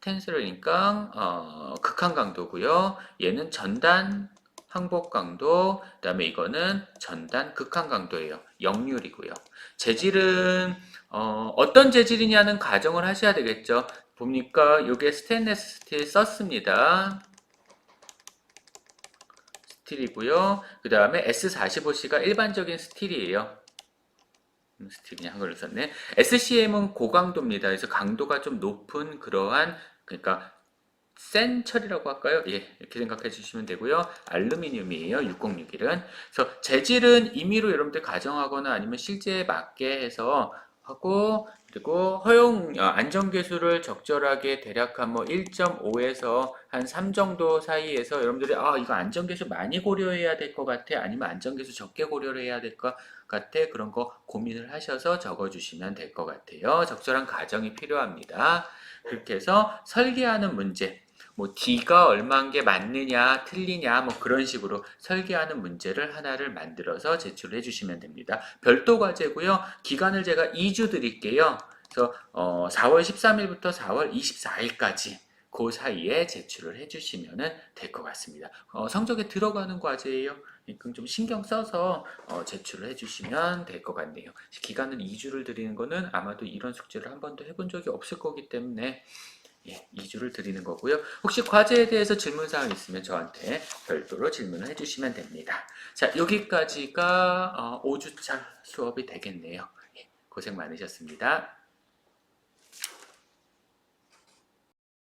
텐스러니까 극한 강도고요. 얘는 전단 항복 강도, 그 다음에 이거는 전단 극한 강도예요. 역률이고요. 재질은 어떤 재질이냐는 가정을 하셔야 되겠죠. 보니까 이게 스테인레스 스틸 썼습니다. 스틸이고요. 그 다음에 S45C가 일반적인 스틸이에요. 스틸 그냥 한글로 썼네. SCM은 고강도입니다. 그래서 강도가 좀 높은 그러한 그러니까 센 철이라고 할까요? 예, 이렇게 생각해 주시면 되고요. 알루미늄이에요. 6061은. 그래서 재질은 임의로 여러분들 가정하거나 아니면 실제에 맞게 해서 하고 그리고 허용 안전계수를 적절하게 대략 한 뭐 1.5에서 한 3 정도 사이에서 여러분들이 이거 안전계수 많이 고려해야 될 것 같아 아니면 안전계수 적게 고려를 해야 될 것 같아 그런 거 고민을 하셔서 적어주시면 될 것 같아요. 적절한 가정이 필요합니다. 그렇게 해서 설계하는 문제 뭐 D가 얼마인 게 맞느냐 틀리냐 뭐 그런 식으로 설계하는 문제를 하나를 만들어서 제출해 주시면 됩니다. 별도 과제고요. 기간을 제가 2주 드릴게요. 그래서 4월 13일부터 4월 24일까지 그 사이에 제출을 해주시면 될 것 같습니다. 성적에 들어가는 과제예요. 그러니까 좀 신경 써서 제출을 해주시면 될 것 같네요. 기간을 2주를 드리는 거는 아마도 이런 숙제를 한 번도 해본 적이 없을 거기 때문에 2주를 드리는 거고요. 혹시 과제에 대해서 질문사항 있으면 저한테 별도로 질문을 해주시면 됩니다. 자, 여기까지가 5주차 수업이 되겠네요. 고생 많으셨습니다.